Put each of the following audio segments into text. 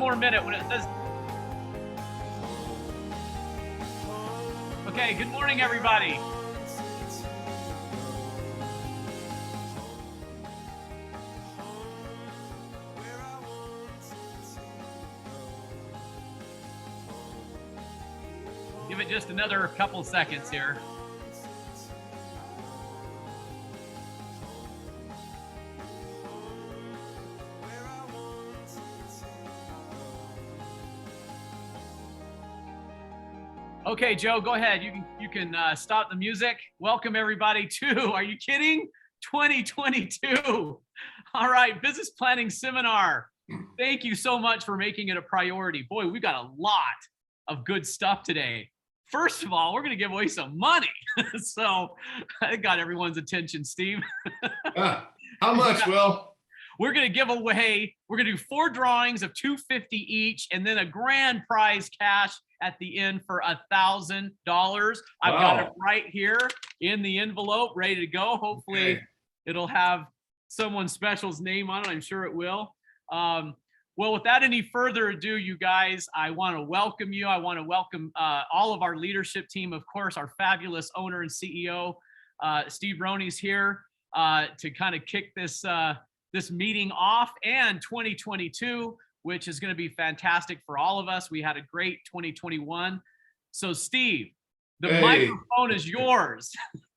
more minute when it says. Okay, good morning, everybody. Give it just another couple seconds here. Okay, Joe, go ahead. You can stop the music. Welcome everybody to, are you kidding? 2022. All right, business planning seminar. Thank you so much for making it a priority. Boy, we got a lot of good stuff today. First of all, we're going to give away some money. So I got everyone's attention, Steve. How much, Will? We're going to give away, we're going to do 4 drawings of $250 each, and then a grand prize cash at the end for $1,000. I've got it right here in the envelope, ready to go. Hopefully it'll have someone special's name on it. I'm sure it will. Well, without any further ado, you guys, I want to welcome you. I want to welcome all of our leadership team. Of course, our fabulous owner and CEO, Steve Roney's here to kind of kick this meeting off, and 2022, which is going to be fantastic for all of us. We had a great 2021. So Steve, the microphone is yours.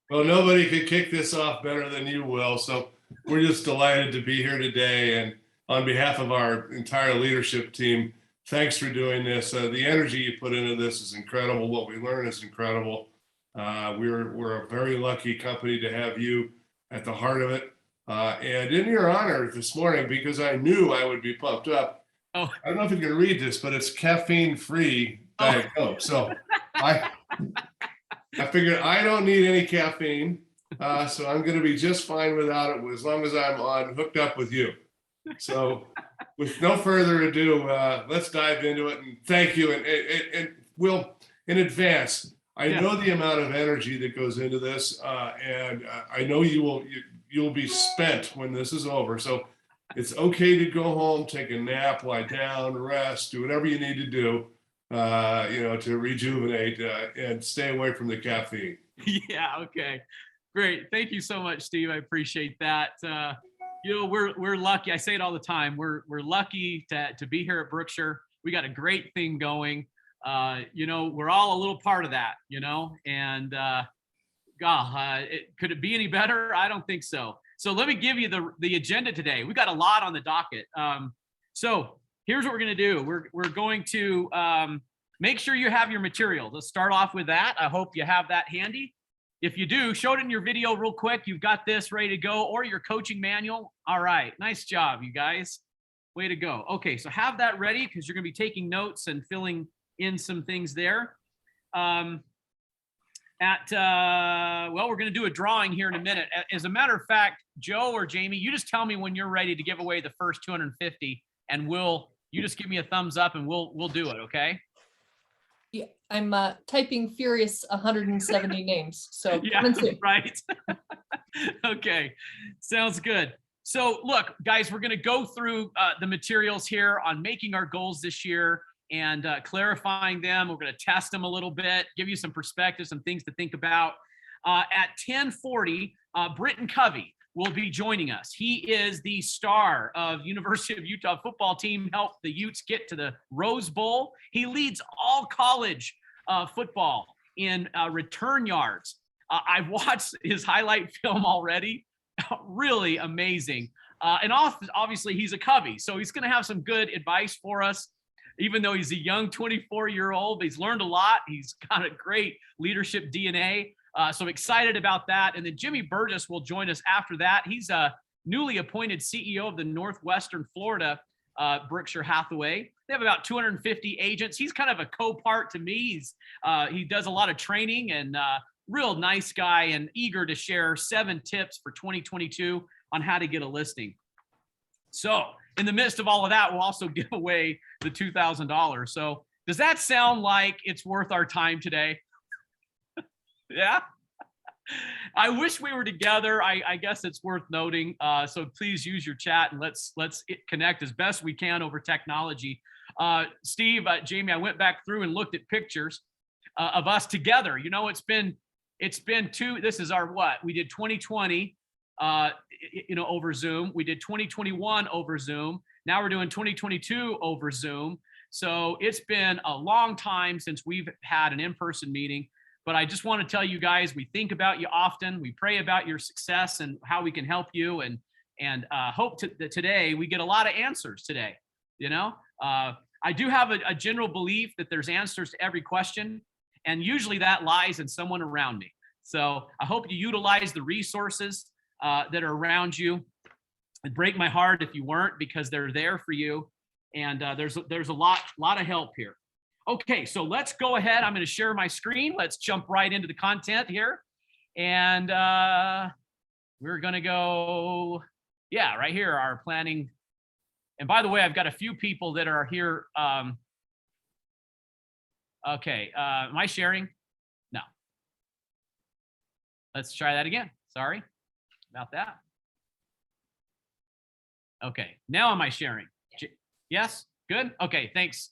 Well, nobody could kick this off better than you, Will. So we're just delighted to be here today. And on behalf of our entire leadership team, thanks for doing this. The energy you put into this is incredible. What we learn is incredible. We're a very lucky company to have you at the heart of it. And in your honor this morning, because I knew I would be pumped up, I don't know if you can read this, but it's caffeine-free Diet Coke. So I figured I don't need any caffeine, so I'm going to be just fine without it as long as I'm hooked up with you. So with no further ado, let's dive into it. And thank you. And Will, in advance, I know the amount of energy that goes into this, and I know you'll be spent when this is over. So it's okay to go home, take a nap, lie down, rest, do whatever you need to do, to rejuvenate and stay away from the caffeine. Yeah. Okay. Great. Thank you so much, Steve. I appreciate that. We're lucky. I say it all the time. We're lucky to be here at Berkshire. We got a great thing going. We're all a little part of that, and could it be any better? I don't think so. So let me give you the agenda today. We got a lot on the docket. So here's what we're going to do. We're going to make sure you have your material. Let's start off with that. I hope you have that handy. If you do, show it in your video real quick. You've got this ready to go, or your coaching manual. All right. Nice job, you guys. Way to go. Okay. So have that ready because you're going to be taking notes and filling in some things there. We're going to do a drawing here in a minute. As a matter of fact, Joe or Jamie, you just tell me when you're ready to give away the first 250, and you just give me a thumbs up and we'll do it. Okay. Yeah, I'm typing furious 170 names. So yeah, right. Okay. Sounds good. So look, guys, we're going to go through the materials here on making our goals this year and clarifying them. We're going to test them a little bit, give you some perspective, some things to think about. At 10:40, Britain Covey will be joining us. He is the star of University of Utah football team, helped the Utes get to the Rose Bowl. He leads all college football in return yards. I've watched his highlight film already. Really amazing. And obviously he's a Covey, so he's going to have some good advice for us. Even though he's a young 24-year-old, he's learned a lot. He's got a great leadership DNA. So excited about that. And then Jimmy Burgess will join us after that. He's a newly appointed CEO of the Northwestern Florida Berkshire Hathaway. They have about 250 agents. He's kind of a co-part to me. He does a lot of training and real nice guy and eager to share 7 tips for 2022 on how to get a listing. So in the midst of all of that, we'll also give away the $2,000. So does that sound like it's worth our time today? Yeah. I wish we were together. I guess it's worth noting. So please use your chat and let's connect as best we can over technology. Steve, Jamie, I went back through and looked at pictures of us together. You know, it's been this is our what? We did 2020, over Zoom. We did 2021 over Zoom. Now we're doing 2022 over Zoom. So it's been a long time since we've had an in-person meeting. But I just want to tell you guys, we think about you often. We pray about your success and how we can help you, and hope that today we get a lot of answers today. I do have a general belief that there's answers to every question, and usually that lies in someone around me. So I hope you utilize the resources that are around you. It'd break my heart if you weren't, because they're there for you, and there's a lot of help here. Okay, so let's go ahead. I'm going to share my screen. Let's jump right into the content here. And we're going to go, right here, our planning. And by the way, I've got a few people that are here. Okay, am I sharing? No. Let's try that again. Sorry about that. Okay, now am I sharing? Yes, good. Okay, thanks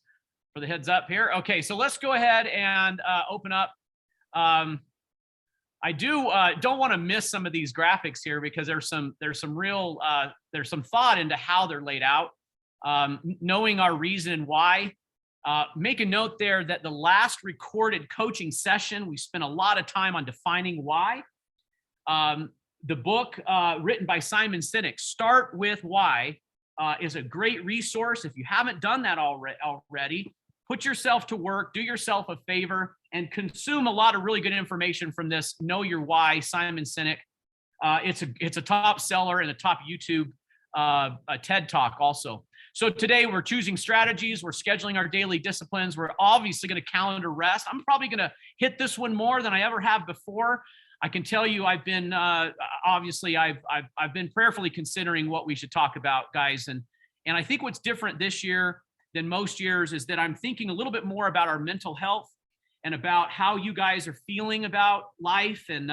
for the heads up here. Okay, so let's go ahead and open up. I don't want to miss some of these graphics here, because there's some thought into how they're laid out. Knowing our reason and why. Make a note there that the last recorded coaching session, we spent a lot of time on defining why. The book written by Simon Sinek, Start With Why, is a great resource. If you haven't done that already, put yourself to work, do yourself a favor, and consume a lot of really good information from this Know Your Why, Simon Sinek. It's a top seller and a top YouTube a TED Talk also. So today we're choosing strategies, we're scheduling our daily disciplines, we're obviously going to calendar rest. I'm probably going to hit this one more than I ever have before. I can tell you I've been obviously I've been prayerfully considering what we should talk about, guys, and I think what's different this year than most years is that I'm thinking a little bit more about our mental health and about how you guys are feeling about life. And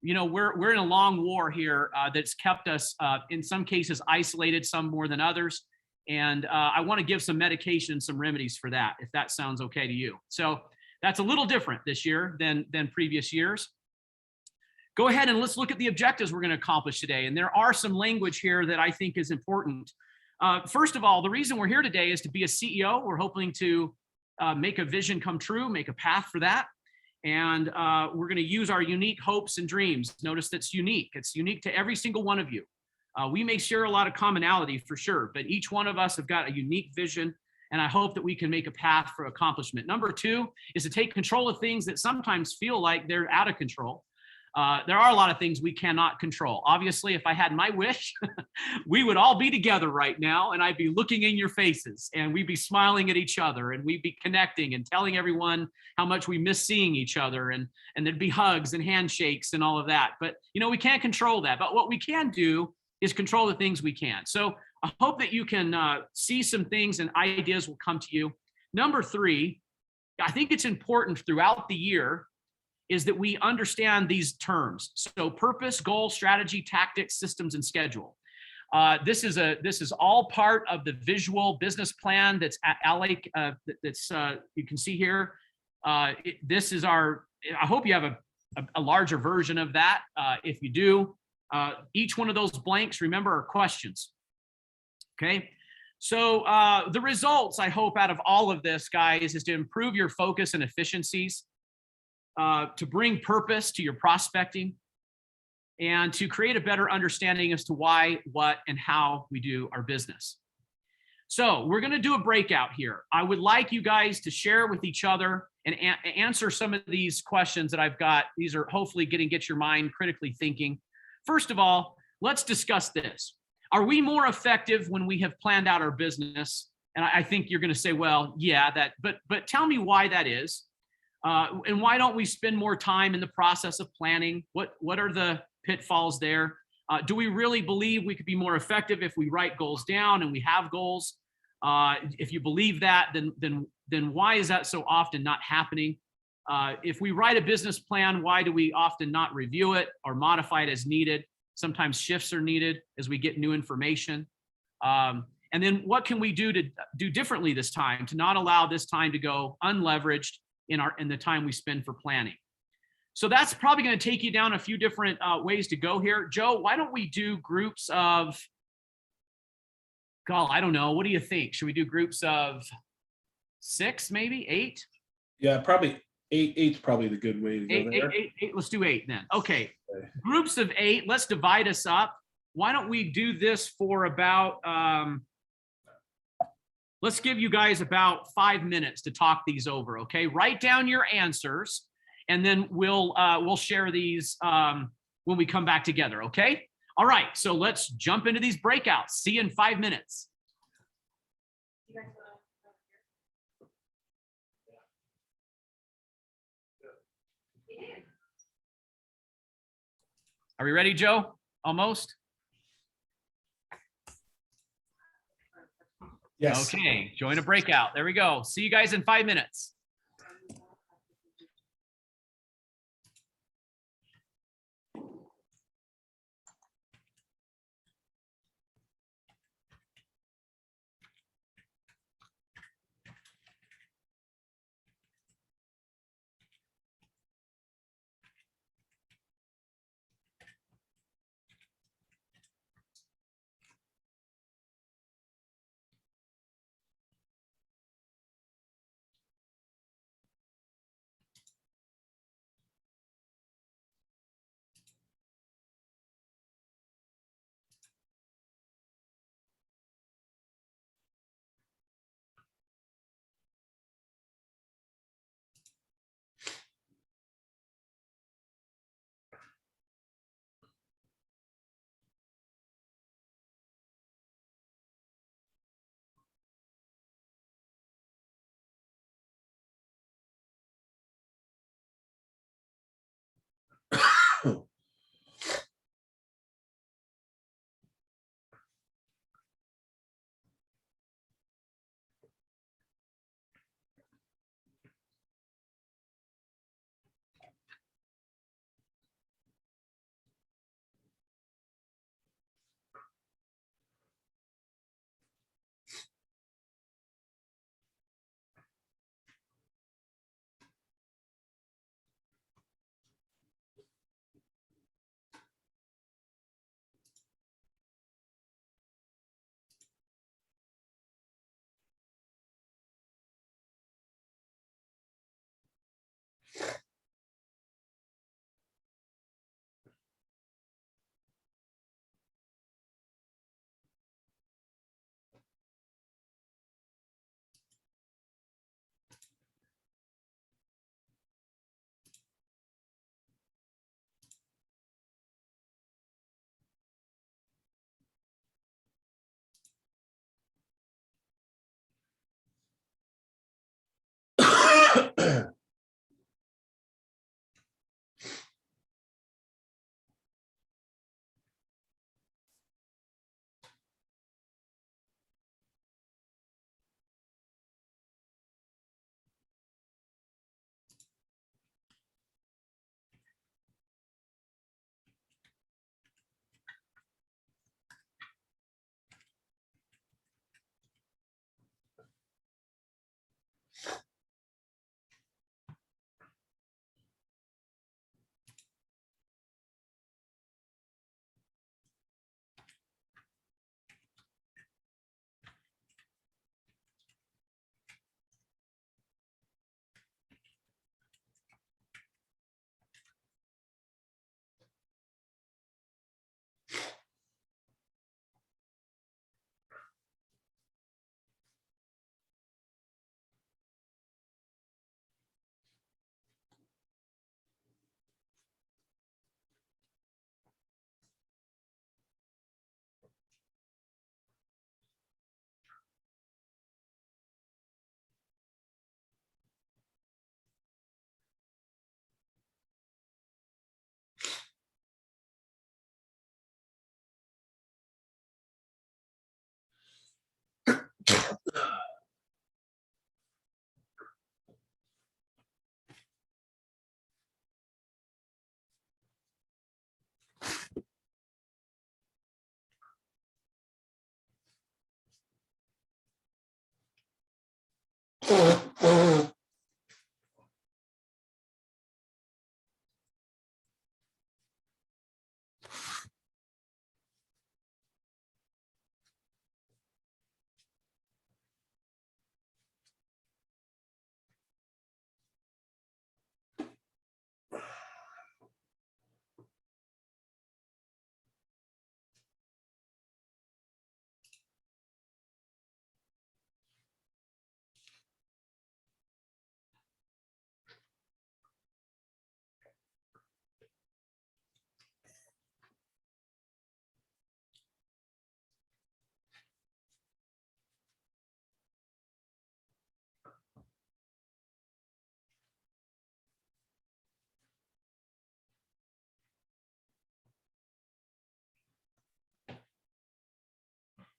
we're in a long war here that's kept us in some cases isolated, some more than others. And I want to give some medication, some remedies for that, if that sounds okay to you. So that's a little different this year than previous years. Go ahead and let's look at the objectives we're going to accomplish today. And there are some language here that I think is important. First of all, the reason we're here today is to be a CEO. We're hoping to make a vision come true, make a path for that. And we're going to use our unique hopes and dreams. Notice that's unique. It's unique to every single one of you. We may share a lot of commonality for sure, but each one of us have got a unique vision, and I hope that we can make a path for accomplishment. Number two is to take control of things that sometimes feel like they're out of control. There are a lot of things we cannot control. Obviously, if I had my wish, we would all be together right now, and I'd be looking in your faces, and we'd be smiling at each other, and we'd be connecting and telling everyone how much we miss seeing each other, and there'd be hugs and handshakes and all of that. But, we can't control that. But what we can do is control the things we can. So I hope that you can see some things and ideas will come to you. Number three, I think it's important throughout the year is that we understand these terms. So purpose, goal, strategy, tactics, systems, and schedule. This is all part of the visual business plan that's you can see here. This is I hope you have a larger version of that. If you do, each one of those blanks, remember, are questions. Okay. So the results, I hope, out of all of this, guys, is to improve your focus and efficiencies, to bring purpose to your prospecting, and to create a better understanding as to why, what, and how we do our business. So we're going to do a breakout here. I would like you guys to share with each other and answer some of these questions that I've got. These are hopefully get your mind critically thinking. First of all, let's discuss this. Are we more effective when we have planned out our business? And I think you're going to say, well, yeah, but tell me why that is. And why don't we spend more time in the process of planning? What are the pitfalls there? Do we really believe we could be more effective if we write goals down and we have goals? If you believe that, then why is that so often not happening? If we write a business plan, why do we often not review it or modify it as needed? Sometimes shifts are needed as we get new information. And And then what can we do to do differently this time to not allow this time to go unleveraged in the time we spend for planning? So that's probably going to take you down a few different ways to go here. Joe, why don't we do groups of, God, I don't know. What do you think? Should we do groups of 6, maybe 8? Yeah, probably eight's probably the good way to go there. Eight. Let's do 8 then. Okay. Groups of 8. Let's divide us up. Why don't we do this for about, let's give you guys about 5 minutes to talk these over. Okay. Write down your answers, and then we'll share these when we come back together. Okay. All right. So let's jump into these breakouts. See you in 5 minutes. Are we ready, Joe? Almost? Yes. Okay, join a breakout. There we go. See you guys in 5 minutes.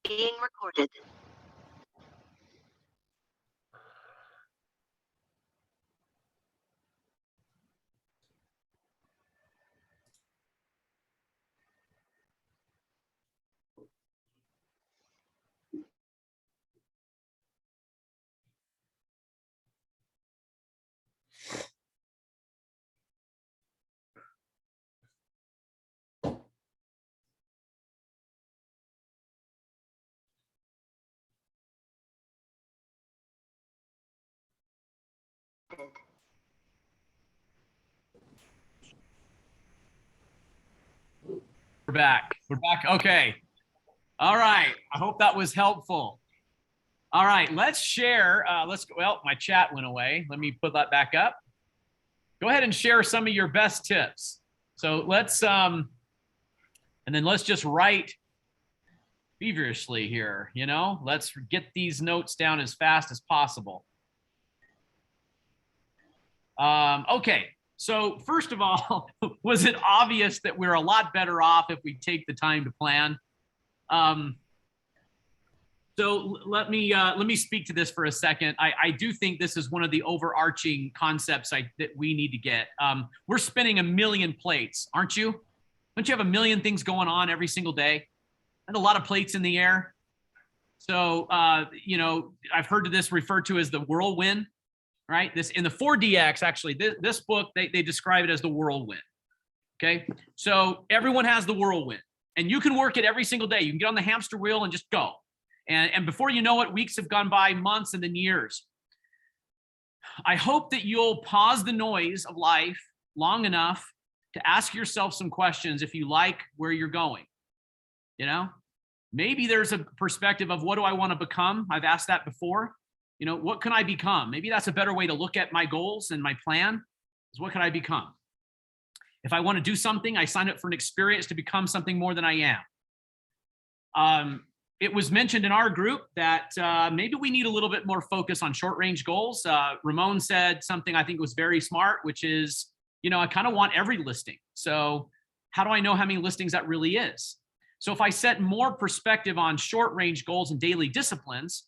Being recorded. We're back. We're back. Okay. All right. I hope that was helpful. All right. Let's share. Let's go. Well, my chat went away. Let me put that back up. Go ahead and share some of your best tips. So let's, and then let's just write feverishly here, you know, let's get these notes down as fast as possible. Okay. So first of all, was it obvious that we're a lot better off if we take the time to plan? So let me speak to this for a second. I do think this is one of the overarching concepts that we need to get. We're spinning a million plates, aren't you? Don't you have a million things going on every single day? And a lot of plates in the air. So, you know, I've heard this referred to as the whirlwind, right? This in the 4DX, actually, this book, they describe it as the whirlwind. Okay. So everyone has the whirlwind and you can work it every single day. You can get on the hamster wheel and just go. And before you know it, weeks have gone by, months, and then years. I hope that you'll pause the noise of life long enough to ask yourself some questions if you like where you're going. You know, maybe there's a perspective of what do I want to become? I've asked that before. You know, what can I become? Maybe that's a better way to look at my goals and my plan is what can I become? If I want to do something, I sign up for an experience to become something more than I am. It was mentioned in our group that maybe we need a little bit more focus on short range goals. Ramon said something I think was very smart, which is, you know, I kind of want every listing. So how do I know how many listings that really is? So if I set more perspective on short range goals and daily disciplines,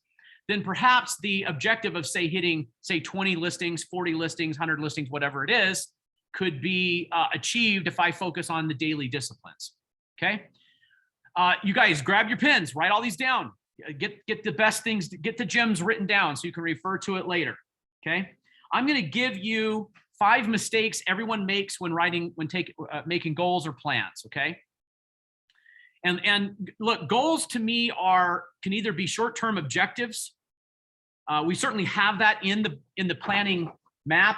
then perhaps the objective of hitting 20 listings, 40 listings, 100 listings, whatever it is, could be achieved if I focus on the daily disciplines. Okay. You guys grab your pens, write all these down, get the best things, get the gems written down so you can refer to it later. Okay. I'm going to give you 5 mistakes everyone makes when making goals or plans. Okay. And look, goals to me can either be short-term objectives. We certainly have that in the planning map.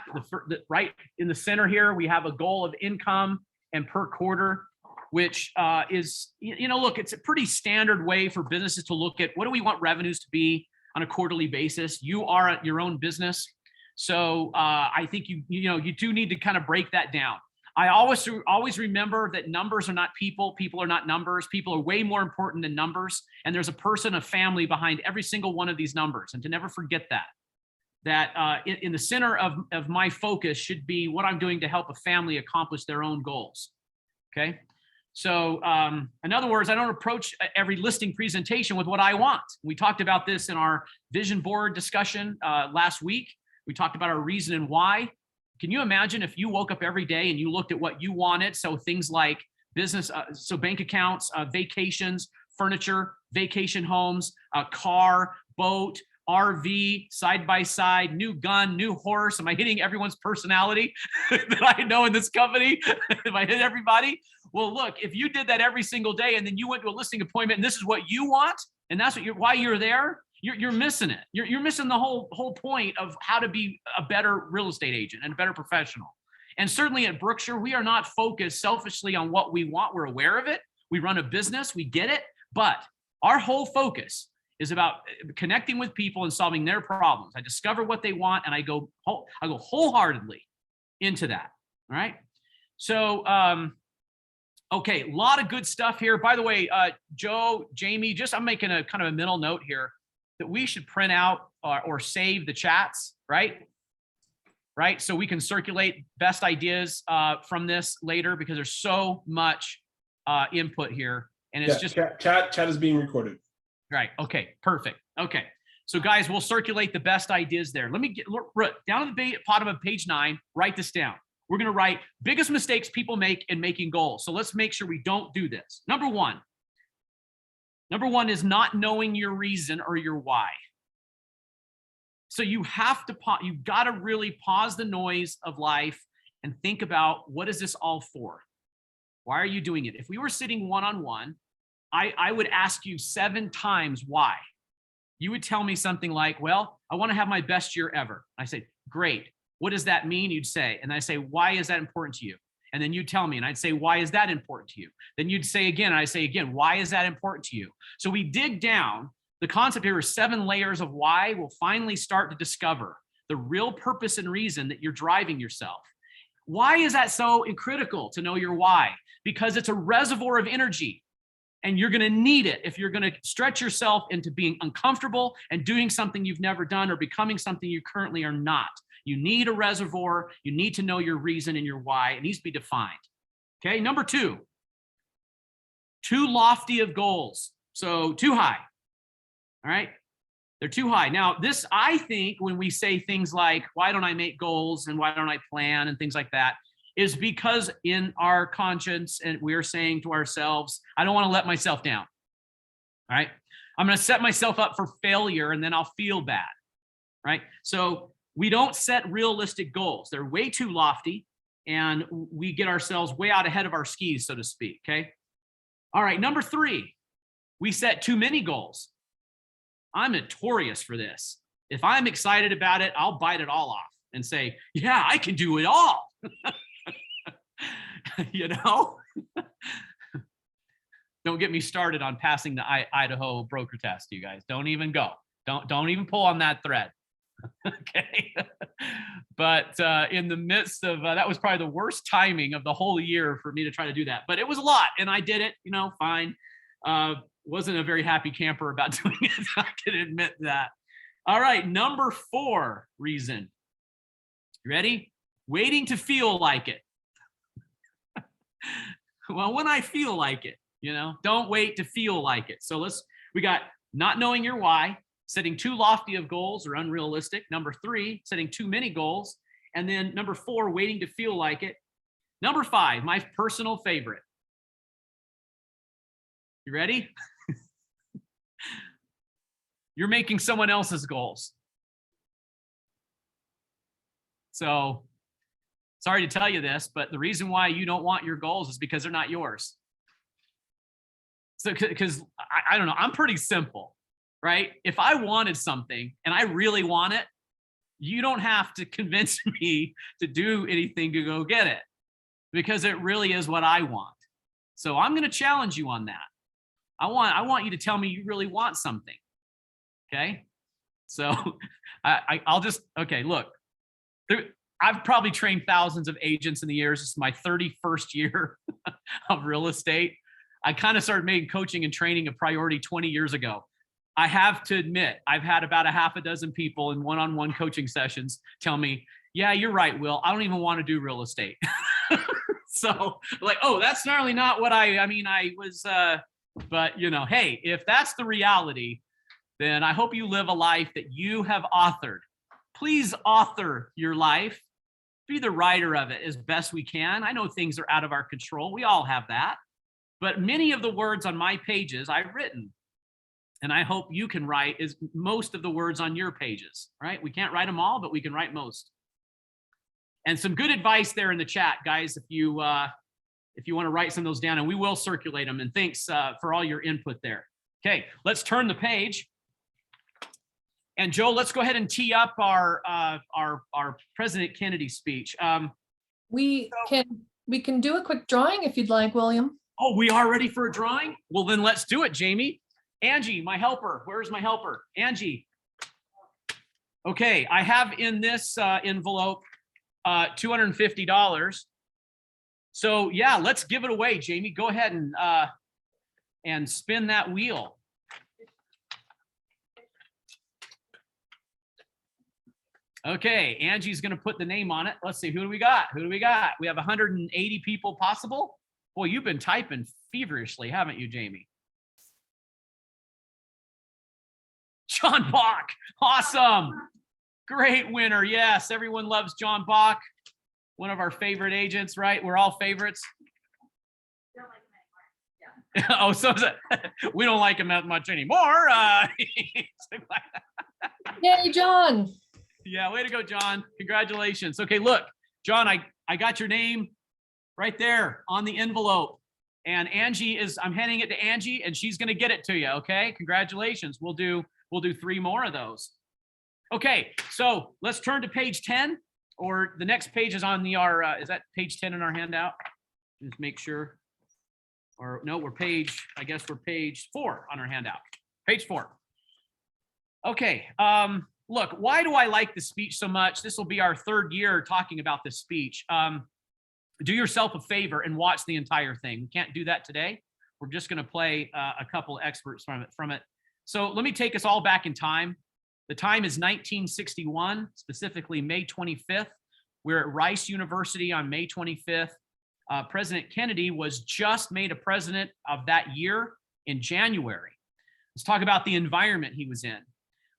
Right in the center here, we have a goal of income and per quarter, which is, you know, look, it's a pretty standard way for businesses to look at what do we want revenues to be on a quarterly basis. You are at your own business, so I think you do need to kind of break that down. I always remember that numbers are not people. People are not numbers. People are way more important than numbers. And there's a person, a family behind every single one of these numbers. And to never forget that in the center of my focus should be what I'm doing to help a family accomplish their own goals. Okay. So in other words, I don't approach every listing presentation with what I want. We talked about this in our vision board discussion last week. We talked about our reason and why. Can you imagine if you woke up every day and you looked at what you wanted? So things like business, so bank accounts, vacations, furniture, vacation homes, a car, boat, RV, side by side, new gun, new horse. Am I hitting everyone's personality that I know in this company? Am I hitting everybody? Well, look, if you did that every single day and then you went to a listing appointment and this is what you want, and that's why you're there, you're missing it. You're missing the whole point of how to be a better real estate agent and a better professional. And certainly at Berkshire, we are not focused selfishly on what we want. We're aware of it. We run a business, we get it, but our whole focus is about connecting with people and solving their problems. I discover what they want and I go wholeheartedly into that. All right. So, okay, a lot of good stuff here. By the way, Joe, Jamie, I'm making a kind of a mental note here that we should print out or save the chats, right? Right. So we can circulate best ideas from this later because there's so much input here. And it's just chat is being recorded. Right. Okay. Perfect. Okay. So guys, we'll circulate the best ideas there. Let me get down at the bottom of page 9, write this down. We're going to write biggest mistakes people make in making goals. So let's make sure we don't do this. Number one is not knowing your reason or your why. So you have to, you've got to really pause the noise of life and think about, what is this all for? Why are you doing it? If we were sitting one-on-one, I would ask you 7 times why. You would tell me something like, well, I want to have my best year ever. I say, great. What does that mean? You'd say, and I say, why is that important to you? And then you'd tell me, and I'd say, why is that important to you? Then you'd say again, and I say again, why is that important to you? So we dig down. The concept here is 7 layers of why. We'll finally start to discover the real purpose and reason that you're driving yourself. Why is that so critical to know your why? Because it's a reservoir of energy. And you're going to need it if you're going to stretch yourself into being uncomfortable and doing something you've never done or becoming something you currently are not. You need a reservoir. You need to know your reason and your why. It needs to be defined. Okay. Number 2, too lofty of goals. So too high. All right. They're too high. Now, this, I think, when we say things like, why don't I make goals and why don't I plan and things like that, is because in our conscience, and we're saying to ourselves, I don't want to let myself down. All right. I'm going to set myself up for failure and then I'll feel bad. Right. So we don't set realistic goals. They're way too lofty and we get ourselves way out ahead of our skis, so to speak. Okay. All right. Number 3, we set too many goals. I'm notorious for this. If I'm excited about it, I'll bite it all off and say, yeah, I can do it all. You know, don't get me started on passing the Idaho broker test, you guys. Don't even go. Don't even pull on that thread. Okay. But in the midst of that was probably the worst timing of the whole year for me to try to do that. But it was a lot, and I did it. You know, fine. Wasn't a very happy camper about doing it. I can admit that. All right, number 4 reason. You ready? Waiting to feel like it. Well, when I feel like it, you know, don't wait to feel like it. So we got not knowing your why, setting too lofty of goals or unrealistic. Number 3, setting too many goals. And then number 4, waiting to feel like it. Number 5, my personal favorite. You ready? You're making someone else's goals. So sorry to tell you this, but the reason why you don't want your goals is because they're not yours. So, because I don't know, I'm pretty simple, right? If I wanted something and I really want it, you don't have to convince me to do anything to go get it because it really is what I want. So I'm going to challenge you on that. I want you to tell me you really want something. Okay. So I'll just, okay, look, I've probably trained thousands of agents in the years. This is my 31st year of real estate. I kind of started making coaching and training a priority 20 years ago. I have to admit, I've had about a half a dozen people in one-on-one coaching sessions tell me, yeah, you're right, Will. I don't even want to do real estate. So like, oh, that's certainly not what I was, but you know, hey, if that's the reality, then I hope you live a life that you have authored. Please author your life. Be the writer of it as best we can. I know things are out of our control. We all have that. But many of the words on my pages I've written. And I hope you can write is most of the words on your pages, right? We can't write them all, but we can write most. And some good advice there in the chat, guys, if you want to write some of those down, and we will circulate them. And thanks for all your input there. Okay, let's turn the page. And Joe, let's go ahead and tee up our President Kennedy speech. We can do a quick drawing if you'd like, William. Oh, we are ready for a drawing? Well, then let's do it, Jamie. Angie, my helper. Where's my helper? Angie. Okay, I have in this envelope $250. So yeah, let's give it away, Jamie. Go ahead and spin that wheel. Okay, Angie's going to put the name on it. Let's see, who do we got? Who do we got? We have 180 people possible. Boy, you've been typing feverishly, haven't you, Jamie? John Bach, awesome. Great winner. Yes, everyone loves John Bach. One of our favorite agents, right? We're all favorites. Oh, so we don't like him that much anymore. Yay, John. Yeah, way to go, John. Congratulations. Okay, look, John, I got your name right there on the envelope. And Angie I'm handing it to Angie, and she's going to get it to you, okay? Congratulations. We'll do 3 more of those. Okay, so let's turn to page 10, or the next page is on is that page 10 in our handout? Just make sure. Or no, I guess we're page 4 on our handout. Page 4. Okay, look, why do I like the speech so much? This will be our 3rd year talking about this speech. Do yourself a favor and watch the entire thing. We can't do that today. We're just going to play a couple excerpts from it. So let me take us all back in time. The time is 1961, specifically May 25th. We're at Rice University on May 25th. President Kennedy was just made a president of that year in January. Let's talk about the environment he was in.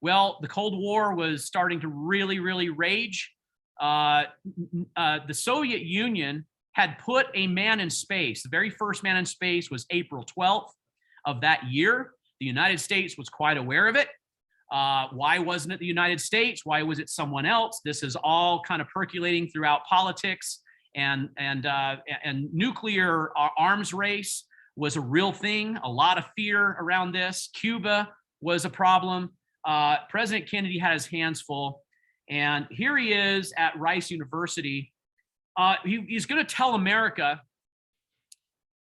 Well, the Cold War was starting to really, really rage. The Soviet Union had put a man in space. The very first man in space was April 12th of that year. The United States was quite aware of it. Why wasn't it the United States? Why was it someone else? This is all kind of percolating throughout politics, and nuclear arms race was a real thing. A lot of fear around this. Cuba was a problem. President Kennedy had his hands full, and here he is at Rice University. He's going to tell America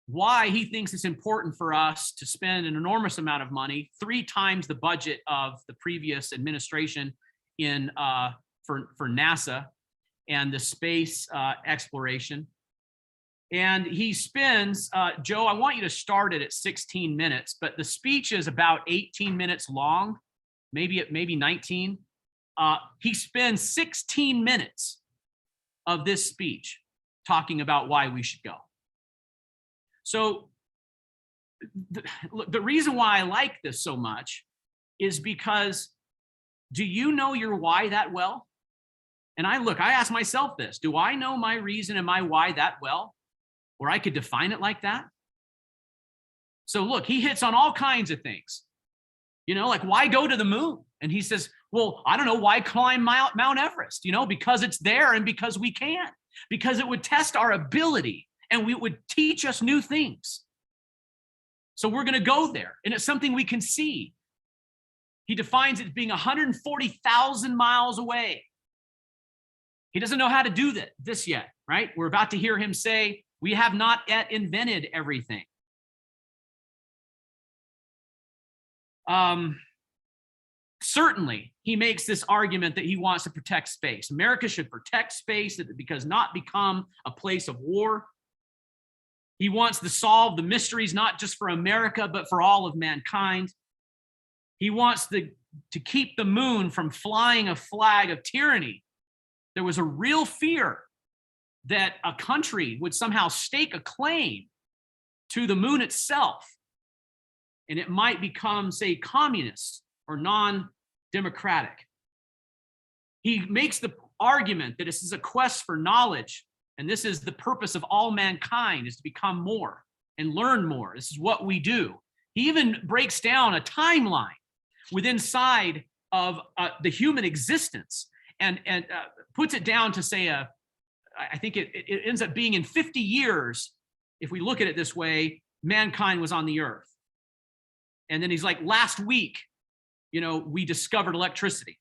why he thinks it's important for us to spend an enormous amount of money, 3 times the budget of the previous administration for NASA and the space exploration. And he spends, Joe, I want you to start it at 16 minutes, but the speech is about 18 minutes long, maybe 19. He spends 16 minutes of this speech talking about why we should go. So the reason why I like this so much is because, do you know your why that well? And I ask myself this: do I know my reason and my why that well, where I could define it like that? So look, he hits on all kinds of things, like why go to the moon? And he says, well, I don't know, why climb Mount Everest? Because it's there and because we can, because it would test our ability and it would teach us new things. So we're going to go there, and it's something we can see. He defines it as being 140,000 miles away. He doesn't know how to do this yet, right? We're about to hear him say, we have not yet invented everything. Certainly, he makes this argument that he wants to protect space. America should protect space because not become a place of war. He wants to solve the mysteries, not just for America, but for all of mankind. He wants to keep the moon from flying a flag of tyranny. There was a real fear that a country would somehow stake a claim to the moon itself, and it might become, say, communist or non-democratic. He makes the argument that this is a quest for knowledge, and this is the purpose of all mankind, is to become more and learn more. This is what we do. He even breaks down a timeline within inside of the human existence and puts it down to say, I think it ends up being in 50 years, if we look at it this way, mankind was on the earth. And then he's like, last week, we discovered electricity.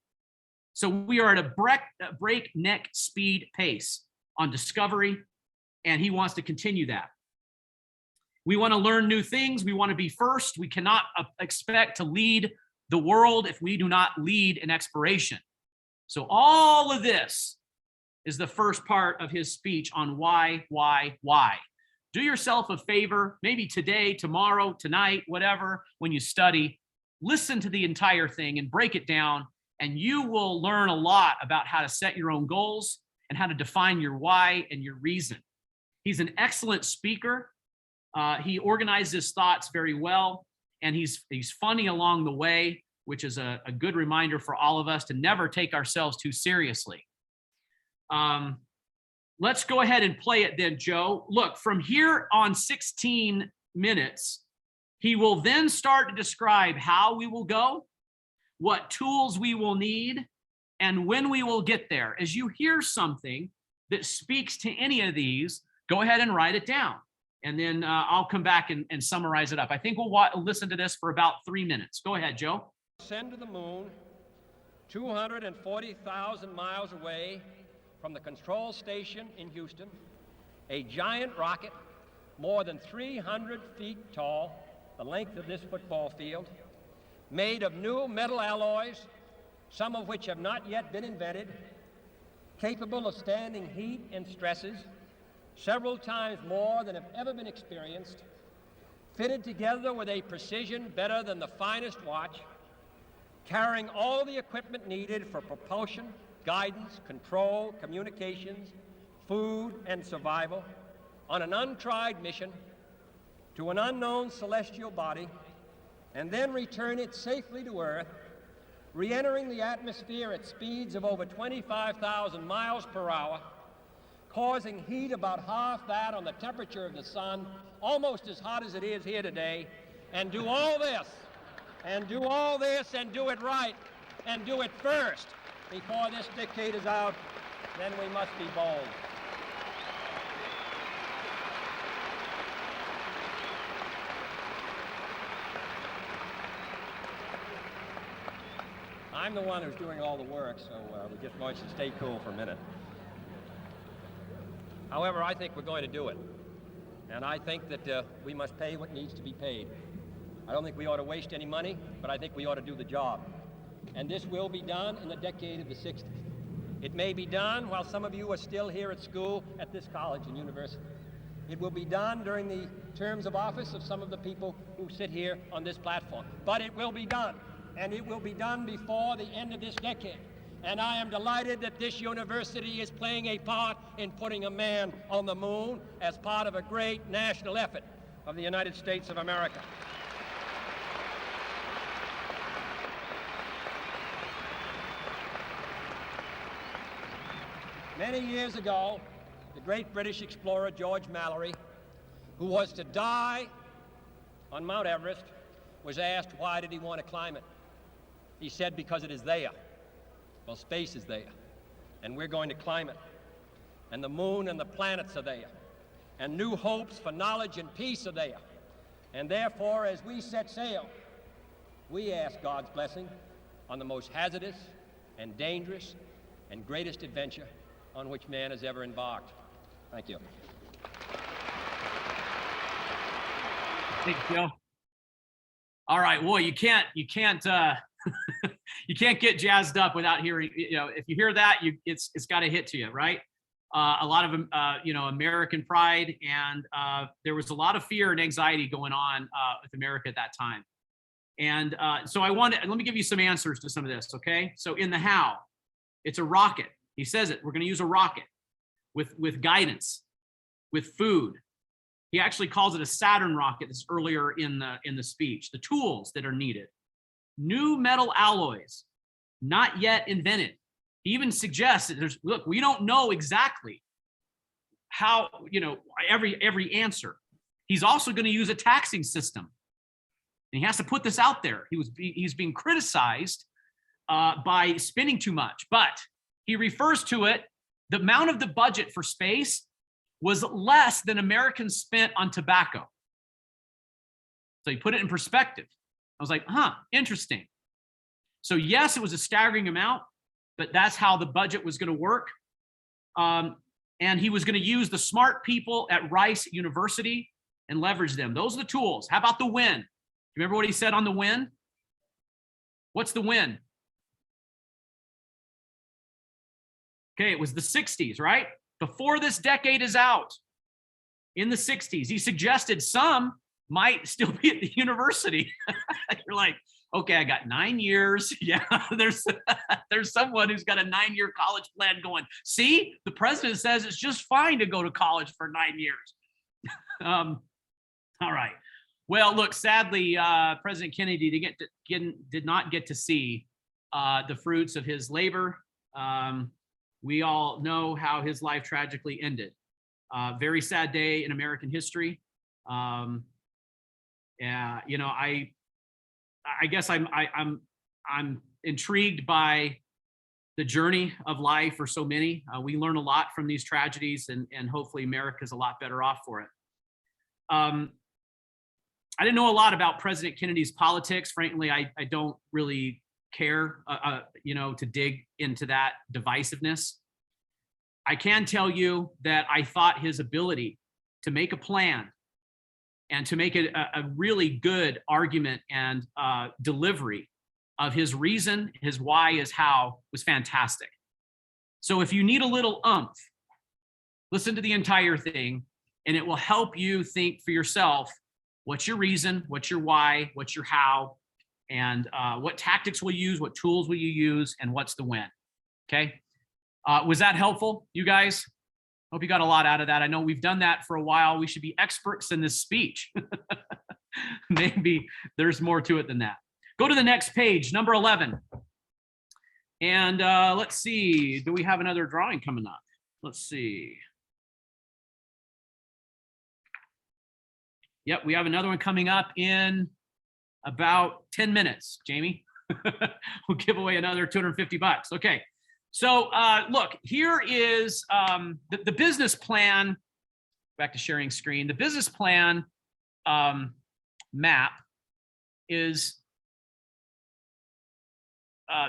So we are at a breakneck speed pace on discovery, and he wants to continue that. We want to learn new things. We want to be first. We cannot expect to lead the world if we do not lead in exploration. So all of this is the first part of his speech on why. Do yourself a favor, maybe today, tomorrow, tonight, whatever, when you study, listen to the entire thing and break it down, and you will learn a lot about how to set your own goals and how to define your why and your reason. He's an excellent speaker. He organizes his thoughts very well, and he's funny along the way, which is a good reminder for all of us to never take ourselves too seriously. Let's go ahead and play it then, Joe. Look, from here on 16 minutes, he will then start to describe how we will go, what tools we will need, and when we will get there. As you hear something that speaks to any of these, go ahead and write it down. And then I'll come back and summarize it up. I think we'll listen to this for about 3 minutes. Go ahead, Joe. Send to the moon 240,000 miles away from the control station in Houston, a giant rocket more than 300 feet tall, the length of this football field, made of new metal alloys, some of which have not yet been invented, capable of standing heat and stresses several times more than have ever been experienced, fitted together with a precision better than the finest watch, carrying all the equipment needed for propulsion, guidance, control, communications, food, and survival, on an untried mission to an unknown celestial body, and then return it safely to Earth, re-entering the atmosphere at speeds of over 25,000 miles per hour, causing heat about half that on the temperature of the sun, almost as hot as it is here today, and do all this, and do it right, and do it first. Before this decade is out, then we must be bold. I'm the one who's doing all the work, so we just want you to stay cool for a minute. However, I think we're going to do it. And I think that we must pay what needs to be paid. I don't think we ought to waste any money, but I think we ought to do the job. And this will be done in the decade of the 60s. It may be done while some of you are still here at school at this college and university. It will be done during the terms of office of some of the people who sit here on this platform. But it will be done, and it will be done before the end of this decade. And I am delighted that this university is playing a part in putting a man on the moon as part of a great national effort of the United States of America. Many years ago, the great British explorer George Mallory, who was to die on Mount Everest, was asked why did he want to climb it. He said, because it is there. Well, space is there, and we're going to climb it. And the moon and the planets are there, and new hopes for knowledge and peace are there. And therefore, as we set sail, we ask God's blessing on the most hazardous and dangerous and greatest adventure on which man has ever embarked. Thank you. Thank you, Joe. All right, boy, you can't you can't get jazzed up without hearing. If you hear that, it's got to hit to you, right? A lot of American pride, and there was a lot of fear and anxiety going on with America at that time. And so let me give you some answers to some of this, okay? So in the how, it's a rocket. He says it. We're going to use a rocket with guidance, with food. He actually calls it a Saturn rocket. That's earlier in the speech. The tools that are needed, new metal alloys, not yet invented. He even suggests that we don't know exactly how, every answer. He's also going to use a taxing system. And he has to put this out there. He's being criticized by spending too much, but he refers to it, the amount of the budget for space was less than Americans spent on tobacco. So he put it in perspective. I was like, interesting. So yes, it was a staggering amount, but that's how the budget was going to work. And he was going to use the smart people at Rice University and leverage them. Those are the tools. How about the win? Remember what he said on the win? What's the win? Okay, it was the 60s, right? Before this decade is out, in the 60s, he suggested some might still be at the university. You're like, okay, I got 9 years. Yeah, there's someone who's got a 9-year college plan going. See, the president says it's just fine to go to college for 9 years. All right. Well, look, sadly, President Kennedy did not get to see the fruits of his labor. We all know how his life tragically ended. Very sad day in American history. You know, I guess I'm intrigued by the journey of life for so many. We learn a lot from these tragedies, and hopefully America's a lot better off for it. I didn't know a lot about President Kennedy's politics. Frankly, I don't really care, you know, to dig into that divisiveness. I can tell you that I thought his ability to make a plan and to make it a really good argument and delivery of his reason, his why, his how was fantastic. So if you need a little oomph, listen to the entire thing, and it will help you think for yourself, what's your reason, what's your why, what's your how, and what tactics will you use, what tools will you use, and what's the win, okay? Was that helpful, you guys? Hope you got a lot out of that. I know we've done that for a while. We should be experts in this speech. Maybe there's more to it than that. Go to the next page, number 11. And let's see, do we have another drawing coming up? Let's see. Yep, we have another one coming up in about 10 minutes, Jamie. We'll give away another $250. Okay. So look, here is the business plan. Back to sharing screen. The business plan map is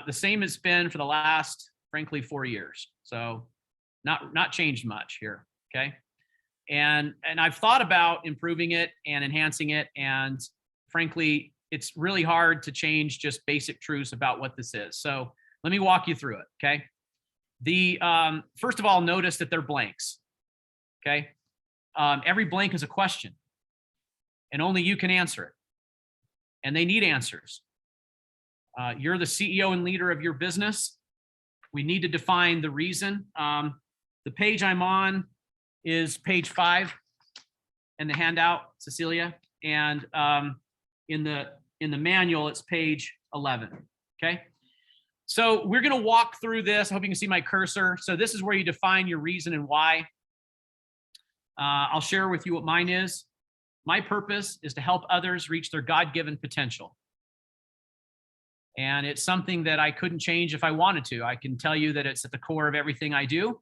the same it's been for the last, frankly, 4 years. So not changed much here. Okay. And I've thought about improving it and enhancing it. And frankly, it's really hard to change just basic truths about what this is. So let me walk you through it. Okay. First of all, notice that they're blanks. Okay. Every blank is a question, and only you can answer it. And they need answers. You're the CEO and leader of your business. We need to define the reason. The page I'm on is page 5 in the handout, Cecilia, and in the manual, it's page 11. Okay. So we're going to walk through this. I hope you can see my cursor. So this is where you define your reason and why. I'll share with you what mine is. My purpose is to help others reach their God-given potential. And it's something that I couldn't change if I wanted to. I can tell you that it's at the core of everything I do.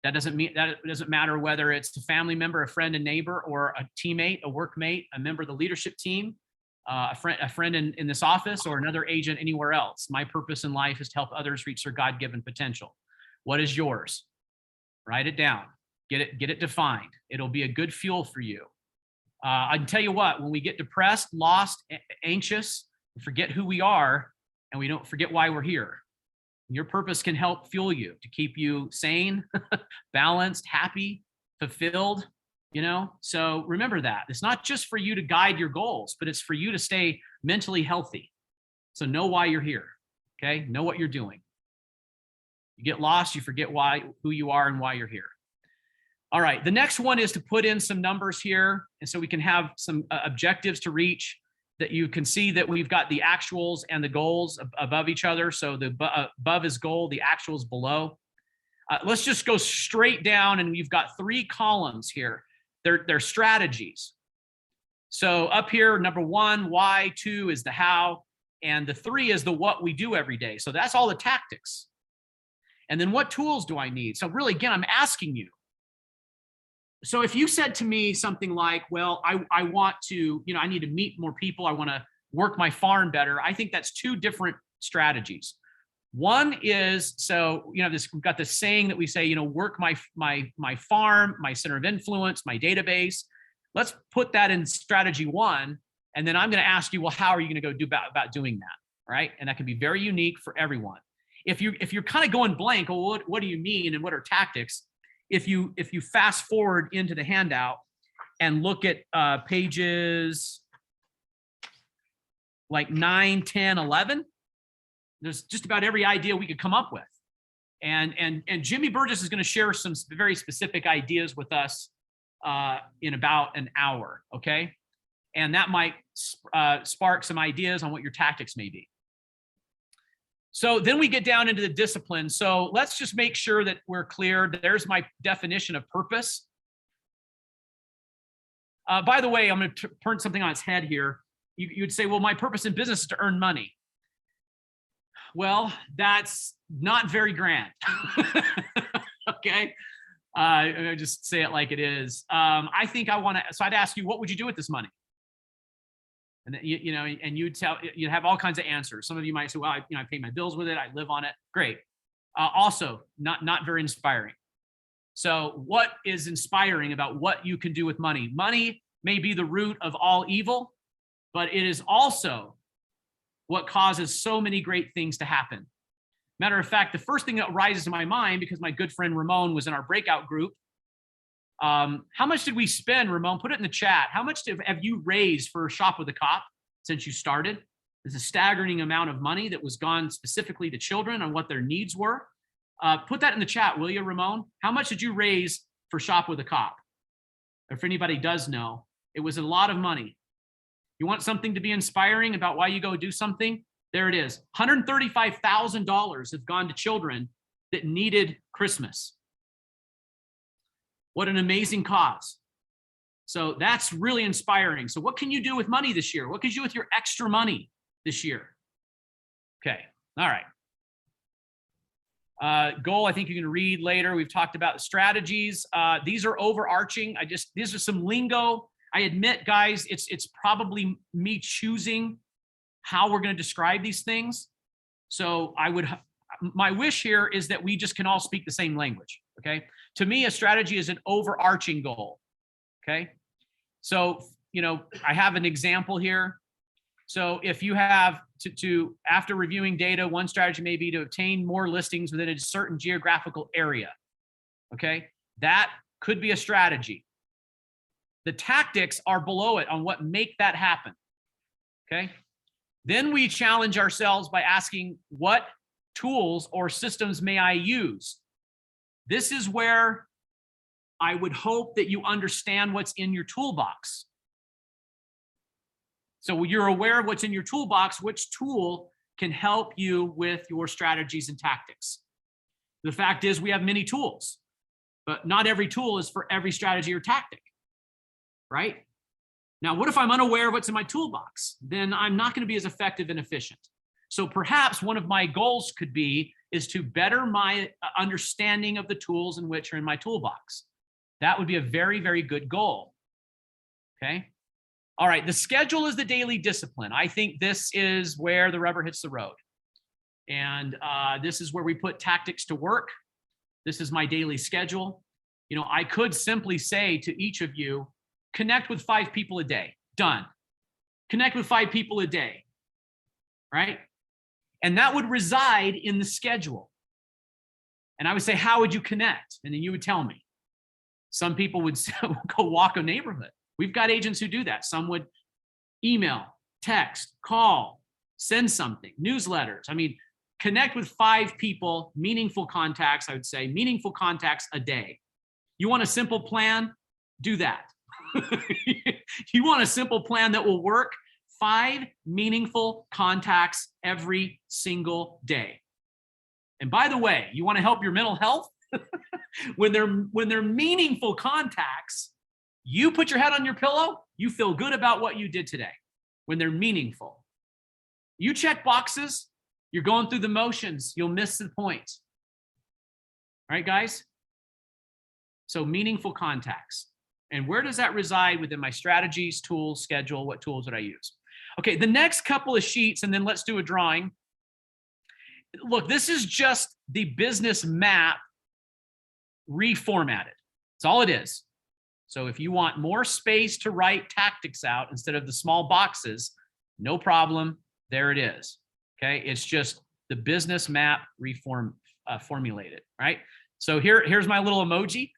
That doesn't matter whether it's a family member, a friend, a neighbor, or a teammate, a workmate, a member of the leadership team, a friend in this office, or another agent anywhere else. My purpose in life is to help others reach their God-given potential. What is yours? Write it down. Get it defined. It'll be a good fuel for you. I can tell you what, when we get depressed, lost, anxious, we forget who we are, and we don't forget why we're here. Your purpose can help fuel you to keep you sane, balanced, happy, fulfilled. You know, so remember that. It's not just for you to guide your goals, but it's for you to stay mentally healthy. So know why you're here. Okay. Know what you're doing. You get lost, you forget who you are and why you're here. All right. The next one is to put in some numbers here. And so we can have some objectives to reach, that you can see that we've got the actuals and the goals above each other. So the above is goal, the actuals below. Let's just go straight down, and we've got 3 columns here. They're strategies. So up here, number 1, why, 2 is the how, and the 3 is the what we do every day. So that's all the tactics. And then what tools do I need? So really, again, I'm asking you. So if you said to me something like, well, I want to, I need to meet more people. I want to work my farm better. I think that's 2 different strategies. One is, so, we've got this saying that we say, work my farm, my center of influence, my database. Let's put that in strategy 1. And then I'm going to ask you, well, how are you going to go do about doing that? Right. And that can be very unique for everyone. If you're kind of going blank, well, what do you mean? And what are tactics? If you fast forward into the handout and look at pages like 9, 10, 11, there's just about every idea we could come up with. And Jimmy Burgess is going to share some very specific ideas with us in about an hour, okay? And that might spark some ideas on what your tactics may be. So then we get down into the discipline. So let's just make sure that we're clear. There's my definition of purpose. By the way, I'm going to turn something on its head here. You'd say, well, my purpose in business is to earn money. Well, that's not very grand. Okay. I'll just say it like it is. I think I want to, so I'd ask you, what would you do with this money? And then, and you'd have all kinds of answers. Some of you might say, well, I pay my bills with it. I live on it. Great. Also not very inspiring. So what is inspiring about what you can do with money? Money may be the root of all evil, but it is also what causes so many great things to happen. Matter of fact, the first thing that rises to my mind, because my good friend Ramon was in our breakout group, how much did we spend, Ramon? Put it in the chat. How much have you raised for Shop with a Cop since you started? There's a staggering amount of money that was gone specifically to children on what their needs were. Put that in the chat, will you, Ramon? How much did you raise for Shop with a Cop? If anybody does know, it was a lot of money. You want something to be inspiring about why you go do something? There it is. $135,000 have gone to children that needed Christmas. What an amazing cause. So that's really inspiring. So what can you do with money this year? What can you do with your extra money this year? Okay. All right. Goal, I think you can read later. We've talked about the strategies. These are overarching. These are some lingo. I admit, guys, it's probably me choosing how we're going to describe these things. So my wish here is that we just can all speak the same language. Okay. To me, a strategy is an overarching goal. Okay. So, I have an example here. So if you have to after reviewing data, one strategy may be to obtain more listings within a certain geographical area. Okay. That could be a strategy. The tactics are below it on what make that happen. Okay. Then we challenge ourselves by asking, what tools or systems may I use? This is where I would hope that you understand what's in your toolbox. So you're aware of what's in your toolbox, which tool can help you with your strategies and tactics. The fact is we have many tools, but not every tool is for every strategy or tactic, right? Now, what if I'm unaware of what's in my toolbox? Then I'm not going to be as effective and efficient. So perhaps one of my goals could be is to better my understanding of the tools in which are in my toolbox. That would be a very, very good goal. Okay. All right. The schedule is the daily discipline. I think this is where the rubber hits the road. And this is where we put tactics to work. This is my daily schedule. I could simply say to each of you, connect with 5 people a day. Done. Connect with 5 people a day. Right? And that would reside in the schedule. And I would say, how would you connect? And then you would tell me. Some people would go walk a neighborhood. We've got agents who do that. Some would email, text, call, send something, newsletters. Connect with 5 people, meaningful contacts, I would say, meaningful contacts a day. You want a simple plan? Do that. You want a simple plan that will work? 5 meaningful contacts every single day. And by the way, you want to help your mental health? When they're meaningful contacts, You put your head on your pillow, you feel good about what you did today when they're meaningful. You check boxes, you're going through the motions, you'll miss the point. All right, guys? So meaningful contacts. And where does that reside within my strategies, tools, schedule? What tools would I use? Okay, the next couple of sheets, and then let's do a drawing. Look, this is just the business map reformatted. That's all it is. So if you want more space to write tactics out instead of the small boxes, no problem. There it is. Okay, it's just the business map formulated, right? So here's my little emoji.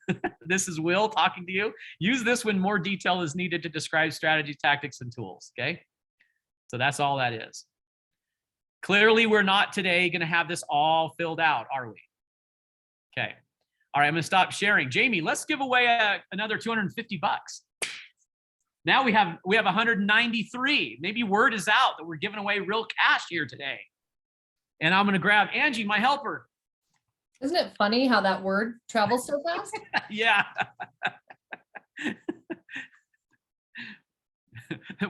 This is Will talking to you. Use this when more detail is needed to describe strategy, tactics, and tools, okay? So that's all that is. Clearly, we're not today going to have this all filled out, are we? Okay. All right, I'm going to stop sharing. Jamie, let's give away another 250 bucks. Now we have 193. Maybe word is out that we're giving away real cash here today. And I'm going to grab Angie, my helper. Isn't it funny how that word travels so fast? Yeah.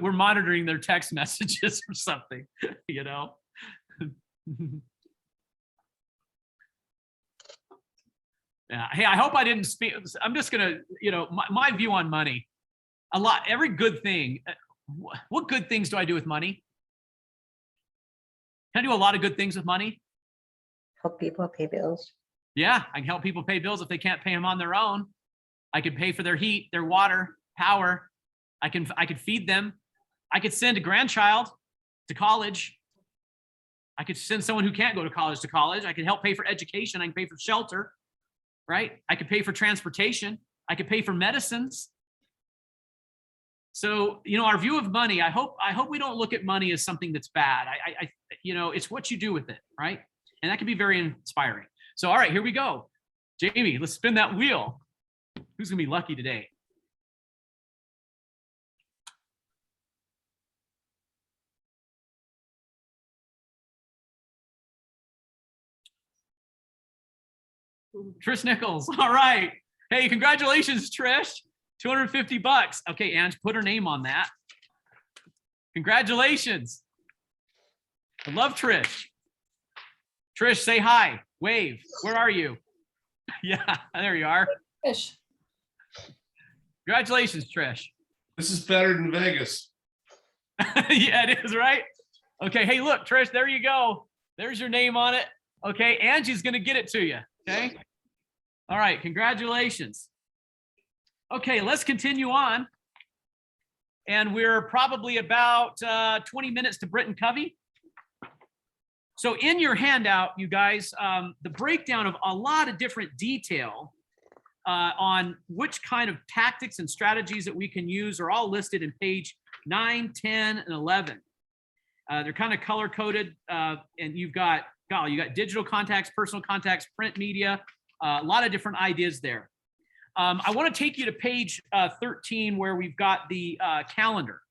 We're monitoring their text messages or something, you know? Yeah. Hey, I hope I didn't speak. I'm just going to, you know, my view on money, every good thing. What good things do I do with money? Can I do a lot of good things with money? Help people pay bills. Yeah, I can help people pay bills if they can't pay them on their own. I could pay for their heat, their water, power. I could feed them. I could send a grandchild to college. I could send someone who can't go to college. I could help pay for education. I can pay for shelter, right? I could pay for transportation. I could pay for medicines. So, you know, our view of money, I hope we don't look at money as something that's bad. You know, it's what you do with it, right? And that can be very inspiring. So, all right, here we go. Jamie, let's spin that wheel. Who's gonna be lucky today? Trish Nichols. All right. Hey, congratulations, Trish. 250 bucks. Okay, Ange, put her name on that. Congratulations. I love Trish. Trish, say hi. Wave. Where are you? Yeah, there you are. Fish. Congratulations, Trish. This is better than Vegas. Yeah, it is, right? Okay, hey, look, Trish, there you go. There's your name on it. Okay, Angie's going to get it to you. Okay. All right, congratulations. Okay, let's continue on. And we're probably about 20 minutes to Britain Covey. So in your handout, you guys, the breakdown of a lot of different detail on which kind of tactics and strategies that we can use are all listed in page 9, 10, and 11. They're kind of color coded, and you've got digital contacts, personal contacts, print media, a lot of different ideas there. I want to take you to page 13 where we've got the calendar.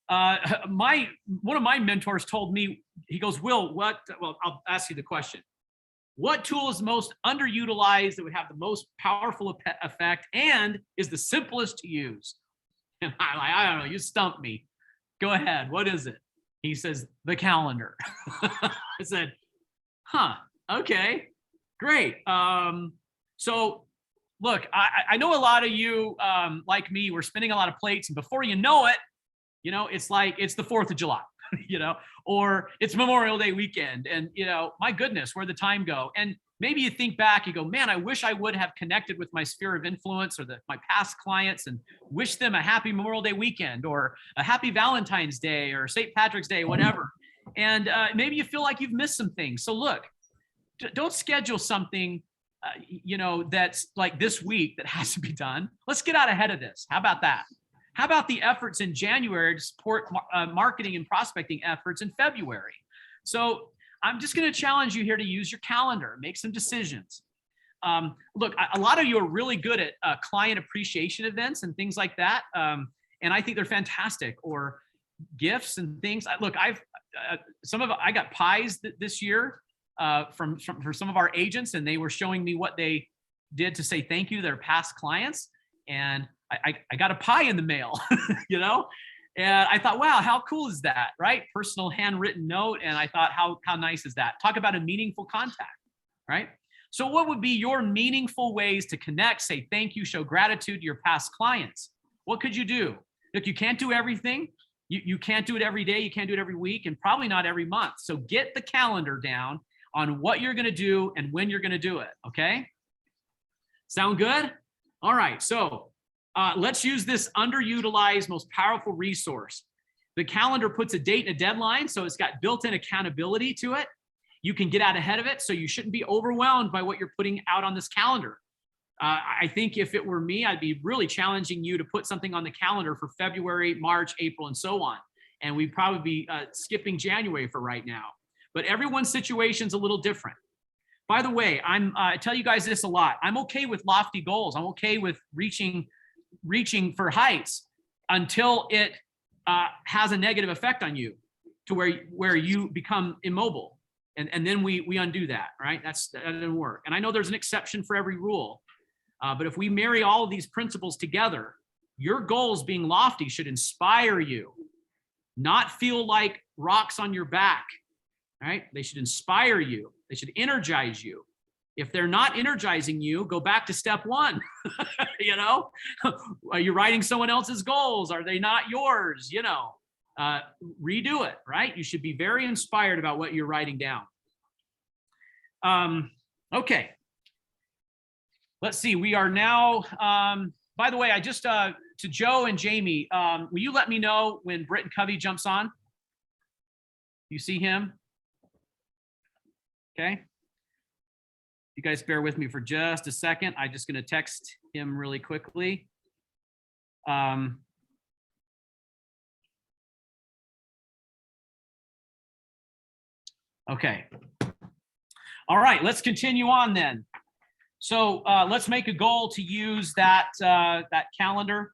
One of my mentors told me, he goes, Will, I'll ask you the question. What tool is most underutilized that would have the most powerful effect and is the simplest to use? And I'm like, I don't know, you stumped me. Go ahead, what is it? He says, the calendar. I said, huh, okay, great. So look, I know a lot of you, like me, we're spinning a lot of plates, and before you know it, you know, it's like it's the 4th of July, you know, or it's Memorial Day weekend, and you know, my goodness, where'd the time go? And maybe you think back, you go, man, I wish I would have connected with my sphere of influence or my past clients and wish them a happy Memorial Day weekend or a happy Valentine's Day or St. Patrick's Day, whatever. And maybe you feel like you've missed some things. So look, don't schedule something, you know, that's like this week that has to be done. Let's get out ahead of this. How about that? How about the efforts in January to support marketing and prospecting efforts in February? So I'm just going to challenge you here to use your calendar, make some decisions. Look, a lot of you are really good at client appreciation events and things like that. And I think they're fantastic, or gifts and things. Look, I got pies this year for some of our agents, and they were showing me what they did to say thank you to their past clients. and I got a pie in the mail, you know? And I thought, wow, how cool is that, right? Personal handwritten note. And I thought, how nice is that? Talk about a meaningful contact, right? So what would be your meaningful ways to connect, say thank you, show gratitude to your past clients? What could you do? Look, you can't do everything. You can't do it every day. You can't do it every week, and probably not every month. So get the calendar down on what you're going to do and when you're going to do it. Okay. Sound good? All right. So let's use this underutilized, most powerful resource. The calendar puts a date and a deadline, so it's got built-in accountability to it. You can get out ahead of it, so you shouldn't be overwhelmed by what you're putting out on this calendar. I think if it were me, I'd be really challenging you to put something on the calendar for February, March, April, and so on. And we'd probably be skipping January for right now. But everyone's situation's a little different. By the way, I tell you guys this a lot. I'm okay with lofty goals. I'm okay with reaching for heights until it has a negative effect on you to where you become immobile. And then we undo that, right? That doesn't work. And I know there's an exception for every rule. But if we marry all of these principles together, your goals being lofty should inspire you, not feel like rocks on your back, right? They should inspire you. They should energize you. If they're not energizing you, go back to step one. You know, are you writing someone else's goals? Are they not yours? You know, redo it, right? You should be very inspired about what you're writing down. Okay. Let's see. We are now, by the way, I just, to Joe and Jamie, will you let me know when Britain Covey jumps on? You see him? Okay. You guys bear with me for just a second. I'm just going to text him really quickly. Okay. All right, let's continue on then. So let's make a goal to use that calendar.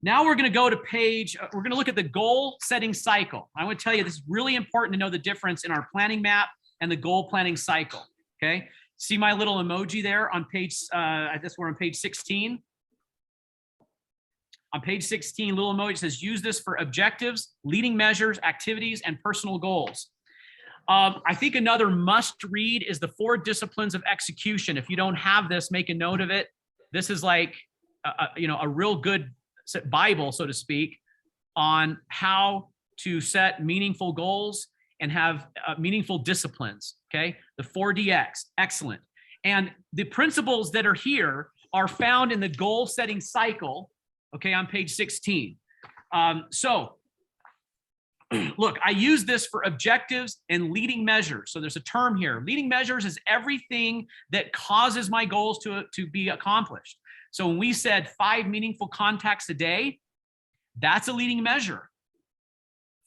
Now we're going to go to we're going to look at the goal setting cycle. I want to tell you, this is really important to know the difference in our planning map and the goal planning cycle. Okay. See my little emoji there on page, I guess we're on page 16. On page 16, little emoji says, use this for objectives, leading measures, activities, and personal goals. I think another must read is the 4 disciplines of execution. If you don't have this, make a note of it. This is like, a real good Bible, so to speak, on how to set meaningful goals and have meaningful disciplines. Okay. The 4DX, excellent. And the principles that are here are found in the goal setting cycle. Okay. On page 16. So look, I use this for objectives and leading measures. So there's a term here. Leading measures is everything that causes my goals to be accomplished. So when we said 5 meaningful contacts a day, that's a leading measure.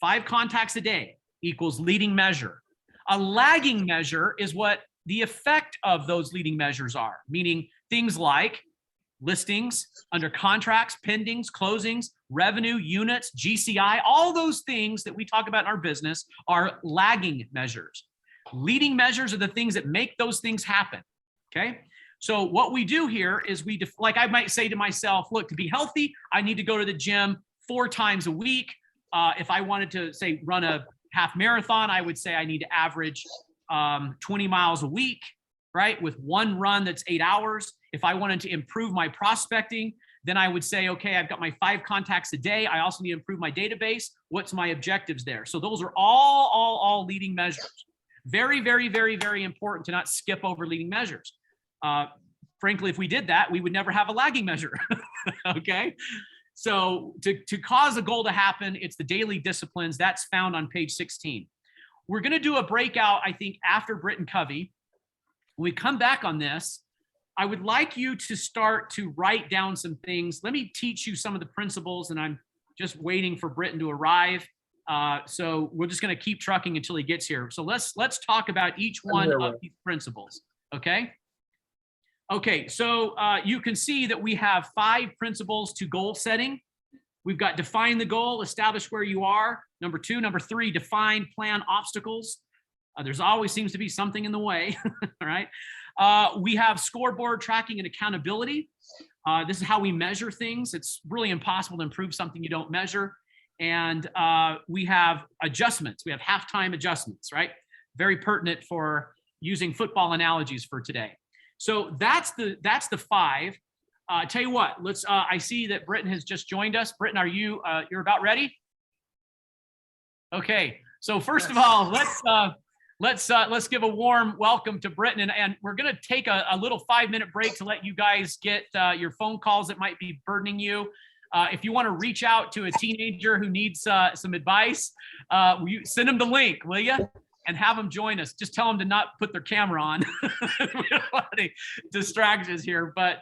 5 contacts a day equals leading measure. A lagging measure is what the effect of those leading measures are, meaning things like listings, under contracts, pendings, closings, revenue, units, GCI, all those things that we talk about in our business are lagging measures. Leading measures are the things that make those things happen, okay? So what we do here is like I might say to myself, look, to be healthy, I need to go to the gym 4 times a week. If I wanted to, say, run a half marathon, I would say I need to average 20 miles a week, right? With 1 run that's 8 hours. If I wanted to improve my prospecting, then I would say, okay, I've got my 5 contacts a day. I also need to improve my database. What's my objectives there? So those are all leading measures. Very, very, very, very important to not skip over leading measures. Frankly, if we did that, we would never have a lagging measure. Okay. So to cause a goal to happen, it's the daily disciplines that's found on page 16. We're going to do a breakout, I think, after Britain Covey. When we come back on this, I would like you to start to write down some things. Let me teach you some of the principles, and I'm just waiting for Britain to arrive. So we're just going to keep trucking until he gets here. So let's talk about each one of these principles. Okay. Okay. So you can see that we have 5 principles to goal setting. We've got define the goal, establish where you are. Number 2, number 3, define, plan obstacles. There's always seems to be something in the way. All right. We have scoreboard, tracking, and accountability. This is how we measure things. It's really impossible to improve something you don't measure. And we have adjustments. We have halftime adjustments, right? Very pertinent for using football analogies for today. So that's the 5. Tell you what, let's. I see that Britain has just joined us. Britain, are you? You're about ready? Okay. So first of all, let's give a warm welcome to Britain, and we're going to take a little 5-minute break to let you guys get your phone calls that might be burdening you. If you want to reach out to a teenager who needs some advice, you send them the link, will you? And have them join us. Just tell them to not put their camera on. We don't want any distractions here, but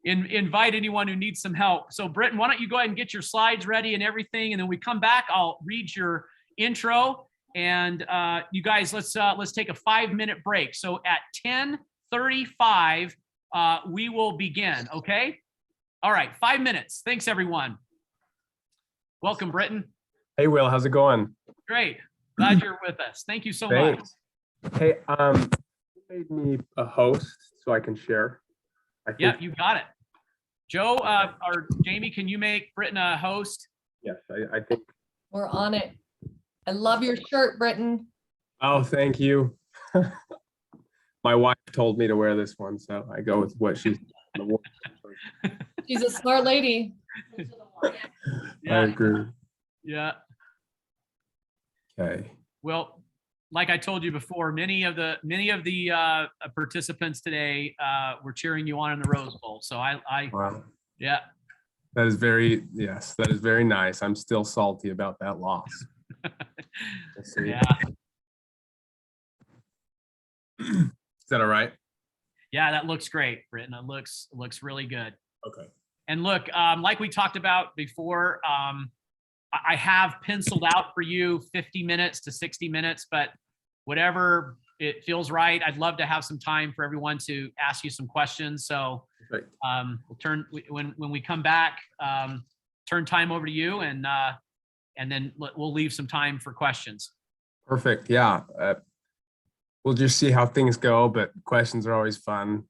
invite anyone who needs some help. So Britain, why don't you go ahead and get your slides ready and everything, and then we come back, I'll read your intro, and you guys, let's take a 5-minute break. So at 10:35, we will begin, okay? All right, 5 minutes. Thanks, everyone. Welcome, Britain. Hey, Will, how's it going? Great. Glad you're with us. Thank you so much. Hey, you made me a host so I can share. Yeah, you got it. Joe or Jamie, can you make Britain a host? Yes, I think. We're on it. I love your shirt, Britain. Oh, thank you. My wife told me to wear this one, so I go with what she's. She's a smart lady. I agree. Yeah. Okay. Well, like I told you before, many of the participants today were cheering you on in the Rose Bowl. So Wow. Yeah. That is very nice. I'm still salty about that loss. Let's see. Yeah. Is that all right? Yeah, that looks great, Britain. It looks really good. Okay. And look, like we talked about before, I have penciled out for you 50 minutes to 60 minutes, but whatever it feels right, I'd love to have some time for everyone to ask you some questions. So we'll turn, when we come back, turn time over to you, and then we'll leave some time for questions. Perfect. Yeah. We'll just see how things go, but questions are always fun,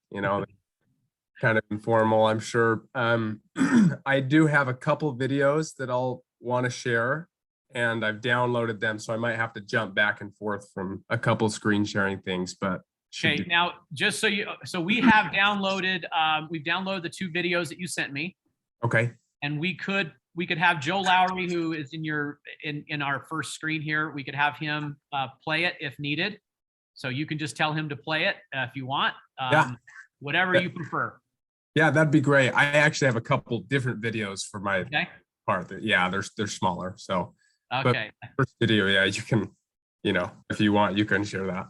kind of informal, I'm sure. I do have a couple videos that I'll want to share, and I've downloaded them, so I might have to jump back and forth from a couple screen sharing things, but okay. Now, just so we have downloaded, we've downloaded the 2 videos that you sent me. Okay. And we could have Joe Lowry, who is in our first screen here. We could have him play it if needed. So you can just tell him to play it if you want. Yeah. Whatever you prefer. Yeah, that'd be great. I actually have a couple different videos for my part. Yeah, they're smaller. So, okay. But first video, yeah, you can, if you want, you can share that.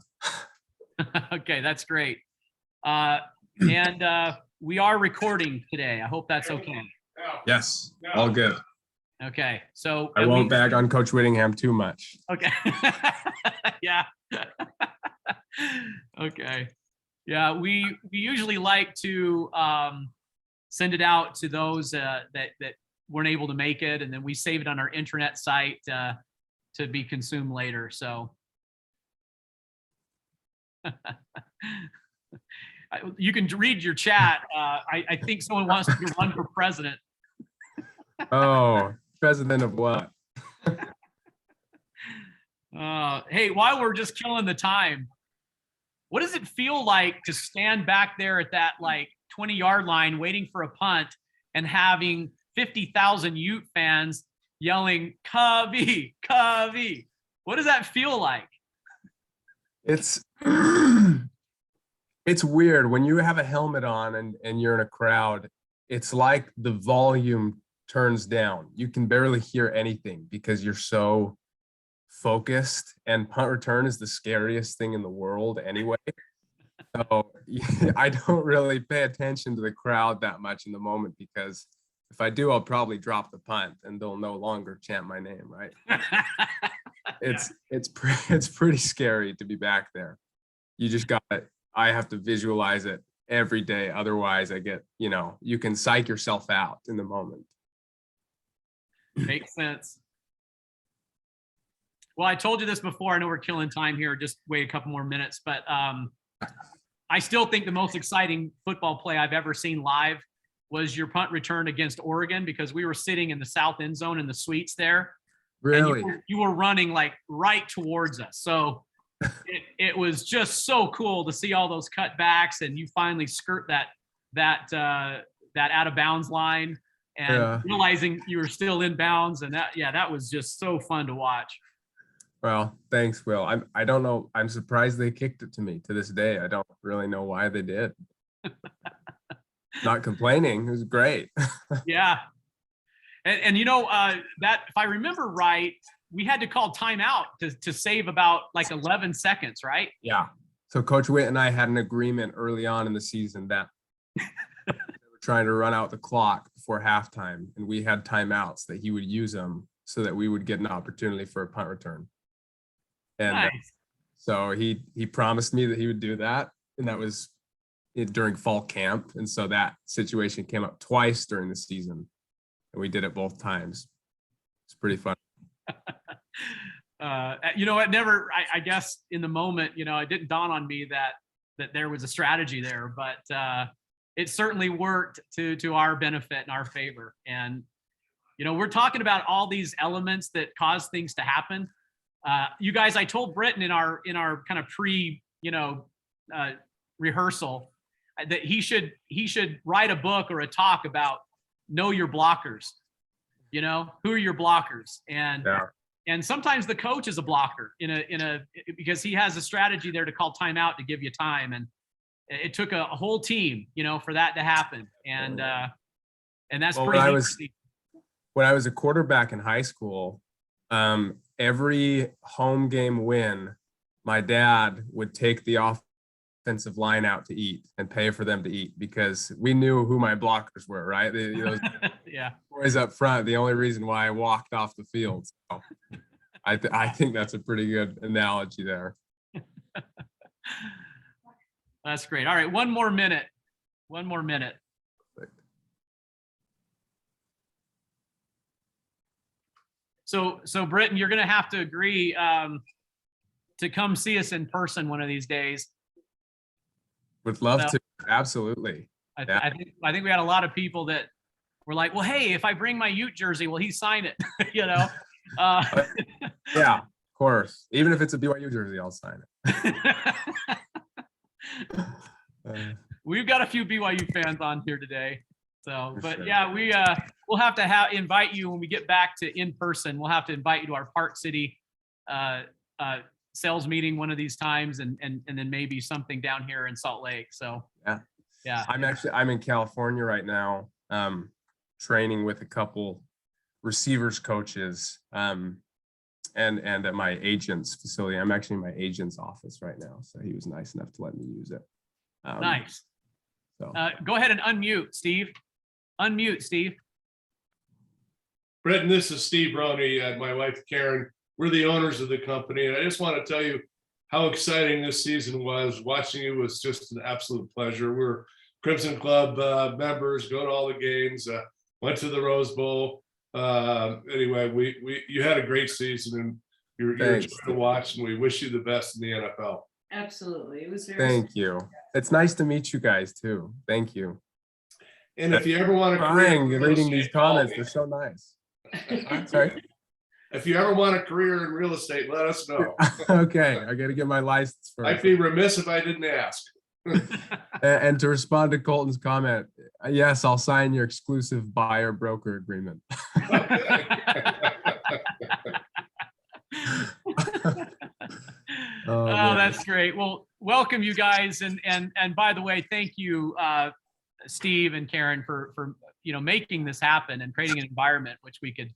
Okay, that's great. And we are recording today. I hope that's okay. Yes, all good. Okay, so I won't bag on Coach Whittingham too much. Okay. Yeah. Okay. Yeah, we usually like to send it out to those that weren't able to make it, and then we save it on our intranet site to be consumed later. So you can read your chat. I think someone wants to run for president. Oh, president of what? Hey, while we're just killing the time, what does it feel like to stand back there at that 20-yard line waiting for a punt and having 50,000 Ute fans yelling Covey, Covey? What does that feel like? It's weird when you have a helmet on and you're in a crowd. It's like the volume turns down. You can barely hear anything because you're so focused, and punt return is the scariest thing in the world anyway. So I don't really pay attention to the crowd that much in the moment, because if I do, I'll probably drop the punt and they'll no longer chant my name, right? It's pretty scary to be back there. You just I have to visualize it every day. Otherwise I get, you can psych yourself out in the moment. Makes sense. Well, I told you this before. I know we're killing time here. Just wait a couple more minutes. But I still think the most exciting football play I've ever seen live was your punt return against Oregon, because we were sitting in the south end zone in the suites there. Really? And you were running like right towards us. So it was just so cool to see all those cutbacks, and you finally skirt that out of bounds line, and realizing you were still in bounds. And that was just so fun to watch. Well, thanks, Will. I don't know. I'm surprised they kicked it to me to this day. I don't really know why they did. Not complaining. It was great. Yeah. And that, if I remember right, we had to call timeout to save about like 11 seconds, right? Yeah. So Coach Witt and I had an agreement early on in the season that they were trying to run out the clock before halftime, and we had timeouts that he would use them so that we would get an opportunity for a punt return. And nice. So he promised me that he would do that, and that was during fall camp. And so that situation came up twice during the season, and we did it both times. It's pretty fun. It never, I guess in the moment, it didn't dawn on me that there was a strategy there, but it certainly worked to our benefit and our favor. And, we're talking about all these elements that cause things to happen. You guys, I told Britain in our kind of pre, rehearsal that he should write a book or a talk about know your blockers. Who are your blockers? And sometimes the coach is a blocker because he has a strategy there to call timeout to give you time. And it took a whole team, for that to happen. And that's pretty neat. When I was a quarterback in high school, every home game win, my dad would take the offensive line out to eat and pay for them to eat, because we knew who my blockers were, right? Yeah. Boys up front, the only reason why I walked off the field. So I think that's a pretty good analogy there. That's great. All right, one more minute. So Britain, you're going to have to agree to come see us in person one of these days. Would love to. Absolutely. I think we had a lot of people that were like, well, hey, if I bring my Ute jersey, will he sign it? Yeah, of course. Even if it's a BYU jersey, I'll sign it. We've got a few BYU fans on here today. So, but sure. Yeah, we'll have to invite you when we get back to in person. We'll have to invite you to our Park City sales meeting one of these times, and then maybe something down here in Salt Lake. So yeah. I'm in California right now, training with a couple receivers coaches, and at my agent's facility. I'm actually in my agent's office right now, so he was nice enough to let me use it. Nice. So go ahead and unmute, Steve. Britain, this is Steve Roney and my wife Karen. We're the owners of the company, and I just want to tell you how exciting this season was. Watching you was just an absolute pleasure. We're Crimson Club members, go to all the games, went to the Rose Bowl. Anyway, you had a great season, and you're a joy to watch, and we wish you the best in the NFL. Absolutely. It was very thank you. It's nice to meet you guys too. Thank you. And if you ever want to reading these comments, they're so nice. I'm sorry. If you ever want a career in real estate, let us know. Okay, I got to get my license first. I'd be remiss if I didn't ask. And to respond to Colton's comment, yes, I'll sign your exclusive buyer broker agreement. Oh, that's great. Well, welcome you guys, and by the way, thank you, Steve and Karen, for making this happen and creating an environment which we could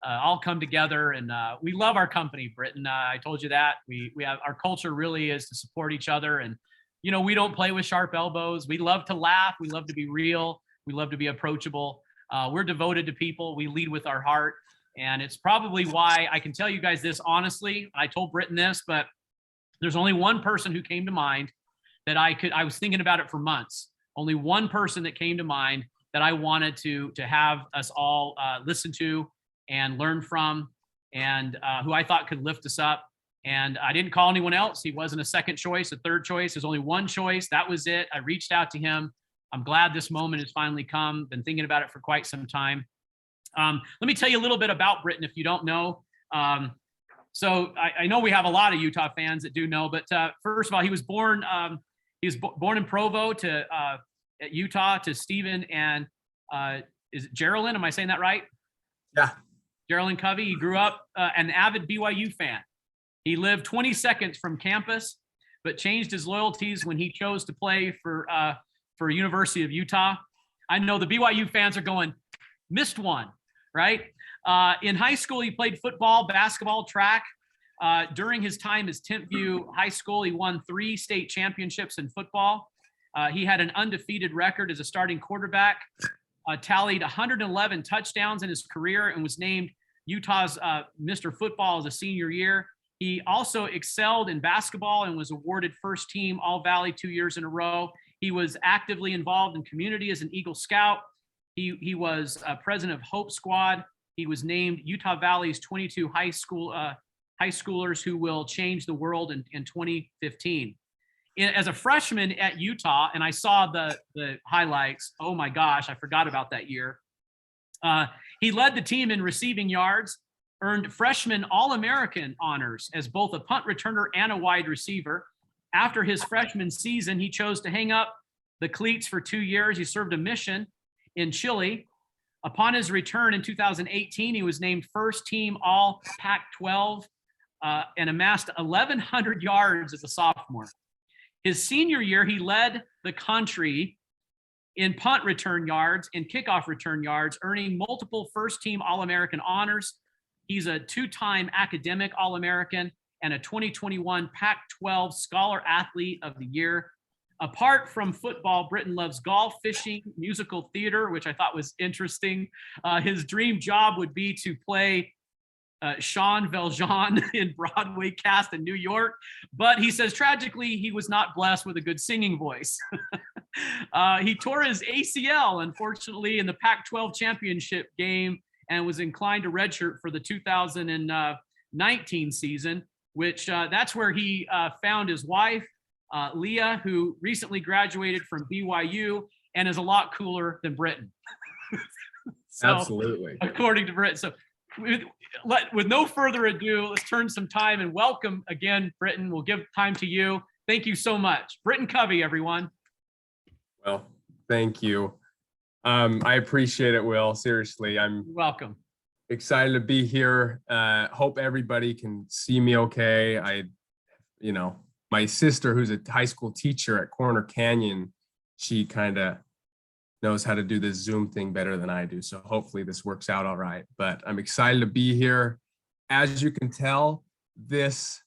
all come together. And we love our company, Britain. I told you that we have, our culture really is to support each other, and we don't play with sharp elbows. We love to laugh. We love to be real. We love to be approachable. We're devoted to people. We lead with our heart, and it's probably why I can tell you guys this honestly. I told Britain this, but there's only one person who came to mind that I was thinking about it for months. Only one person that came to mind that I wanted to have us all listen to and learn from, and who I thought could lift us up. And I didn't call anyone else. He wasn't a second choice, a third choice. There's only one choice. That was it. I reached out to him, I'm glad this moment has finally come. Been thinking about it for quite some time. Let me tell you a little bit about Britain if you don't know. So I know we have a lot of Utah fans that do know, but first of all, he was born in Provo at Utah to Stephen and is it Geraldine? Am I saying that right? Yeah. Geraldine Covey. He grew up an avid BYU fan. He lived 20 seconds from campus, but changed his loyalties when he chose to play for University of Utah. I know the BYU fans are going, missed one, right? In high school, he played football, basketball, track. During his time as Tentview High School, he won 3 state championships in football. He had an undefeated record as a starting quarterback, tallied 111 touchdowns in his career, and was named Utah's Mr. Football as a senior year. He also excelled in basketball and was awarded first team All-Valley 2 years in a row. He was actively involved in community as an Eagle Scout. He was president of Hope Squad. He was named Utah Valley's 22 high schoolers who will change the world in 2015. As a freshman at Utah, and I saw the highlights, oh my gosh, I forgot about that year. He led the team in receiving yards, earned freshman All-American honors as both a punt returner and a wide receiver. After his freshman season, he chose to hang up the cleats for 2 years. He served a mission in Chile. Upon his return in 2018, he was named first team All Pac-12 and amassed 1,100 yards as a sophomore. His senior year, he led the country in punt return yards and kickoff return yards, earning multiple first team All-American honors. He's a 2-time academic All-American and a 2021 Pac-12 Scholar Athlete of the Year. Apart from football, Britton loves golf, fishing, musical theater, which I thought was interesting. His dream job would be to play Sean Valjean in Broadway cast in New York, but he says tragically he was not blessed with a good singing voice. He tore his ACL, unfortunately, in the Pac-12 championship game and was inclined to redshirt for the 2019 season, which that's where he found his wife, Leah, who recently graduated from BYU and is a lot cooler than Britton. So, Absolutely. according to Britton. So with no further ado, let's turn some time and welcome again, Britton. We'll give time to you. Thank you so much. Britain Covey, everyone. Well, thank you. I appreciate it, Will. Seriously, I'm Welcome. excited to be here. Hope everybody can see me okay. My sister, who's a high school teacher at Corner Canyon, she kind of knows how to do this Zoom thing better than I do. So hopefully this works out all right. But I'm excited to be here. As you can tell, this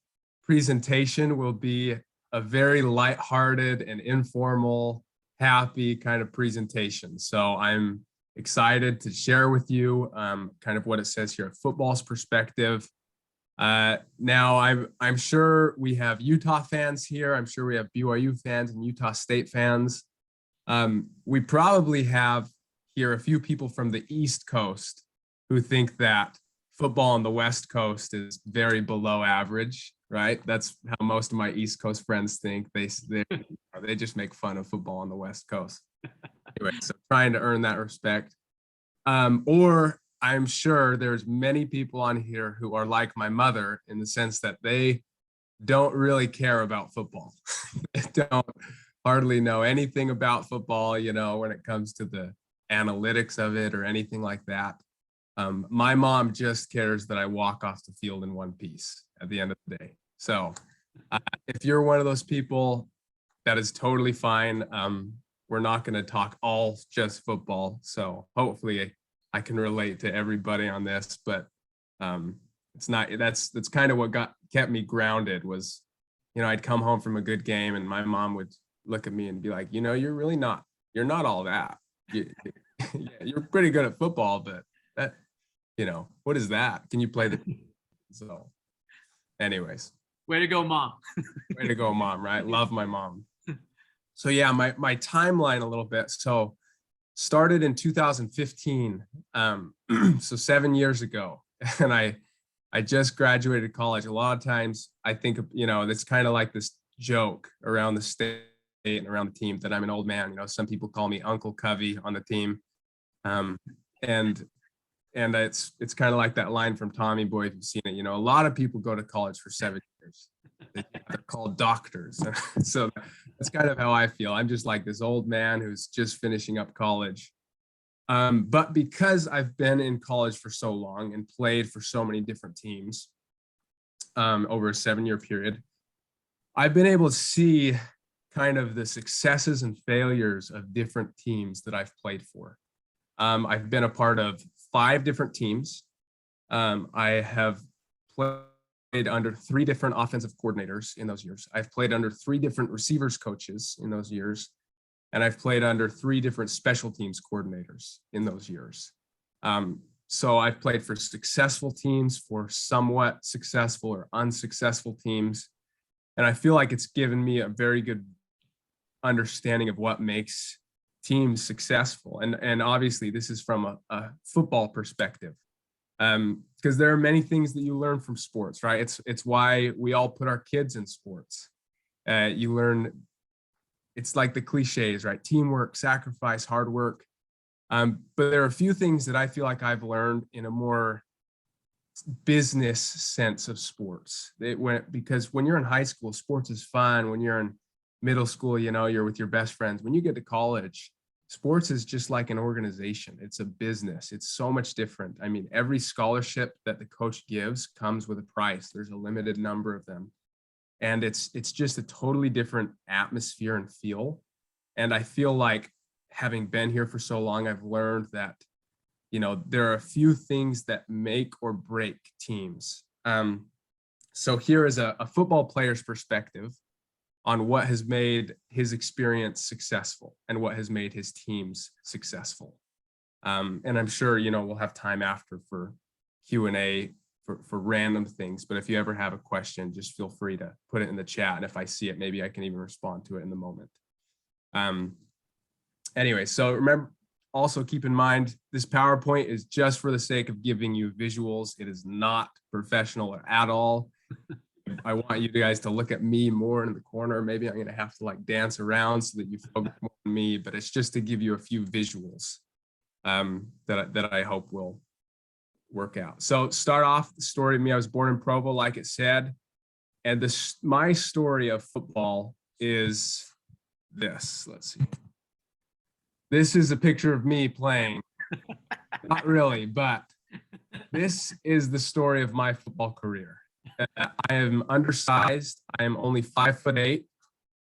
presentation will be a very lighthearted and informal, happy kind of presentation. So I'm excited to share with you kind of what it says here, football's perspective. Now I'm sure we have Utah fans here. I'm sure we have BYU fans and Utah State fans. We probably have here a few people from the East Coast who think that football on the West Coast is very below average, right? That's how most of my East Coast friends think. They just make fun of football on the West Coast. Anyway, so trying to earn that respect. Or I'm sure there's many people on here who are like my mother in the sense that they don't really care about football. They don't hardly know anything about football, when it comes to the analytics of it or anything like that. My mom just cares that I walk off the field in one piece at the end of the day. So if you're one of those people, that is totally fine. We're not going to talk all just football. So hopefully I can relate to everybody on this, but that's kind of what kept me grounded was, I'd come home from a good game and my mom would look at me and be like, you're not all that. You're pretty good at football, but that, what is that? Can you play the, so anyways. Way to go, Mom. Way to go, Mom, right? Love my mom. So yeah, my timeline a little bit. So started in 2015, so 7 years ago, and I just graduated college. A lot of times I think, it's kind of like this joke around the state and around the team that I'm an old man. You know, some people call me Uncle Covey on the team. And it's kind of like that line from Tommy Boy, if you've seen it. You know, a lot of people go to college for 7 years. They're called doctors. So that's kind of how I feel. I'm just like this old man who's just finishing up college. But because I've been in college for so long and played for so many different teams over a 7-year period, I've been able to see kind of the successes and failures of different teams that I've played for. I've been a part of 5 different teams. I have played under 3 different offensive coordinators in those years. I've played under 3 different receivers coaches in those years. And I've played under 3 different special teams coordinators in those years. So I've played for successful teams, for somewhat successful or unsuccessful teams. And I feel like it's given me a very good understanding of what makes teams successful. And obviously this is from a football perspective. Because there are many things that you learn from sports, right? It's why we all put our kids in sports. You learn, it's like the cliches, right? Teamwork, sacrifice, hard work. But there are a few things that I feel like I've learned in a more business sense of sports. Because when you're in high school, sports is fun. When you're in middle school, you know, you're with your best friends. When you get to college, sports is just like an organization. It's a business. It's so much different. I mean, every scholarship that the coach gives comes with a price. There's a limited number of them. And it's just a totally different atmosphere and feel. And I feel like having been here for so long, I've learned that, you know, there are a few things that make or break teams. So here is a football player's perspective on what has made his experience successful and what has made his teams successful. And I'm sure, you know, we'll have time after for Q&A for random things, but if you ever have a question, just feel free to put it in the chat. And if I see it, maybe I can even respond to it in the moment. Anyway, so remember, also keep in mind, this PowerPoint is just for the sake of giving you visuals. It is not professional or at all. I want you guys to look at me more in the corner. Maybe I'm gonna have to like dance around so that you focus more on me, but it's just to give you a few visuals that I hope will work out. So start off the story of me. I was born in Provo, like it said. And my story of football is this. Let's see. This is a picture of me playing. Not really, but this is the story of my football career. I am undersized. I am only 5'8",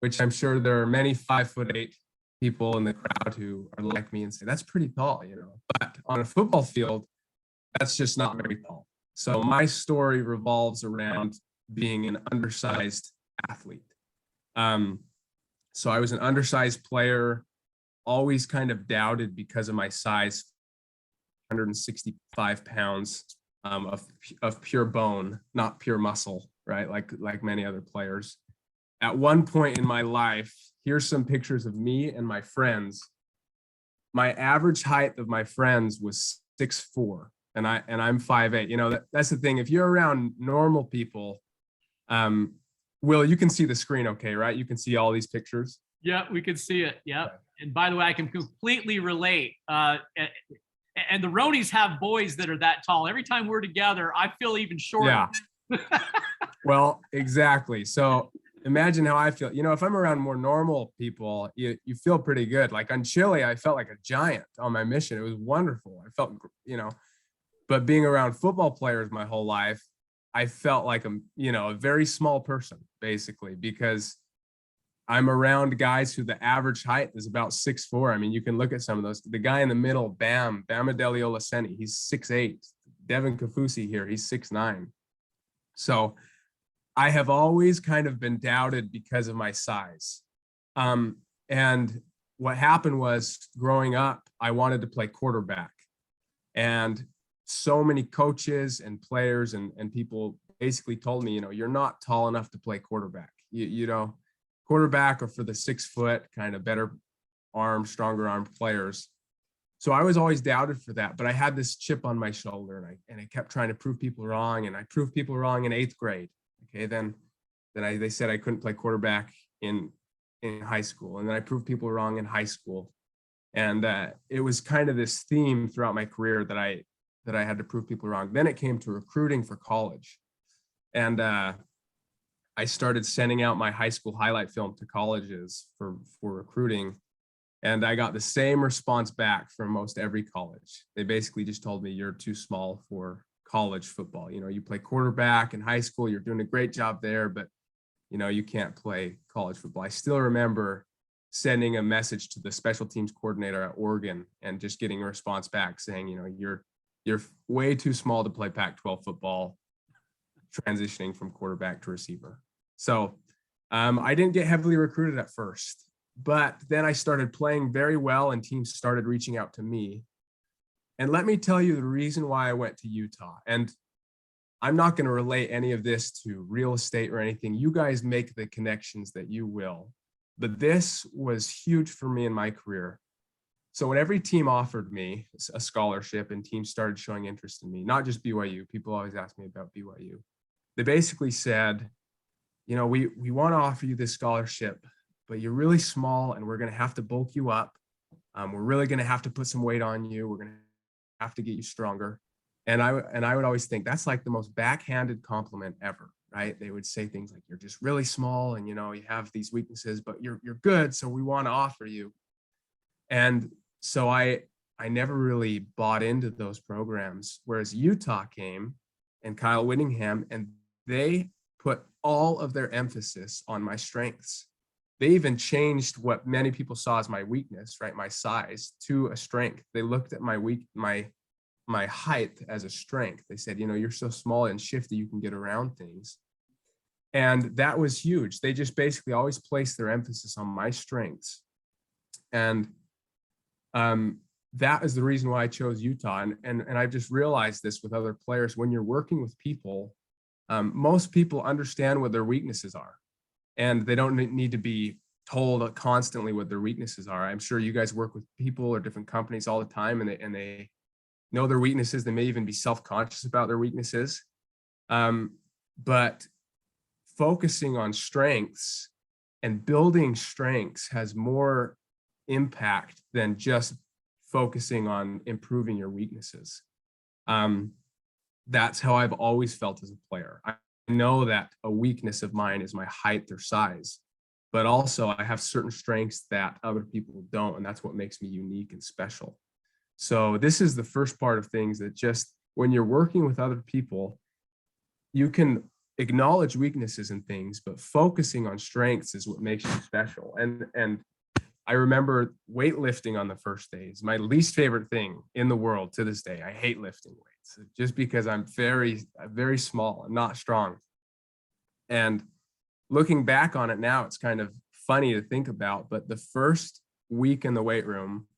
which I'm sure there are many 5'8" people in the crowd who are like me and say, that's pretty tall, you know. But on a football field, that's just not very tall. So my story revolves around being an undersized athlete. So I was an undersized player, always kind of doubted because of my size, 165 pounds of pure bone, not pure muscle, right? Like many other players. At one point in my life, here's some pictures of me and my friends. My average height of my friends was 6'4", and I'm 5'8". You know, that's the thing. If you're around normal people, Will, you can see the screen okay, right? You can see all these pictures? Yeah, we can see it. Yeah. Okay. And by the way, I can completely relate. And the Roneys have boys that are that tall. Every time we're together, I feel even shorter. Yeah. Well, exactly. So imagine how I feel. You know, if I'm around more normal people, you feel pretty good. Like on Chile, I felt like a giant on my mission. It was wonderful. I felt, you know, but being around football players my whole life, I felt like a very small person, basically, because I'm around guys who the average height is about 6'4". I mean, you can look at some of those. The guy in the middle, Bama Deliolaseni, he's 6'8". Devin Kafusi here, he's 6'9". So I have always kind of been doubted because of my size. And what happened was, growing up, I wanted to play quarterback. And so many coaches and players and people basically told me, you know, you're not tall enough to play quarterback. You know, quarterback or for the 6 foot kind of better arm, stronger arm players. So I was always doubted for that, but I had this chip on my shoulder, and I kept trying to prove people wrong, and I proved people wrong in 8th grade. Okay, then they said I couldn't play quarterback in in high school, and then I proved people wrong in high school. And it was kind of this theme throughout my career that I had to prove people wrong. Then it came to recruiting for college. And I started sending out my high school highlight film to colleges for recruiting. And I got the same response back from most every college. They basically just told me, you're too small for college football. You know, you play quarterback in high school, you're doing a great job there, but you know, you can't play college football. I still remember sending a message to the special teams coordinator at Oregon and just getting a response back saying, you know, you're way too small to play Pac-12 football, transitioning from quarterback to receiver. So I didn't get heavily recruited at first, but then I started playing very well and teams started reaching out to me. And let me tell you the reason why I went to Utah. And I'm not going to relate any of this to real estate or anything. You guys make the connections that you will. But this was huge for me in my career. So when every team offered me a scholarship and teams started showing interest in me, not just BYU, people always ask me about BYU. They basically said, you know, we want to offer you this scholarship, but you're really small and we're going to have to bulk you up. We're really going to have to put some weight on you. We're going to have to get you stronger. And I would always think that's like the most backhanded compliment ever, right? They would say things like, you're just really small and, you know, you have these weaknesses, but you're good. So we want to offer you. And so I never really bought into those programs, whereas Utah came and Kyle Whittingham, and they put all of their emphasis on my strengths. They even changed what many people saw as my weakness, right? My size to a strength. They looked at my height as a strength. They said, you know, you're so small and shifty, you can get around things. And that was huge. They just basically always placed their emphasis on my strengths. And that is the reason why I chose Utah. And I've just realized this with other players. When you're working with people, most people understand what their weaknesses are. And they don't need to be told constantly what their weaknesses are. I'm sure you guys work with people or different companies all the time, and they know their weaknesses. They may even be self-conscious about their weaknesses. But focusing on strengths and building strengths has more impact than just focusing on improving your weaknesses. That's how I've always felt as a player. I know that a weakness of mine is my height or size, but also I have certain strengths that other people don't, and that's what makes me unique and special. So this is the first part of things, that just when you're working with other people, you can acknowledge weaknesses and things, but focusing on strengths is what makes you special. And I remember weightlifting on the first day is my least favorite thing in the world to this day. I hate lifting weights just because I'm very, very small. I'm not strong. And looking back on it now, it's kind of funny to think about, but the first week in the weight room,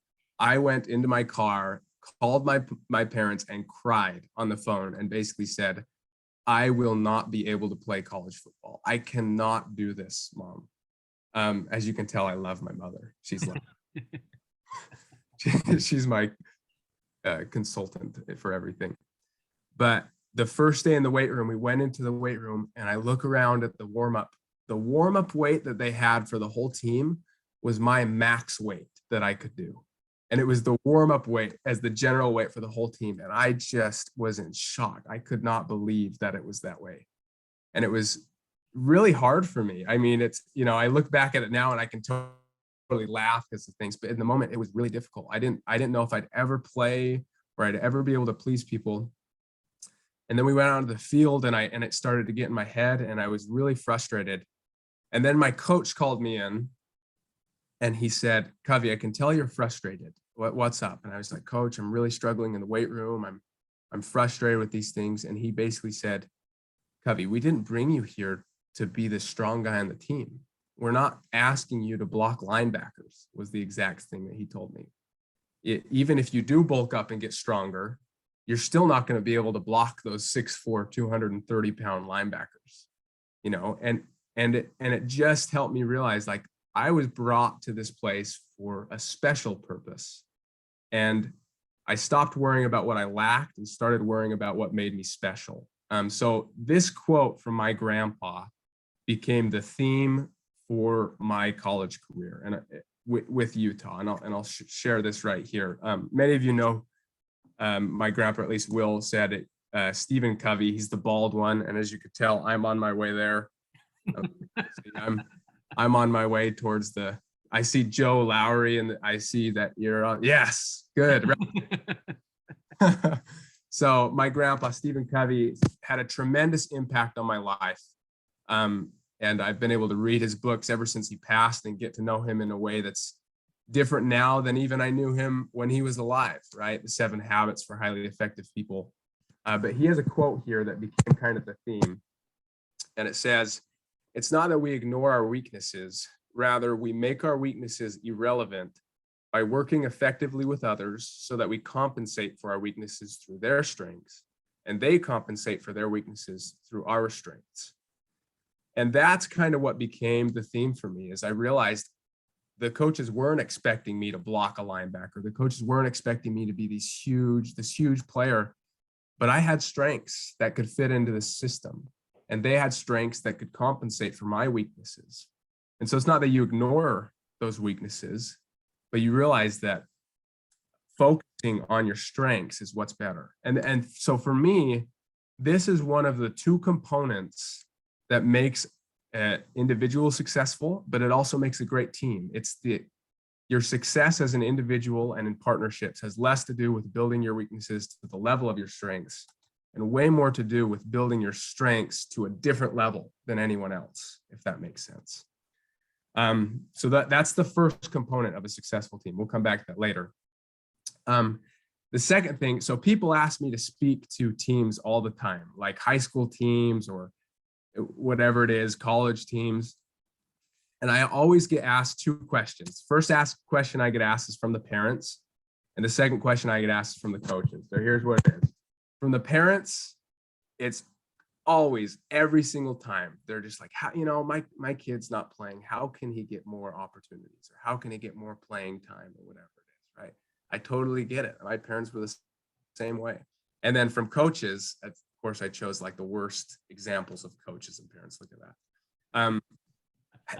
I went into my car, called my parents and cried on the phone and basically said, I will not be able to play college football. I cannot do this, Mom. As you can tell, I love my mother. She's like, she's my consultant for everything. But the first day in the weight room, we went into the weight room and I look around at the warm-up. The warm-up weight that they had for the whole team was my max weight that I could do. And it was the warm-up weight as the general weight for the whole team. And I just was in shock. I could not believe that it was that way. And it was really hard for me. I mean, it's, you know, I look back at it now and I can totally laugh because of things, but in the moment it was really difficult. I didn't know if I'd ever play or I'd ever be able to please people. And then we went out to the field and it started to get in my head and I was really frustrated. And then my coach called me in and he said, Covey, I can tell you're frustrated. What's up? And I was like, Coach, I'm really struggling in the weight room. I'm frustrated with these things. And he basically said, Covey, we didn't bring you here to be the strong guy on the team. We're not asking you to block linebackers, was the exact thing that he told me. Even if you do bulk up and get stronger, you're still not going to be able to block those 6'4", 230-pound linebackers, you know, and it just helped me realize, like, I was brought to this place for a special purpose. And I stopped worrying about what I lacked and started worrying about what made me special. So this quote from my grandpa became the theme for my college career and with Utah. And I'll share this right here. Many of you know, my grandpa, at least Will, said it, Stephen Covey, he's the bald one. And as you could tell, I'm on my way there. I'm on my way towards I see Joe Lowry and I see that you're on. Yes, good. So my grandpa, Stephen Covey, had a tremendous impact on my life. And I've been able to read his books ever since he passed and get to know him in a way that's different now than even I knew him when he was alive, right? The 7 Habits for Highly Effective People. But he has a quote here that became kind of the theme. And it says, "It's not that we ignore our weaknesses. Rather, we make our weaknesses irrelevant by working effectively with others so that we compensate for our weaknesses through their strengths, and they compensate for their weaknesses through our strengths." And that's kind of what became the theme for me, as I realized the coaches weren't expecting me to block a linebacker. The coaches weren't expecting me to be this huge player, but I had strengths that could fit into the system, and they had strengths that could compensate for my weaknesses. And so it's not that you ignore those weaknesses, but you realize that focusing on your strengths is what's better. And so for me, this is one of the 2 components that makes an individual successful, but it also makes a great team. It's your success as an individual and in partnerships has less to do with building your weaknesses to the level of your strengths and way more to do with building your strengths to a different level than anyone else, if that makes sense. So that's the first component of a successful team. We'll come back to that later. The second thing, so people ask me to speak to teams all the time, like high school teams or whatever it is, college teams. And I always get asked 2 questions. First question I get asked is from the parents. And the second question I get asked is from the coaches. So here's what it is. From the parents, it's always, every single time, they're just like, how, my kid's not playing. How can he get more opportunities? Or how can he get more playing time or whatever it is, right? I totally get it. My parents were the same way. And then from coaches, of course, I chose like the worst examples of coaches and parents. Look at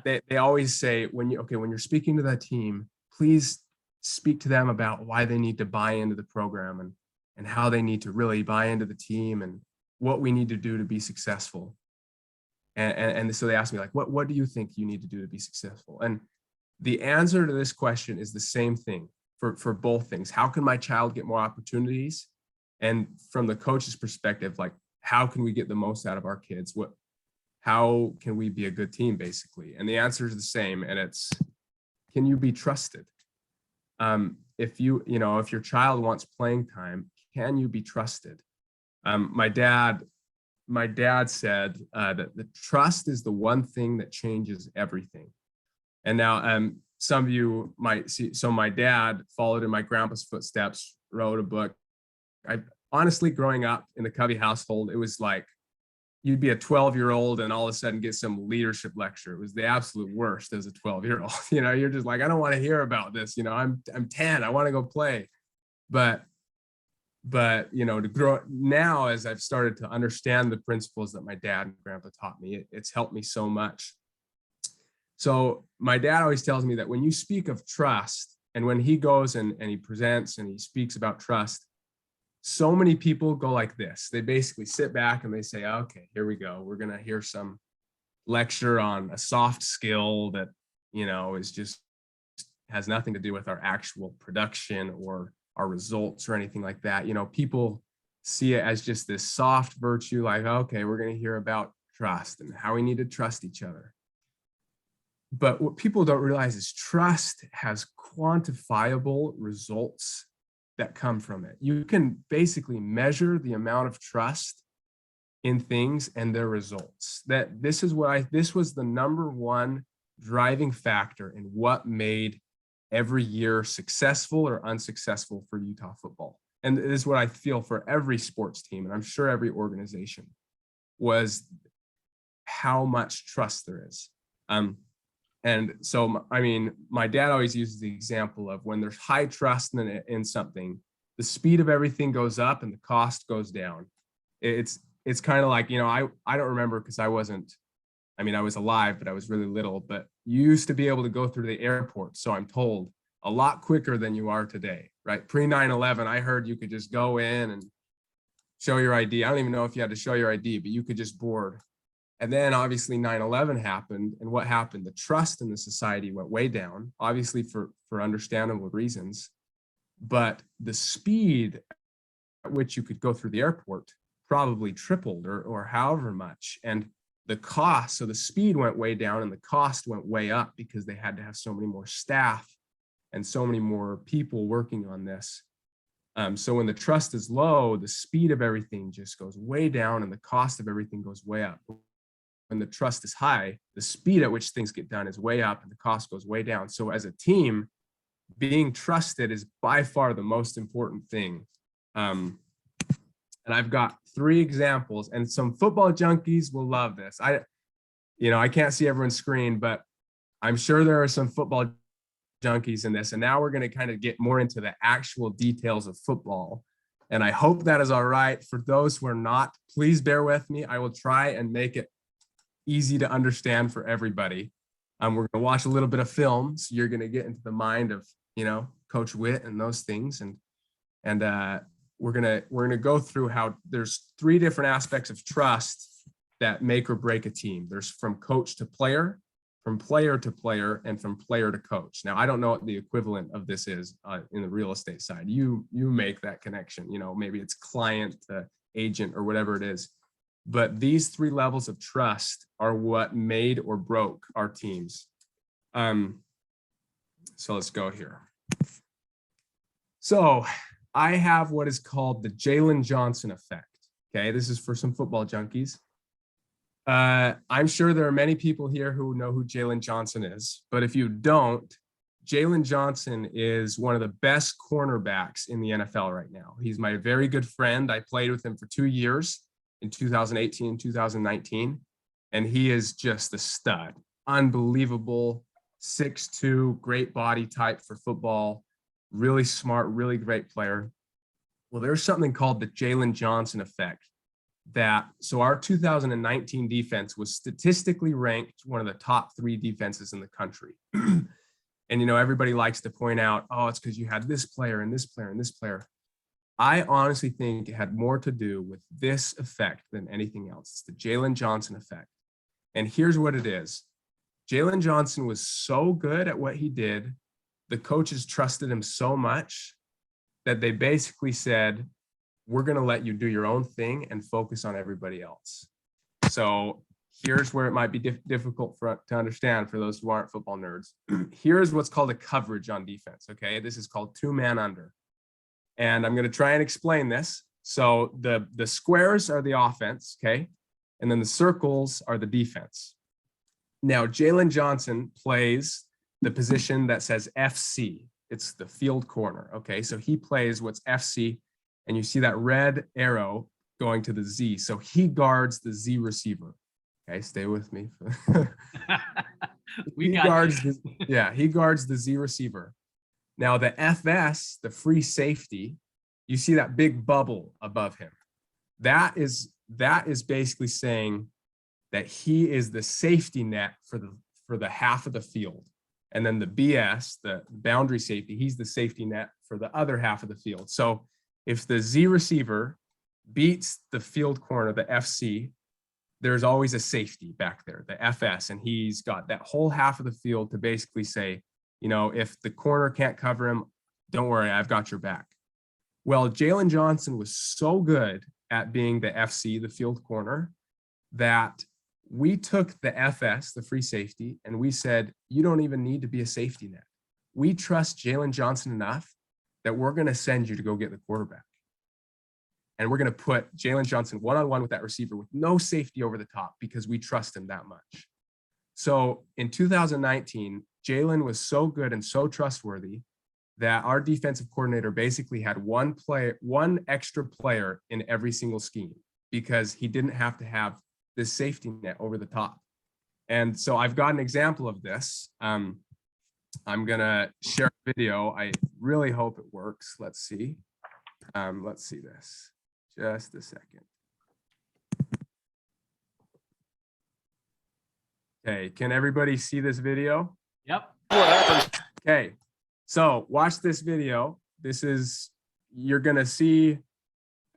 that. They always say, when you're speaking to that team, please speak to them about why they need to buy into the program and how they need to really buy into the team and what we need to do to be successful. And so they asked me, like, what do you think you need to do to be successful? And the answer to this question is the same thing for both things. How can my child get more opportunities? And from the coach's perspective, like, how can we get the most out of our kids? How can we be a good team, basically? And the answer is the same. And it's, can you be trusted? If your child wants playing time, can you be trusted? My dad said that the trust is the one thing that changes everything. And now some of you might see, so my dad followed in my grandpa's footsteps, wrote a book. I honestly, growing up in the Covey household, it was like you'd be a 12-year-old and all of a sudden get some leadership lecture. It was the absolute worst as a 12-year-old. You're just like, I don't want to hear about this. I'm 10, I want to go play. But to grow now, as I've started to understand the principles that my dad and grandpa taught me, it's helped me so much. So my dad always tells me that when you speak of trust, and when he goes and he presents and he speaks about trust, so many people go like this. They basically sit back and they say, okay, here we go. We're going to hear some lecture on a soft skill that, is just has nothing to do with our actual production or our results or anything like that. People see it as just this soft virtue, like, okay, we're going to hear about trust and how we need to trust each other. But what people don't realize is trust has quantifiable results that come from it. You can basically measure the amount of trust in things and their results. This was the number one driving factor in what made every year successful or unsuccessful for Utah football. And it is what I feel for every sports team, and I'm sure every organization, was how much trust there is. And so, my dad always uses the example of when there's high trust in something, the speed of everything goes up and the cost goes down. It's kind of like, I don't remember because I was alive, but I was really little. But you used to be able to go through the airport, so I'm told, a lot quicker than you are today, right? Pre 9/11, I heard you could just go in and show your ID. I don't even know if you had to show your ID, but you could just board. And then obviously 9/11 happened, and what happened? The trust in the society went way down, obviously for understandable reasons, but the speed at which you could go through the airport probably tripled or however much. And the cost, so the speed went way down and the cost went way up because they had to have so many more staff and so many more people working on this. So when the trust is low, the speed of everything just goes way down and the cost of everything goes way up. When the trust is high, the speed at which things get done is way up and the cost goes way down. So as a team, being trusted is by far the most important thing. And I've got 3 examples, and some football junkies will love this. I can't see everyone's screen, but I'm sure there are some football junkies in this. And now we're going to kind of get more into the actual details of football. And I hope that is all right. For those who are not, please bear with me. I will try and make it easy to understand for everybody. We're going to watch a little bit of film, so you're going to get into the mind of, Coach Witt and those things. And we're gonna go through how there's 3 different aspects of trust that make or break a team. There's from coach to player, from player to player, and from player to coach. Now, I don't know what the equivalent of this is in the real estate side. You make that connection. Maybe it's client to agent or whatever it is. But these 3 levels of trust are what made or broke our teams. So let's go here. So I have what is called the Jalen Johnson effect. Okay, this is for some football junkies. I'm sure there are many people here who know who Jalen Johnson is, but if you don't, Jalen Johnson is one of the best cornerbacks in the NFL right now. He's my very good friend. I played with him for 2 years in 2018 and 2019, and he is just a stud. Unbelievable, 6'2", great body type for football, really smart, really great player. Well, there's something called the Jalen Johnson effect. So our 2019 defense was statistically ranked one of the top 3 defenses in the country. And, everybody likes to point out, oh, it's because you had this player and this player and this player. I honestly think it had more to do with this effect than anything else. It's the Jalen Johnson effect. And here's what it is. Jalen Johnson was so good at what he did, the coaches trusted him so much that they basically said, we're going to let you do your own thing and focus on everybody else. So here's where it might be difficult to understand for those who aren't football nerds. Here's what's called a coverage on defense. Okay, this is called 2-man under. And I'm going to try and explain this. So the squares are the offense, okay? And then the circles are the defense. Now, Jalen Johnson plays the position that says FC. It's the field corner, okay? So he plays what's FC, and you see that red arrow going to the Z. So he guards the Z receiver. Okay, stay with me. He guards the Z receiver. Now the FS, the free safety, you see that big bubble above him. That is basically saying that he is the safety net for the half of the field. And then the BS, the boundary safety, he's the safety net for the other half of the field. So if the Z receiver beats the field corner, the FC, there's always a safety back there, the FS, and he's got that whole half of the field to basically say, if the corner can't cover him, don't worry, I've got your back. Well, Jalen Johnson was so good at being the FC, the field corner, that we took the FS, the free safety, and we said, you don't even need to be a safety net. We trust Jalen Johnson enough that we're going to send you to go get the quarterback. And we're going to put Jalen Johnson one-on-one with that receiver with no safety over the top because we trust him that much. So in 2019, Jalen was so good and so trustworthy that our defensive coordinator basically had one extra player in every single scheme because he didn't have to have this safety net over the top. And so I've got an example of this. I'm going to share a video. I really hope it works. Let's see. Let's see this. Just a second. Okay, can everybody see this video? Yep. Okay, so watch this video. You're gonna see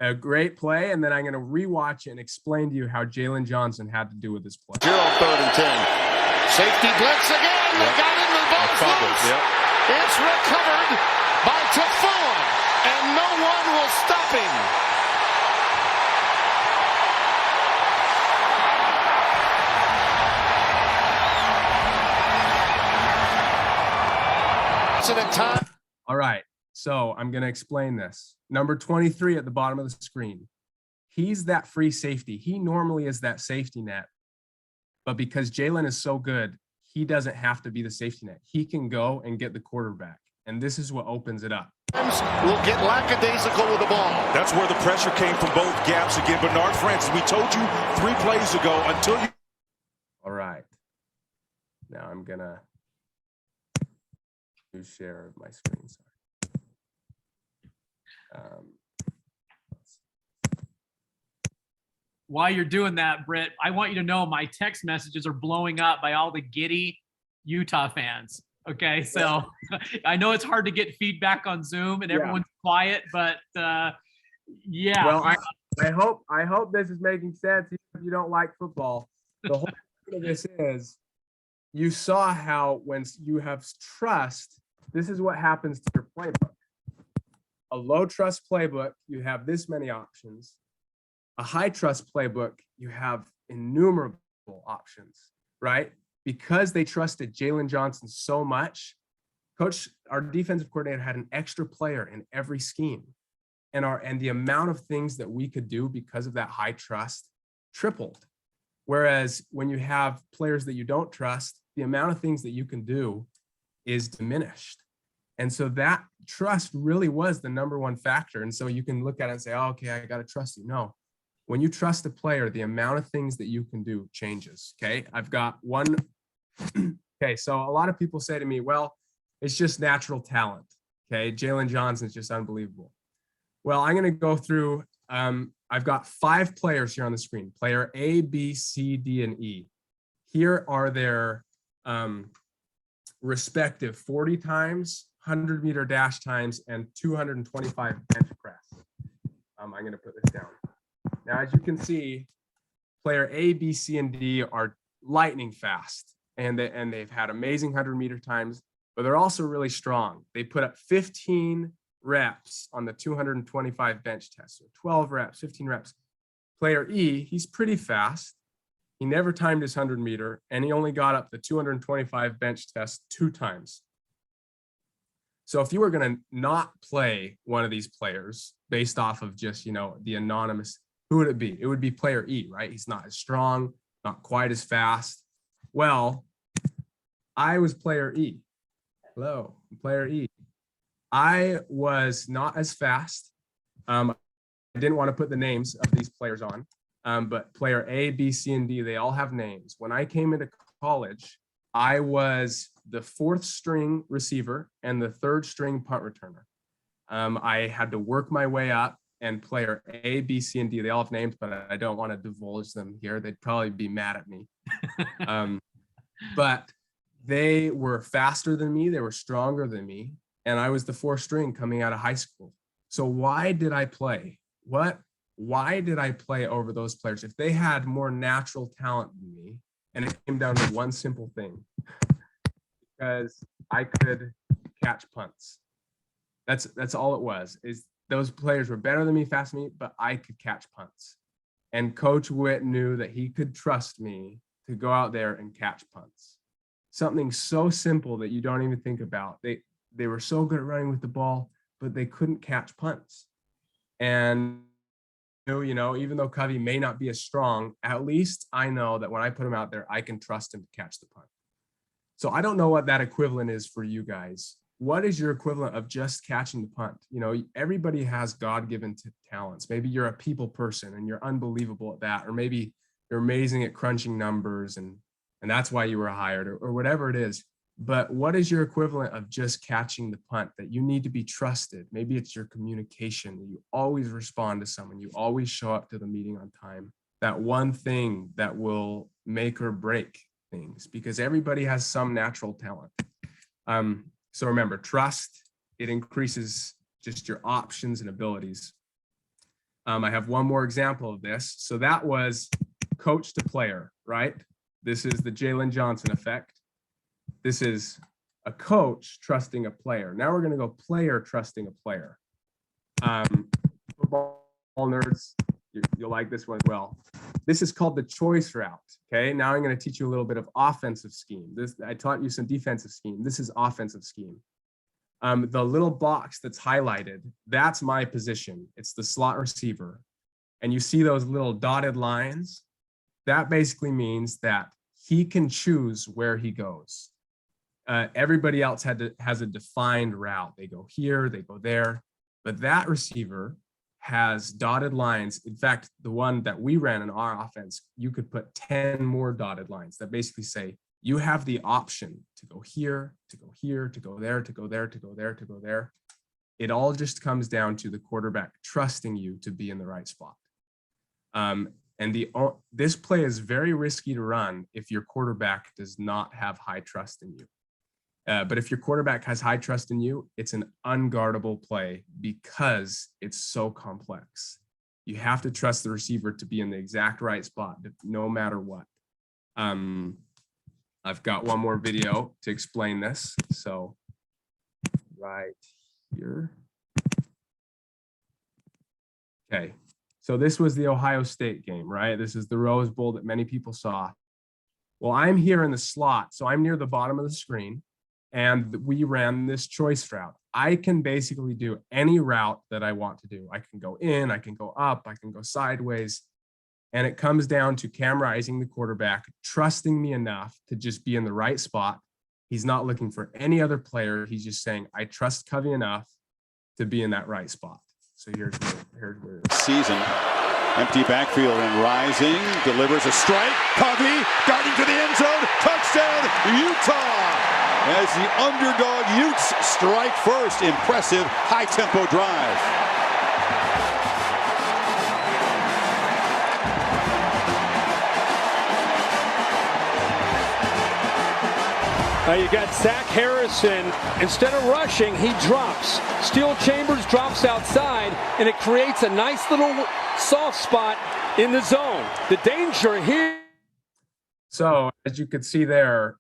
a great play, and then I'm gonna rewatch it and explain to you how Jalen Johnson had to do with this play. 0, 3rd and 10. Safety blitz again. They got it. The ball's loose. It's recovered by Tafua, and no one will stop him. Time. All right, so I'm gonna explain this. Number 23 at the bottom of the screen. He's that free safety. He normally is that safety net, but because Jalen is so good, he doesn't have to be the safety net. He can go and get the quarterback, and this is what opens it up. Will get lackadaisical with the ball. That's where the pressure came from both gaps again. Bernard Francis, we told you 3 plays ago until you. All right, now I'm gonna do share of my screen. Sorry. While you're doing that, Britt, I want you to know my text messages are blowing up by all the giddy Utah fans. Okay, so I know it's hard to get feedback on Zoom and everyone's quiet, but yeah. Well, I hope this is making sense. Even if you don't like football, the whole point of this is you saw how when you have trust, this is what happens to your playbook. A low trust playbook, you have this many options. A high trust playbook, you have innumerable options, right? Because they trusted Jalen Johnson so much, our defensive coordinator had an extra player in every scheme. And the amount of things that we could do because of that high trust tripled. Whereas when you have players that you don't trust, the amount of things that you can do is diminished. And so that trust really was the number one factor. And so you can look at it and say, oh, okay, I got to trust you. No, when you trust a player, the amount of things that you can do changes. Okay. I've got one. Okay. So a lot of people say to me, well, it's just natural talent. Okay. Jalen Johnson is just unbelievable. Well, I'm going to go through, I've got 5 players here on the screen, player A, B, C, D, and E. Here are their respective 40 times, 100-meter dash times, and 225 bench press. I'm going to put this down. Now, as you can see, player A, B, C, and D are lightning fast, and they've had amazing 100-meter times, but they're also really strong. They put up 15 reps on the 225 bench test, so 12 reps, 15 reps. Player E, he's pretty fast. He never timed his 100-meter, and he only got up the 225 bench test 2 times. So if you were going to not play one of these players based off of just, the anonymous, who would it be? It would be player E, right? He's not as strong, not quite as fast. Well, I was player E. Hello, player E. I was not as fast. I didn't want to put the names of these players on, but player A, B, C, and D, they all have names. When I came into college, I was the 4th string receiver and the 3rd string punt returner. I had to work my way up, and player A, B, C, and D, they all have names, but I don't want to divulge them here. They'd probably be mad at me. But they were faster than me. They were stronger than me. And I was the 4th string coming out of high school. So why did I play? Why did I play over those players? If they had more natural talent than me, and it came down to one simple thing, because I could catch punts. That's all it was, is those players were better than me, faster than me, but I could catch punts. And Coach Witt knew that he could trust me to go out there and catch punts. Something so simple that you don't even think about. They were so good at running with the ball, but they couldn't catch punts. And even though Covey may not be as strong, at least I know that when I put him out there, I can trust him to catch the punt. So I don't know what that equivalent is for you guys. What is your equivalent of just catching the punt? Everybody has God-given talents. Maybe you're a people person and you're unbelievable at that, or maybe you're amazing at crunching numbers and that's why you were hired, or whatever it is. But what is your equivalent of just catching the punt that you need to be trusted? Maybe it's your communication. You always respond to someone. You always show up to the meeting on time. That one thing that will make or break things because everybody has some natural talent. So remember, trust, it increases just your options and abilities. I have one more example of this. So that was coach to player, right? This is the Jalen Johnson effect. This is a coach trusting a player. Now we're going to go player trusting a player. Football nerds, you'll like this one as well. This is called the choice route. Okay, now I'm going to teach you a little bit of offensive scheme. I taught you some defensive scheme. This is offensive scheme. The little box that's highlighted, that's my position. It's the slot receiver. And you see those little dotted lines? That basically means that he can choose where he goes. Everybody else has a defined route. They go here, they go there, but that receiver has dotted lines. In fact, the one that we ran in our offense, you could put 10 more dotted lines that basically say, you have the option to go here, to go here, to go there, to go there, to go there, to go there. It all just comes down to the quarterback trusting you to be in the right spot. This play is very risky to run if your quarterback does not have high trust in you. But if your quarterback has high trust in you, it's an unguardable play because it's so complex. You have to trust the receiver to be in the exact right spot, no matter what. I've got one more video to explain this. So right here. Okay, so this was the Ohio State game, right? This is the Rose Bowl that many people saw. Well, I'm here in the slot, so I'm near the bottom of the screen. And we ran this choice route. I can basically do any route that I want to do. I can go in, I can go up, I can go sideways. And it comes down to camerizing the quarterback, trusting me enough to just be in the right spot. He's not looking for any other player. He's just saying, I trust Covey enough to be in that right spot. So here's where season. Empty backfield and rising, delivers a strike. Covey darting to the end zone. Touchdown, Utah! As the underdog Utes strike first. Impressive high-tempo drive. You got Zach Harrison. Instead of rushing, he drops. Steel Chambers drops outside, and it creates a nice little soft spot in the zone. The danger here. So as you could see there,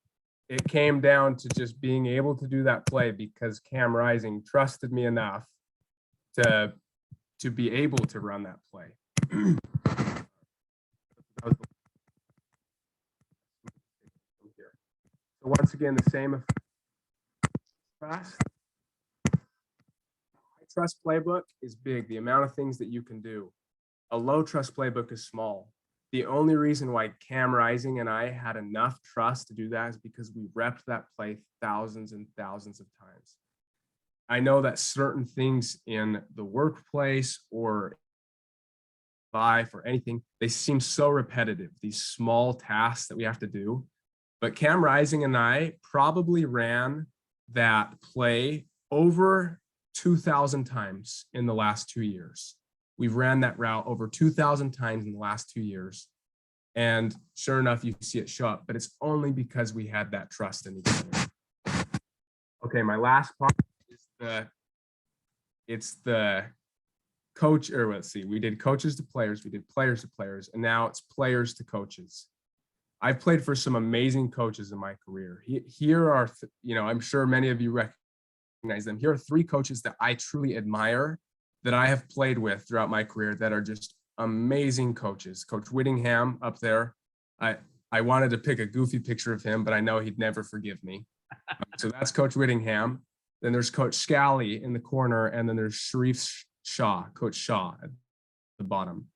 it came down to just being able to do that play because Cam Rising trusted me enough to be able to run that play. So once again, the same trust. High trust playbook is big. The amount of things that you can do. A low trust playbook is small. The only reason why Cam Rising and I had enough trust to do that is because we repped that play thousands and thousands of times. I know that certain things in the workplace or life or anything, they seem so repetitive, these small tasks that we have to do. But Cam Rising and I probably ran that play over 2,000 times in the last 2 years. We've ran that route over 2,000 times in the last 2 years. And sure enough, you see it show up, but it's only because we had that trust in each other. Okay, my last part is it's the coach, or let's see, we did coaches to players, we did players to players, and now it's players to coaches. I've played for some amazing coaches in my career. Here are, I'm sure many of you recognize them. Here are 3 coaches that I truly admire that I have played with throughout my career that are just amazing coaches. Coach Whittingham up there. I wanted to pick a goofy picture of him, but I know he'd never forgive me. So that's Coach Whittingham. Then there's Coach Scally in the corner, and then there's Sharif Shaw, Coach Shaw at the bottom.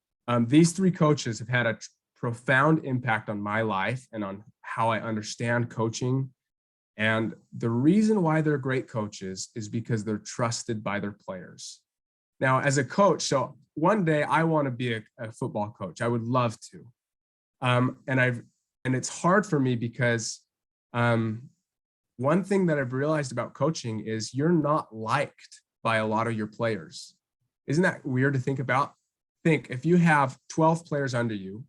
These 3 coaches have had a profound impact on my life and on how I understand coaching. And the reason why they're great coaches is because they're trusted by their players. Now, as a coach, so one day I want to be a football coach. I would love to. And it's hard for me because one thing that I've realized about coaching is you're not liked by a lot of your players. Isn't that weird to think about? Think if you have 12 players under you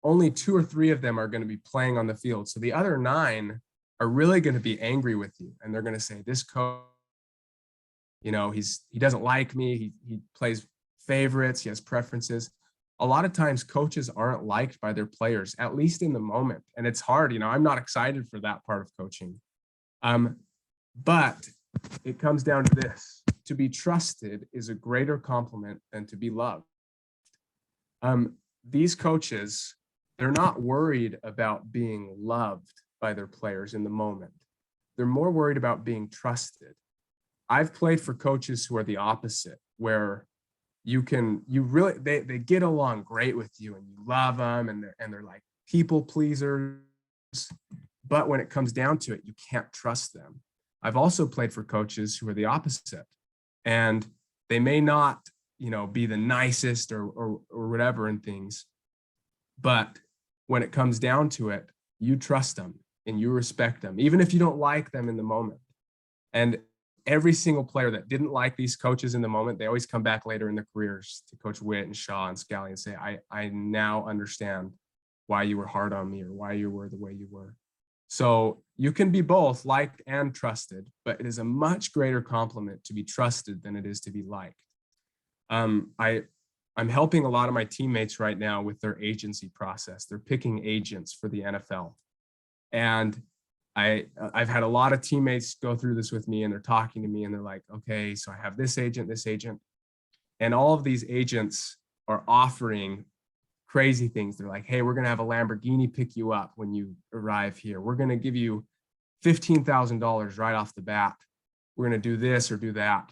only 2 or 3 of them are going to be playing on the field. So the other 9 are really going to be angry with you. And they're going to say, this coach, you know, he doesn't like me. He plays favorites. He has preferences. A lot of times coaches aren't liked by their players, at least in the moment. And it's hard, you know, I'm not excited for that part of coaching. But it comes down to this: to be trusted is a greater compliment than to be loved. These coaches, they're not worried about being loved by their players in the moment. They're more worried about being trusted. I've played for coaches who are the opposite, where they get along great with you and you love them, and they're like people pleasers. But when it comes down to it, you can't trust them. I've also played for coaches who are the opposite, and they may not, you know, be the nicest or whatever in things, but when it comes down to it, you trust them and you respect them, even if you don't like them in the moment. And every single player that didn't like these coaches in the moment, they always come back later in their careers to Coach Witt and Shaw and Scally and say, I now understand why you were hard on me or why you were the way you were. So you can be both liked and trusted, but it is a much greater compliment to be trusted than it is to be liked. I'm helping a lot of my teammates right now with their agency process. They're picking agents for the NFL. And I've had a lot of teammates go through this with me, and they're talking to me and they're like, okay, so I have this agent, and all of these agents are offering crazy things. They're like, hey, we're going to have a Lamborghini pick you up when you arrive here. We're going to give you $15,000 right off the bat. We're going to do this or do that.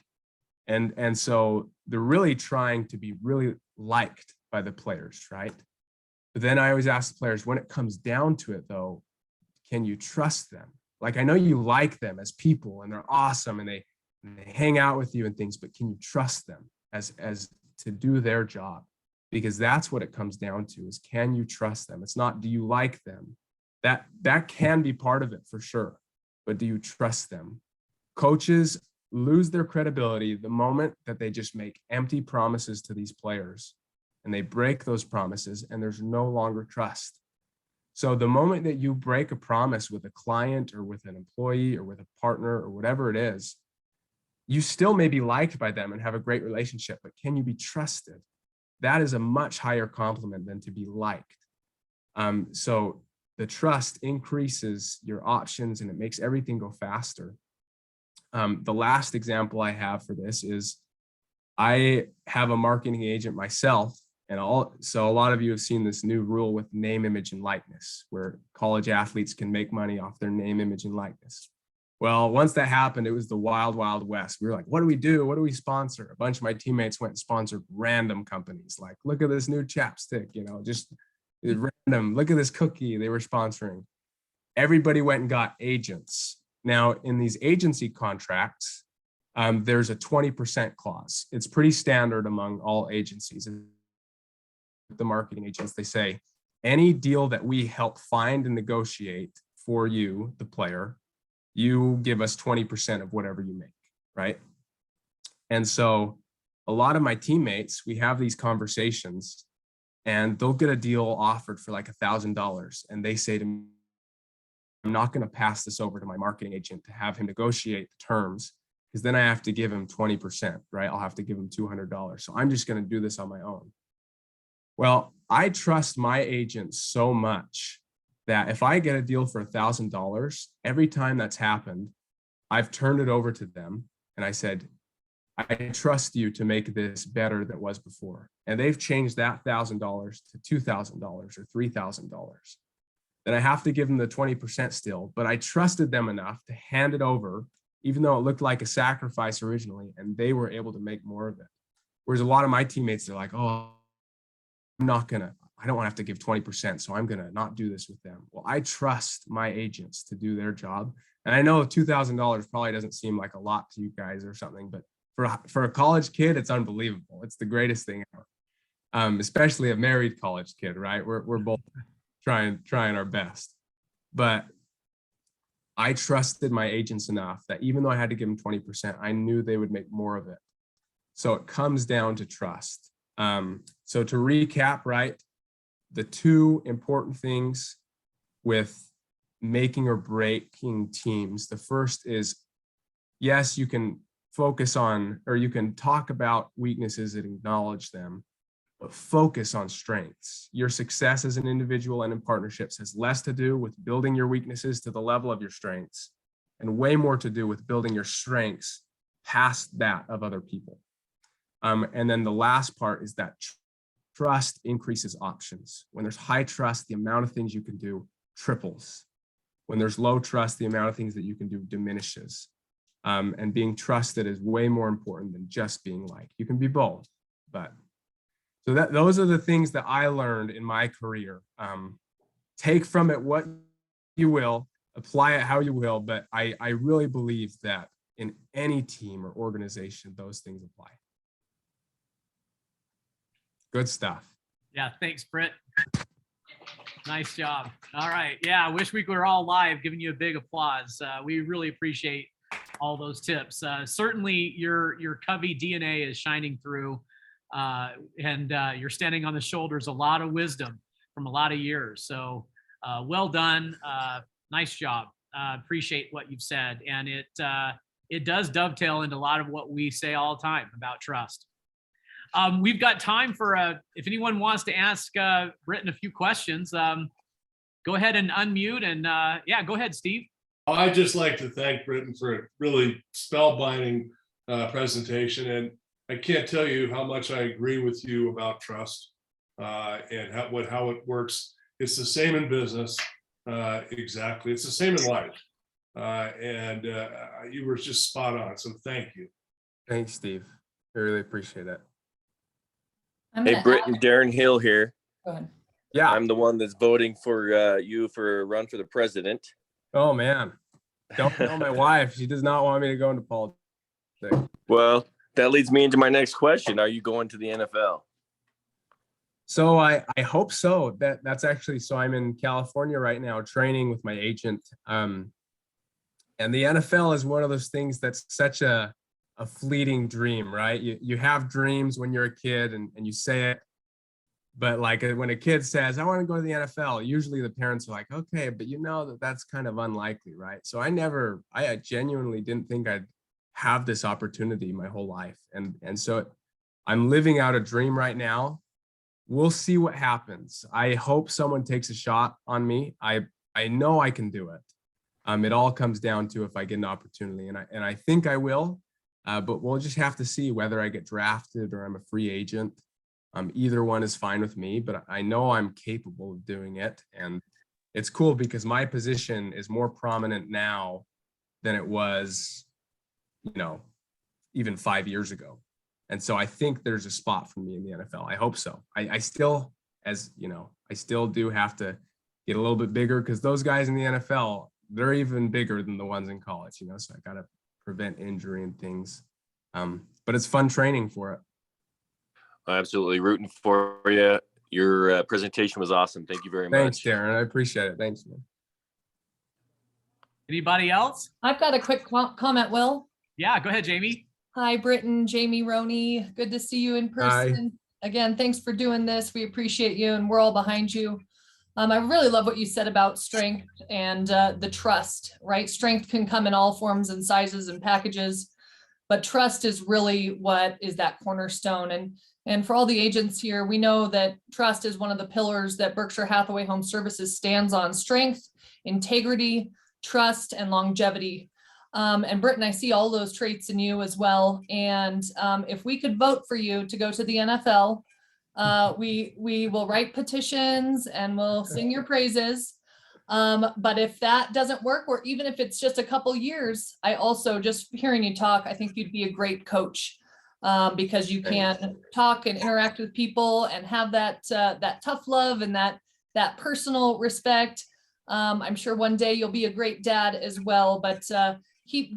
And so they're really trying to be really liked by the players, right? But then I always ask the players, when it comes down to it though, can you trust them? Like, I know you like them as people and they're awesome and they hang out with you and things, but can you trust them as to do their job? Because that's what it comes down to, is can you trust them? It's not, do you like them? That can be part of it for sure, but do you trust them? Coaches lose their credibility the moment that they just make empty promises to these players and they break those promises and there's no longer trust. So the moment that you break a promise with a client or with an employee or with a partner or whatever it is, you still may be liked by them and have a great relationship, but can you be trusted? That is a much higher compliment than to be liked. So the trust increases your options and it makes everything go faster. The last example I have for this is I have a marketing agent myself, so a lot of you have seen this new rule with name, image, and likeness, where college athletes can make money off their name, image, and likeness. Well, once that happened, it was the wild, wild west. We were like, what do we do? What do we sponsor? A bunch of my teammates went and sponsored random companies. Like, look at this new chapstick, you know, just random. Look at this cookie they were sponsoring. Everybody went and got agents. Now, in these agency contracts, there's a 20% clause. It's pretty standard among all agencies. The marketing agents, they say, any deal that we help find and negotiate for you, the player, you give us 20% of whatever you make, right? And so a lot of my teammates, we have these conversations and they'll get a deal offered for like $1,000. And they say to me, I'm not going to pass this over to my marketing agent to have him negotiate the terms, because then I have to give him 20%, right? I'll have to give him $200. So I'm just going to do this on my own. Well, I trust my agent so much that if I get a deal for $1,000, every time that's happened, I've turned it over to them and I said, I trust you to make this better than it was before. And they've changed that $1,000 to $2,000 or $3,000. Then I have to give them the 20% still, but I trusted them enough to hand it over, even though it looked like a sacrifice originally, and they were able to make more of it. Whereas a lot of my teammates, they're like, oh, I don't want to have to give 20%, so I'm going to not do this with them. Well, I trust my agents to do their job. And I know $2,000 probably doesn't seem like a lot to you guys or something, but for a college kid, it's unbelievable. It's the greatest thing ever, especially a married college kid, right? We're both trying our best. But I trusted my agents enough that even though I had to give them 20%, I knew they would make more of it. So it comes down to trust. So to recap, right? the two important things with making or breaking teams. The first is, yes, you can focus on, or you can talk about weaknesses and acknowledge them, but focus on strengths. Your success as an individual and in partnerships has less to do with building your weaknesses to the level of your strengths and way more to do with building your strengths past that of other people. And then the last part is that trust increases options. When there's high trust, the amount of things you can do triples. When there's low trust, the amount of things that you can do diminishes. And being trusted is way more important than just being liked. You can be both, but so those are the things that I learned in my career. Take from it what you will, apply it how you will, but I really believe that in any team or organization, those things apply. Good stuff. Yeah, thanks, Britt. Nice job. All right. Yeah, I wish we were all live giving you a big applause. We really appreciate all those tips. Certainly your Covey DNA is shining through, and you're standing on the shoulders a lot of wisdom from a lot of years. So well done. Nice job. Appreciate what you've said. And it does dovetail into a lot of what we say all the time about trust. We've got time for if anyone wants to ask Britain a few questions, go ahead and unmute and yeah, go ahead, Steve. I'd just like to thank Britain for a really spellbinding presentation. And I can't tell you how much I agree with you about trust and how it works. It's the same in business. Exactly. It's the same in life. And you were just spot on. So thank you. Thanks, Steve. I really appreciate it. Hey, Britain, Darren Hill here. Go ahead. Yeah. I'm the one that's voting for you for a run for the president. Oh, man. Don't tell my wife. She does not want me to go into politics. Well, that leads me into my next question. Are you going to the NFL? So I hope so. That's actually, so I'm in California right now training with my agent. And the NFL is one of those things that's such a fleeting dream, right? You have dreams when you're a kid and you say it, but like when a kid says, I want to go to the NFL, usually the parents are like, okay, but you know that's kind of unlikely, right? So I genuinely didn't think I'd have this opportunity my whole life. And so I'm living out a dream right now. We'll see what happens. I hope someone takes a shot on me. I know I can do it. It all comes down to if I get an opportunity, and I think I will. But we'll just have to see whether I get drafted or I'm a free agent. Either one is fine with me, but I know I'm capable of doing it. And it's cool because my position is more prominent now than it was, even 5 years ago. And so I think there's a spot for me in the NFL. I hope so. I still do have to get a little bit bigger because those guys in the NFL, they're even bigger than the ones in college, so I got to prevent injury and things. But it's fun training for it. Absolutely rooting for you. Your presentation was awesome. Thank you very much. Thanks, Darren. I appreciate it. Thanks, man. Anybody else? I've got a quick comment, Will. Yeah, go ahead, Jamie. Hi, Britain, Jamie Roney. Good to see you in person. Hi. Again, thanks for doing this. We appreciate you and we're all behind you. I really love what you said about strength and the trust, right? Strength can come in all forms and sizes and packages, but trust is really what is that cornerstone. And for all the agents here, we know that trust is one of the pillars that Berkshire Hathaway Home Services stands on: strength, integrity, trust, and longevity. And Britain, I see all those traits in you as well. And if we could vote for you to go to the NFL, we will write petitions and we'll sing your praises. But if that doesn't work, or even if it's just a couple years, I also, just hearing you talk, I think you'd be a great coach because you can talk and interact with people and have that tough love and that personal respect. I'm sure one day you'll be a great dad as well, but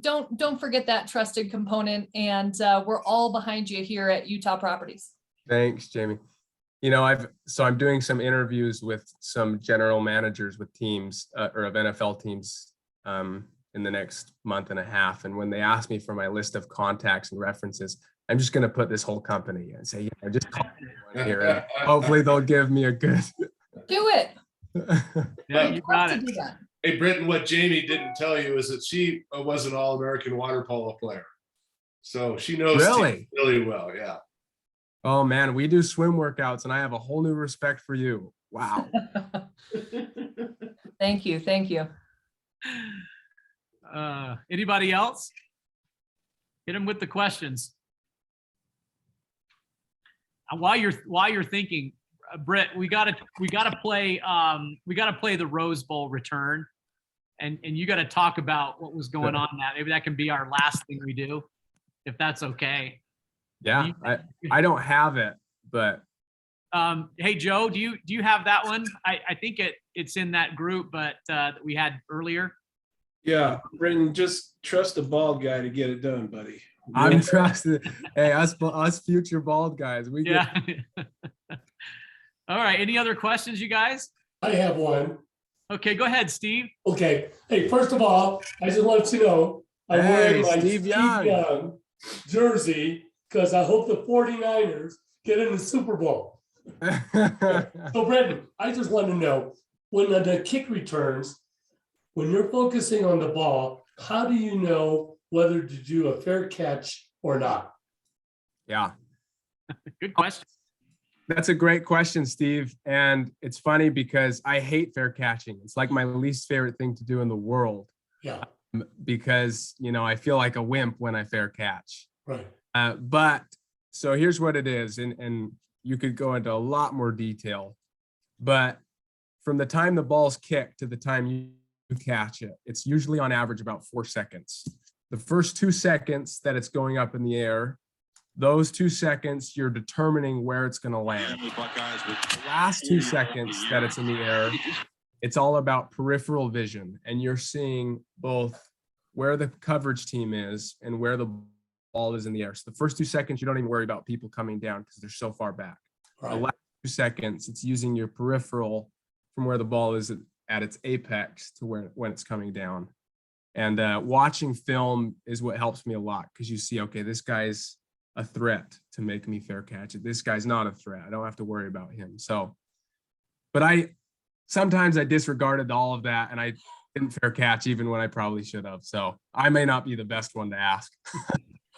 don't forget that trusted component. And we're all behind you here at Utah Properties. Thanks, Jamie. I'm doing some interviews with some general managers with teams or of NFL teams in the next month and a half. And when they ask me for my list of contacts and references, I'm just going to put this whole company and say, just call me here. And hopefully they'll give me a good Do it. Yeah, We'd you love got to it. do that. Hey, Britton, what Jamie didn't tell you is that she was an All-American water polo player. So she knows Really? Steve really well. Yeah. Oh man, we do swim workouts and I have a whole new respect for you. Wow. Thank you. Thank you. Anybody else? Hit them with the questions. And while you're thinking, Britt, we gotta play the Rose Bowl return, and you got to talk about what was going on in that. Maybe that can be our last thing we do, if that's okay. Yeah, I don't have it, but hey Joe, do you have that one? I think it's in that group, but that we had earlier. Yeah, Brendan, just trust the bald guy to get it done, buddy. I'm trusted. Hey, us future bald guys, we get. Yeah. All right. Any other questions, you guys? I have one. Okay, go ahead, Steve. Okay. Hey, first of all, I just want to know I'm wearing my Steve Young jersey because I hope the 49ers get in the Super Bowl. So, Brendan, I just want to know when the kick returns, when you're focusing on the ball, how do you know whether to do a fair catch or not? Yeah. Good question. That's a great question, Steve. And it's funny because I hate fair catching. It's like my least favorite thing to do in the world. Yeah. Because, I feel like a wimp when I fair catch. Right. But so here's what it is. And you could go into a lot more detail. But from the time the ball's kicked to the time you catch it, it's usually on average about 4 seconds. The first 2 seconds that it's going up in the air, those 2 seconds, you're determining where it's going to land. The last 2 seconds that it's in the air, it's all about peripheral vision. And you're seeing both where the coverage team is and where the ball is in the air. So the first 2 seconds, you don't even worry about people coming down because they're so far back. Right. The last 2 seconds, it's using your peripheral from where the ball is at its apex to when it's coming down. And watching film is what helps me a lot because you see, okay, this guy's a threat to make me fair catch it. This guy's not a threat. I don't have to worry about him. So, but sometimes I disregarded all of that and I didn't fair catch even when I probably should have. So I may not be the best one to ask.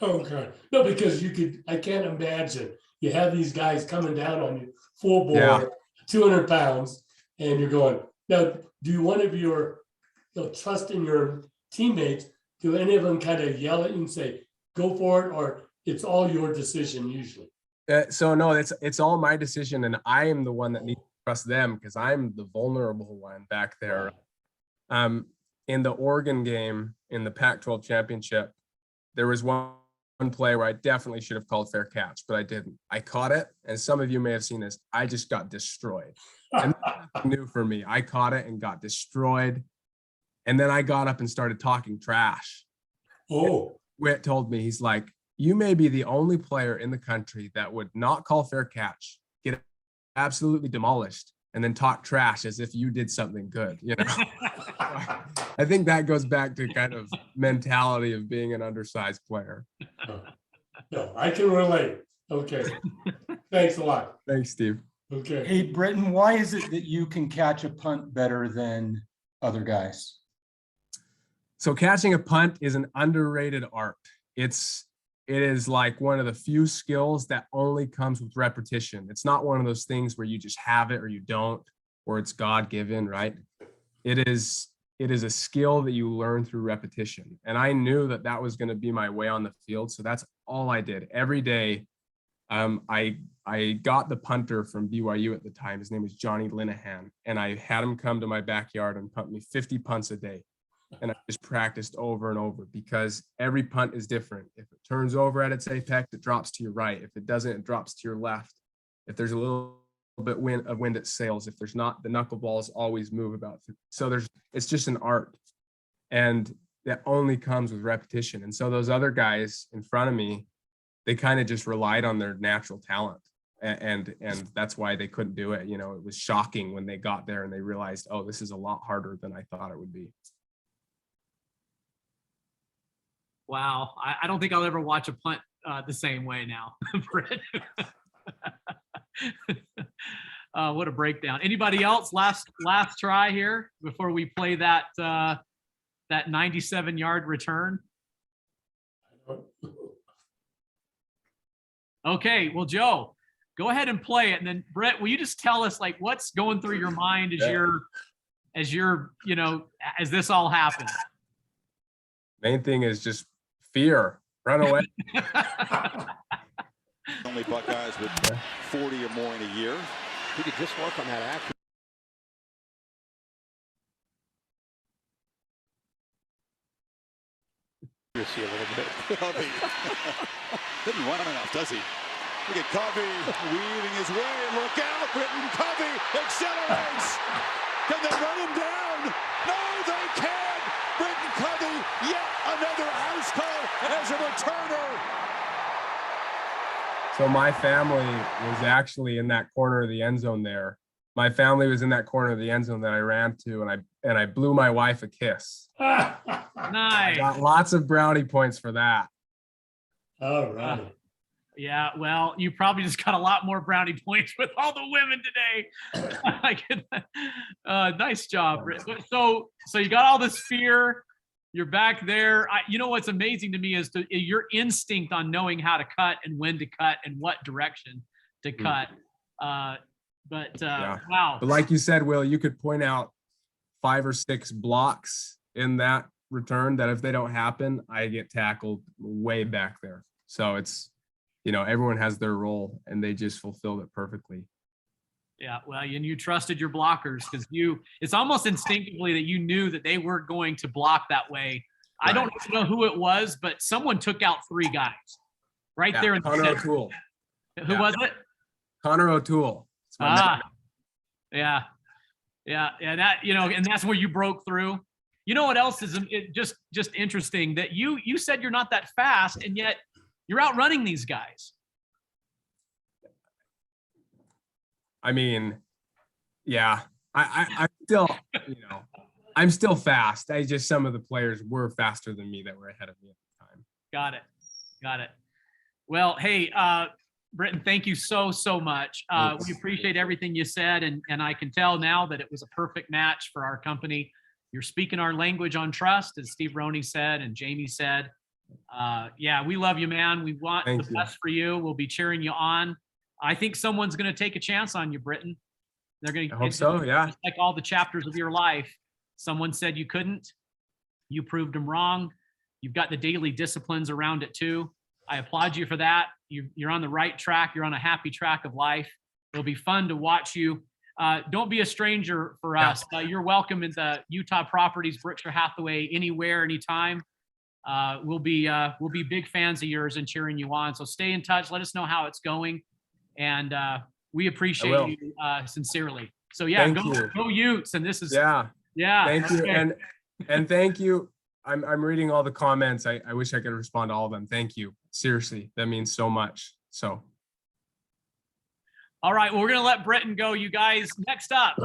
Okay. No, because I can't imagine you have these guys coming down on you full bore, 200 pounds, and you're going, now, do one of your, trust in your teammates, do any of them kind of yell at you and say, go for it, or it's all your decision usually? So no, it's all my decision, and I am the one that needs to trust them because I'm the vulnerable one back there. In the Oregon game in the Pac-12 championship, there was one play where I definitely should have called fair catch, but I didn't. I caught it, and some of you may have seen this. I just got destroyed. And that's new for me. I caught it and got destroyed, and then I got up and started talking trash. Oh, Whit told me, he's like, you may be the only player in the country that would not call fair catch, get absolutely demolished, and then talk trash as if you did something good. I think that goes back to kind of mentality of being an undersized player. No, I can relate. Okay. Thanks a lot. Thanks, Steve. Okay. Hey, Britton, why is it that you can catch a punt better than other guys? So catching a punt is an underrated art. It is like one of the few skills that only comes with repetition. It's not one of those things where you just have it or you don't, or it's God-given, right? It is a skill that you learn through repetition. And I knew that was going to be my way on the field. So that's all I did every day. I got the punter from BYU at the time. His name was Johnny Linehan. And I had him come to my backyard and punt me 50 punts a day. And I just practiced over and over because every punt is different. If it turns over at its apex, it drops to your right. If it doesn't, it drops to your left. If there's a little bit of wind, it sails. If there's not, the knuckleballs always move about. So it's just an art. And that only comes with repetition. And so those other guys in front of me, they kind of just relied on their natural talent. And that's why they couldn't do it. It was shocking when they got there and they realized, oh, this is a lot harder than I thought it would be. Wow. I don't think I'll ever watch a punt the same way now, Britt. What a breakdown. Anybody else? Last try here before we play that 97-yard return. Okay, well, Joe, go ahead and play it, and then Brett, will you just tell us like what's going through your mind as this all happens? Main thing is just fear. Run away. Only Buckeyes with 40 or more in a year. He could just work on that action. You see a little bit. Covey didn't run enough, does he? Look at Covey weaving his way. Look out, Britain Covey accelerates. Can they run him down? No, they can't. Britain Covey, yet another house call as a returner. So my family was actually in that corner of the end zone there. My family was in that corner of the end zone that I ran to, and I blew my wife a kiss. Nice. I got lots of brownie points for that. All right. Yeah, well, you probably just got a lot more brownie points with all the women today. Nice job, Britt. So you got all this fear. You're back there. You know what's amazing to me is your instinct on knowing how to cut and when to cut and what direction to cut. Wow. But like you said, Will, you could point out 5 or 6 blocks in that return that if they don't happen, I get tackled way back there. So it's, everyone has their role and they just fulfilled it perfectly. Yeah, well, and you trusted your blockers because it's almost instinctively that you knew that they were going to block that way. Right. I don't know who it was, but someone took out 3 guys there in the Connor center. O'Toole. Who was it? Connor O'Toole. Yeah. That, and that's where you broke through. You know what else is just interesting that you said you're not that fast and yet you're outrunning these guys. I mean, yeah, I still, I'm still fast. Some of the players were faster than me that were ahead of me at the time. Got it. Well, hey, Britain, thank you so much. We appreciate everything you said. And I can tell now that it was a perfect match for our company. You're speaking our language on trust, as Steve Roney said, and Jamie said. We love you, man. We want the best for you. We'll be cheering you on. I think someone's going to take a chance on you, Britain. They're going to. I hope so. Yeah. Just like all the chapters of your life. Someone said you couldn't. You proved them wrong. You've got the daily disciplines around it too. I applaud you for that. You're on the right track. You're on a happy track of life. It'll be fun to watch you. Don't be a stranger for us. You're welcome in the Utah Properties, Berkshire Hathaway, anywhere, anytime. We'll be big fans of yours and cheering you on. So stay in touch. Let us know how it's going. And we appreciate you sincerely. So go Utes. And this is Thank you. And thank you. I'm reading all the comments. I wish I could respond to all of them. Thank you. Seriously, that means so much. So. All right, well, we're going to let Britain go, you guys. Next up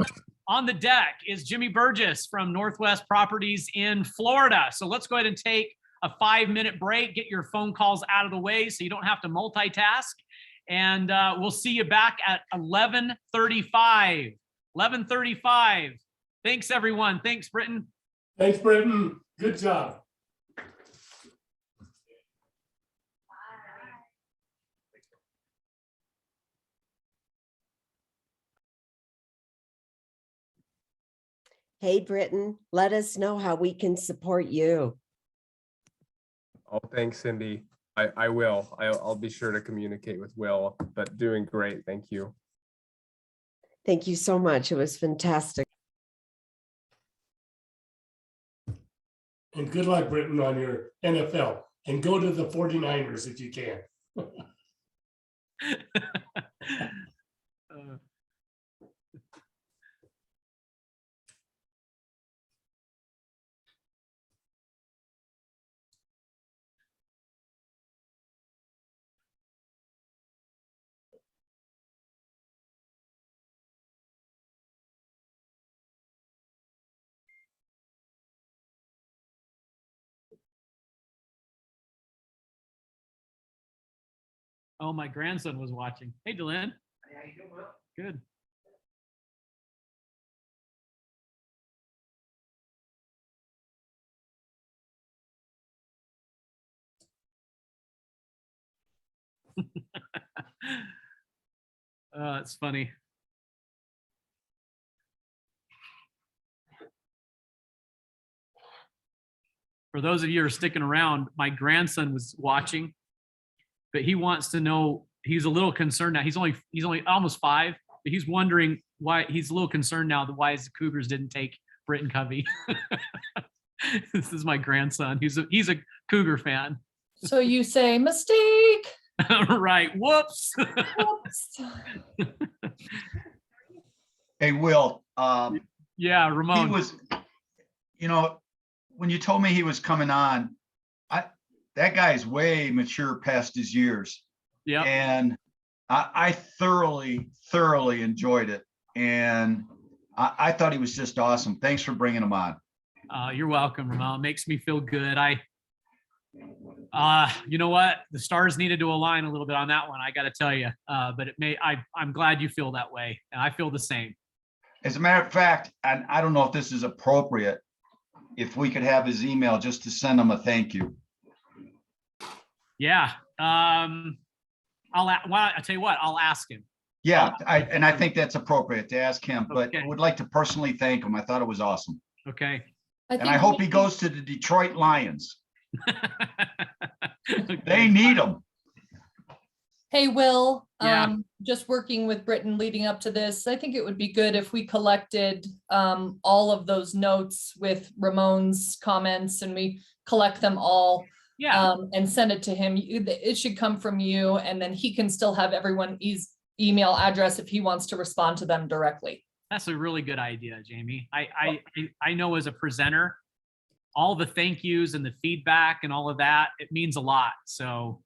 on the deck is Jimmy Burgess from Northwest Properties in Florida. So let's go ahead and take a 5-minute break, get your phone calls out of the way so you don't have to multitask. And we'll see you back at 11:35. 11:35. Thanks, everyone. Thanks, Britain. Thanks, Britain. Good job. Hey, Britain, let us know how we can support you. Oh, thanks, Cindy. I will. I'll be sure to communicate with Will, but doing great. Thank you. Thank you so much. It was fantastic. And good luck, Britain, on your NFL. And go to the 49ers if you can. Oh, my grandson was watching. Hey, Dylan. Good. It's funny. For those of you who are sticking around, my grandson was watching, but he wants to know, he's a little concerned now. He's only almost 5, but he's wondering why, he's a little concerned now that why the Cougars didn't take Britain Covey. This is my grandson. He's a Cougar fan. So you say mistake. Right. Whoops. Whoops. Hey, Will. Yeah, Ramon. He was, when you told me he was coming on, that guy's way mature past his years. Yeah. And I thoroughly enjoyed it. And I thought he was just awesome. Thanks for bringing him on. You're welcome, Ramon. It makes me feel good. You know what? The stars needed to align a little bit on that one. I got to tell you, but I'm glad you feel that way. And I feel the same. As a matter of fact, and I don't know if this is appropriate, if we could have his email just to send him a thank you. Yeah. I'll tell you what, I'll ask him. Yeah. I think that's appropriate to ask him, but I would like to personally thank him. I thought it was awesome. Okay. And I hope he goes to the Detroit Lions. Okay. They need him. Hey, Will, Yeah. Just working with Britain leading up to this, I think it would be good if we collected all of those notes with Ramon's comments and we collect them all. Yeah. And send it to him. It should come from you, and then he can still have everyone's email address if he wants to respond to them directly. That's a really good idea, Jamie. I know as a presenter, all the thank yous and the feedback and all of that, it means a lot. So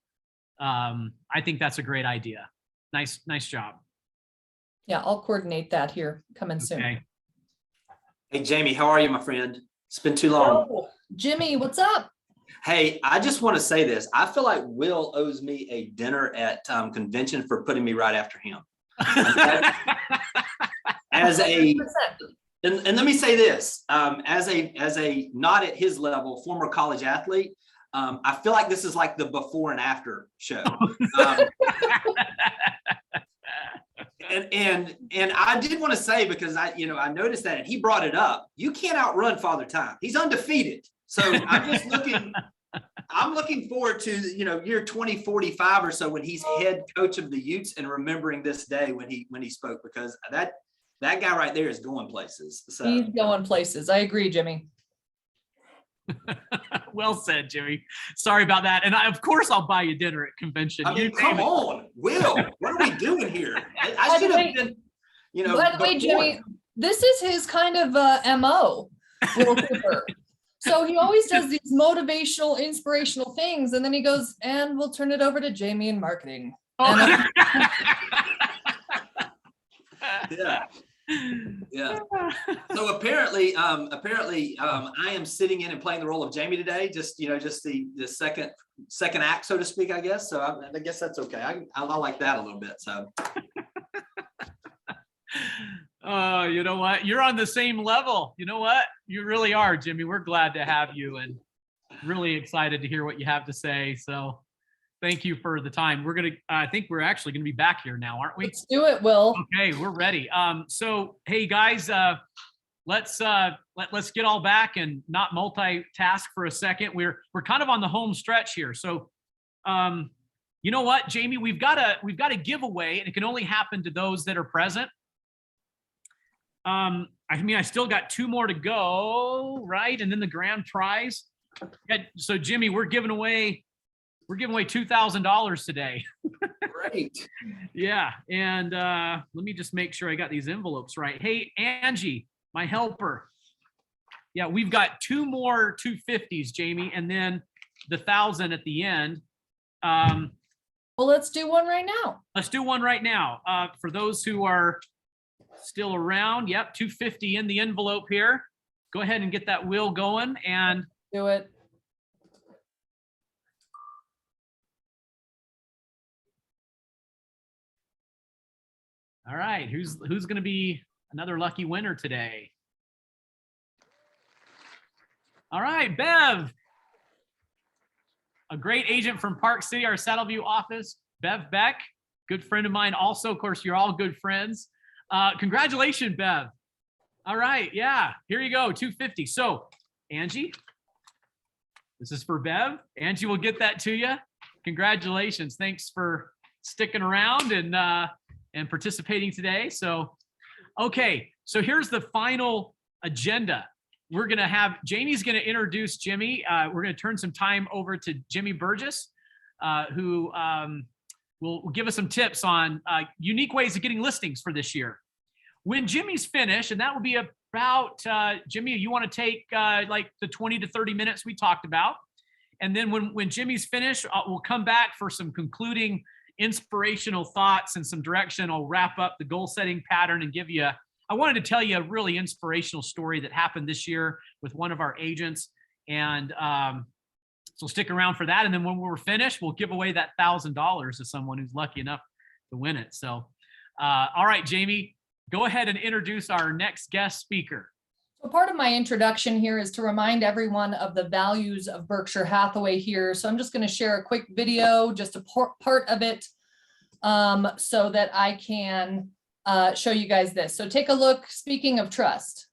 I think that's a great idea. Nice job. Yeah, I'll coordinate that here coming soon. Okay. Hey, Jamie, how are you, my friend? It's been too long. Oh, Jimmy, what's up? Hey, I just want to say this. I feel like Will owes me a dinner at convention for putting me right after him. And let me say this, as a not at his level, former college athlete, I feel like this is like the before and after show. And I did want to say, because I noticed that, and he brought it up, you can't outrun Father Time. He's undefeated. So I'm looking forward to, year 2045 or so, when he's head coach of the Utes, and remembering this day when he spoke, because that guy right there is going places. So He's going places. I agree, Jimmy. Well said, Jimmy. Sorry about that. And of course I'll buy you dinner at convention. I mean, come on, Will, what are we doing here? I should have been, By the way, Jimmy, this is his kind of MO, Will Cooper. So he always does these motivational, inspirational things, and then he goes, and we'll turn it over to Jamie in marketing. Oh. Yeah. So apparently, I am sitting in and playing the role of Jamie today. Just the second act, so to speak, I guess. So I guess that's okay. I like that a little bit. So. Oh, you know what? You're on the same level. You know what? You really are, Jimmy. We're glad to have you, and really excited to hear what you have to say. So thank you for the time. I think we're actually gonna be back here now, aren't we? Let's do it, Will. Okay, we're ready. So hey guys, let's get all back and not multitask for a second. We're kind of on the home stretch here. So you know what, Jamie, we've got a giveaway, and it can only happen to those that are present. I still got 2 more to go, right? And then the grand prize. So Jimmy, we're giving away $2,000 today. Great. Yeah. And let me just make sure I got these envelopes right. Hey, Angie, my helper. Yeah, we've got 2 more 250s, Jamie, and then the 1,000 at the end. Well, let's do one right now. Let's do one right now. For those who are still around, yep, 250 in the envelope here. Go ahead and get that wheel going and do it. All right, who's going to be another lucky winner today? All right, Bev, a great agent from Park City, our Saddleview office, Bev Beck. good friend of mine. Also, of course, you're all good friends. Congratulations, Bev. All right. Yeah, here you go. 250. So Angie, this is for Bev. Angie will get that to you. Congratulations. Thanks for sticking around and participating today. So, okay. So here's the final agenda. We're going to have, Jamie's going to introduce Jimmy. We're going to turn some time over to Jimmy Burgess, who will give us some tips on unique ways of getting listings for this year. When Jimmy's finished, and that will be about, Jimmy, you want to take like the 20 to 30 minutes we talked about. And then when Jimmy's finished, we'll come back for some concluding inspirational thoughts and some direction. I'll wrap up the goal setting pattern and give you, I wanted to tell you a really inspirational story that happened this year with one of our agents. And so stick around for that. And then when we're finished, we'll give away that $1,000 to someone who's lucky enough to win it. So, all right, Jamie, go ahead and introduce our next guest speaker. So part of my introduction here is to remind everyone of the values of Berkshire Hathaway here. So I'm just going to share a quick video, just a part of it, so that I can show you guys this. So take a look. Speaking of trust.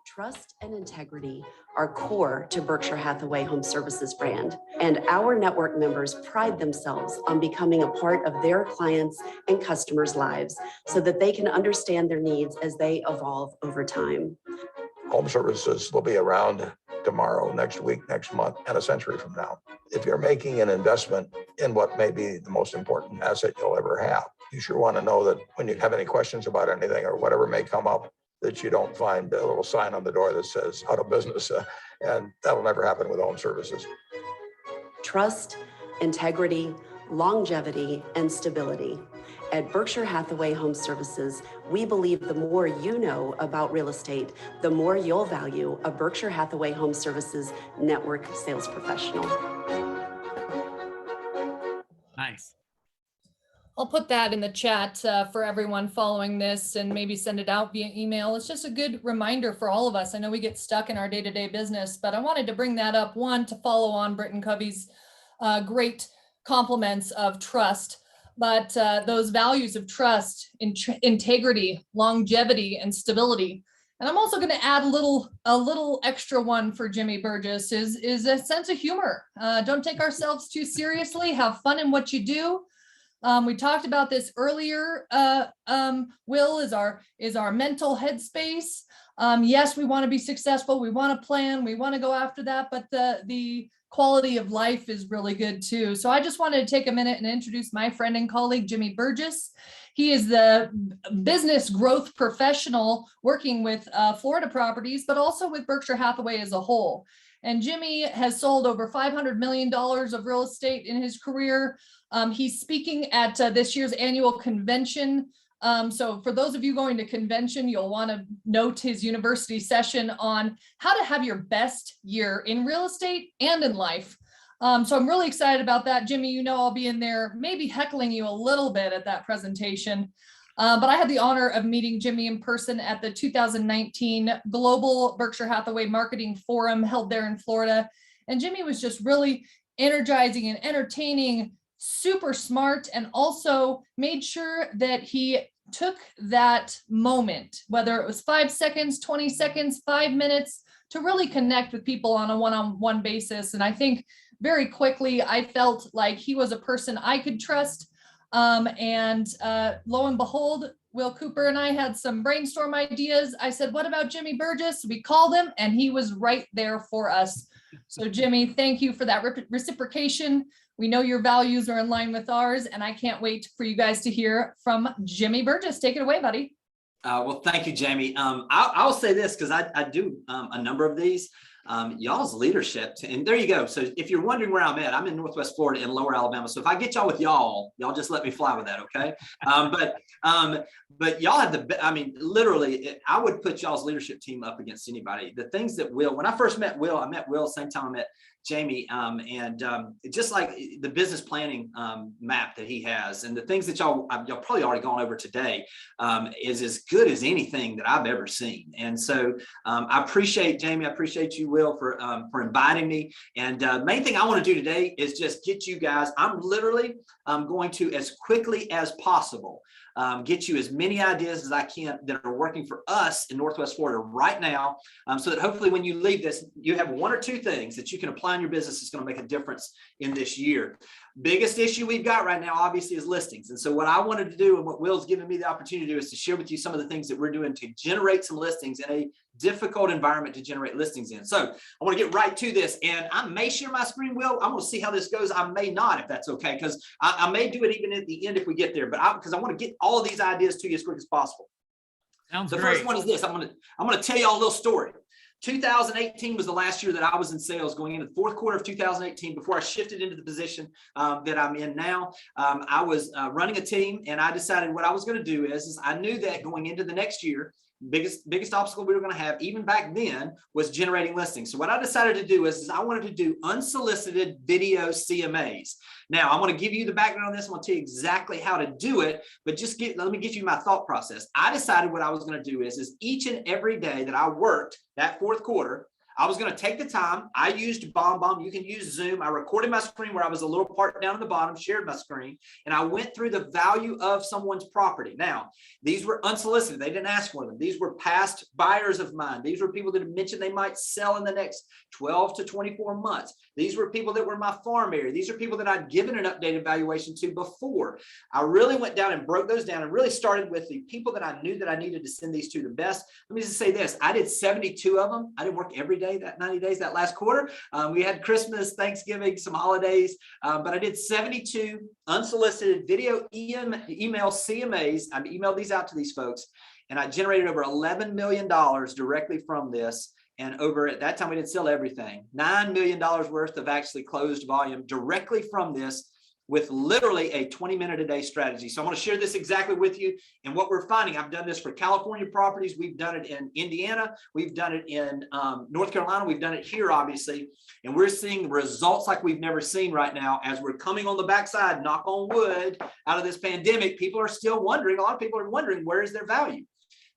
Trust and integrity are core to Berkshire Hathaway Home Services brand, and our network members pride themselves on becoming a part of their clients' and customers' lives so that they can understand their needs as they evolve over time. Home Services will be around tomorrow, next week, next month, and a century from now. If you're making an investment in what may be the most important asset you'll ever have, you sure want to know that when you have any questions about anything or whatever may come up, that you don't find a little sign on the door that says out of business, and that'll never happen with Home Services. Trust, integrity, longevity, and stability. At Berkshire Hathaway Home Services, we believe the more you know about real estate, the more you'll value a Berkshire Hathaway Home Services network sales professional. Nice. I'll put that in the chat for everyone following this, and maybe send it out via email. It's just a good reminder for all of us. I know we get stuck in our day-to-day business, but I wanted to bring that up, one, to follow on Britain Covey's great compliments of trust, but those values of trust, integrity, longevity, and stability. And I'm also going to add a little extra one for Jimmy Burgess is a sense of humor. Don't take ourselves too seriously. Have fun in what you do. We talked about this earlier. Will is our mental headspace. Yes, we want to be successful. We want to plan. We want to go after that. But the quality of life is really good too. So I just wanted to take a minute and introduce my friend and colleague, Jimmy Burgess. He is the business growth professional working with Florida properties, but also with Berkshire Hathaway as a whole. And Jimmy has sold over $500 million of real estate in his career. He's speaking at this year's annual convention. So for those of you going to convention, you'll want to note his university session on how to have your best year in real estate and in life. So I'm really excited about that. Jimmy, you know, I'll be in there, maybe heckling you a little bit at that presentation. But I had the honor of meeting Jimmy in person at the 2019 Global Berkshire Hathaway Marketing Forum held there in Florida. And Jimmy was just really energizing and entertaining, super smart, and also made sure that he took that moment, whether it was 5 seconds, 20 seconds, 5 minutes, to really connect with people on a one-on-one basis. And I think very quickly, I felt like he was a person I could trust. Lo and behold, Will Cooper and I had some brainstorm ideas. I said, what about Jimmy Burgess? We called him and he was right there for us. So Jimmy, thank you for that reciprocation. We know your values are in line with ours, and I can't wait for you guys to hear from Jimmy Burgess. Take it away, buddy. Well, thank you, Jamie. I'll say this because I do a number of these. Y'all's leadership, and there you go. So if you're wondering where I'm at, I'm in Northwest Florida in Lower Alabama. So if I get y'all with y'all just let me fly with that, okay? But y'all have literally, I would put y'all's leadership team up against anybody. The things that when I first met Will, I met Will same time I met Jamie, just like the business planning map that he has, and the things that y'all probably already gone over today, is as good as anything that I've ever seen. And so I appreciate Jamie, I appreciate you, Will, for inviting me. And main thing I want to do today is just get you guys, I'm literally going to, as quickly as possible, get you as many ideas as I can that are working for us in Northwest Florida right now, so that hopefully when you leave this, you have one or two things that you can apply in your business that's going to make a difference in this year. Biggest issue we've got right now, obviously, is listings. And so what I wanted to do, and what Will's given me the opportunity to do, is to share with you some of the things that we're doing to generate some listings in a difficult environment to generate listings in. So I want to get right to this, and I may share my screen, Will. I'm going to see how this goes. I may not, if that's okay, because I may do it even at the end if we get there, but because I want to get all of these ideas to you as quick as possible. Sounds the great. First one is this. I'm going to tell you all a little story. 2018 was the last year that I was in sales, going into the fourth quarter of 2018, before I shifted into the position that I'm in now. I was running a team, and I decided what I was going to do is I knew that going into the next year, biggest obstacle we were going to have, even back then, was generating listings. So what I decided to do is I wanted to do unsolicited video CMAs. Now, I'm going to give you the background on this. I'm going to tell you exactly how to do it, but let me give you my thought process. I decided what I was going to do is each and every day that I worked that fourth quarter, I was going to take the time. I used BombBomb. You can use Zoom. I recorded my screen where I was a little part down at the bottom, shared my screen, and I went through the value of someone's property. Now, these were unsolicited. They didn't ask for them. These were past buyers of mine. These were people that had mentioned they might sell in the next 12 to 24 months. These were people that were in my farm area. These are people that I'd given an updated valuation to before. I really went down and broke those down and really started with the people that I knew that I needed to send these to the best. Let me just say this. I did 72 of them. I didn't work every day that 90 days, that last quarter. We had Christmas, Thanksgiving, some holidays, but I did 72 unsolicited video email CMAs. I emailed these out to these folks, and I generated over $11 million directly from this. And over at that time, we didn't sell everything. $9 million worth of actually closed volume directly from this, with literally a 20-minute-a-day strategy. So I'm going to share this exactly with you. And what we're finding, I've done this for California properties. We've done it in Indiana. We've done it in North Carolina. We've done it here, obviously. And we're seeing results like we've never seen right now as we're coming on the backside, knock on wood, out of this pandemic. People are still wondering, a lot of people are wondering, where is their value?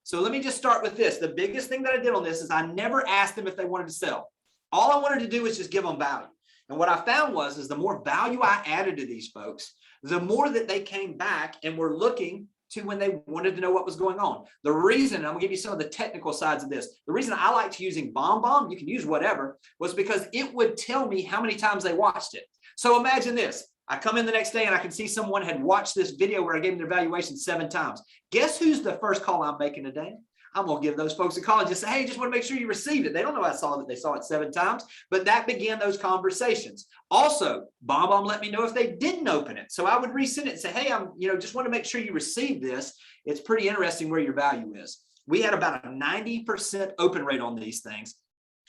So let me just start with this. The biggest thing that I did on this is I never asked them if they wanted to sell. All I wanted to do was just give them value. And what I found was the more value I added to these folks, the more that they came back and were looking to when they wanted to know what was going on. The reason, I'm gonna give you some of the technical sides of this. The reason I liked using BombBomb, you can use whatever, was because it would tell me how many times they watched it. So imagine this. I come in the next day and I can see someone had watched this video where I gave them their valuation 7 times. Guess who's the first call I'm making today? I'm going to give those folks a call and just say, hey, just want to make sure you received it. They don't know I saw that they saw it 7 times, but that began those conversations. Also, BombBomb let me know if they didn't open it. So I would resend it and say, hey, just want to make sure you received this. It's pretty interesting where your value is. We had about a 90% open rate on these things.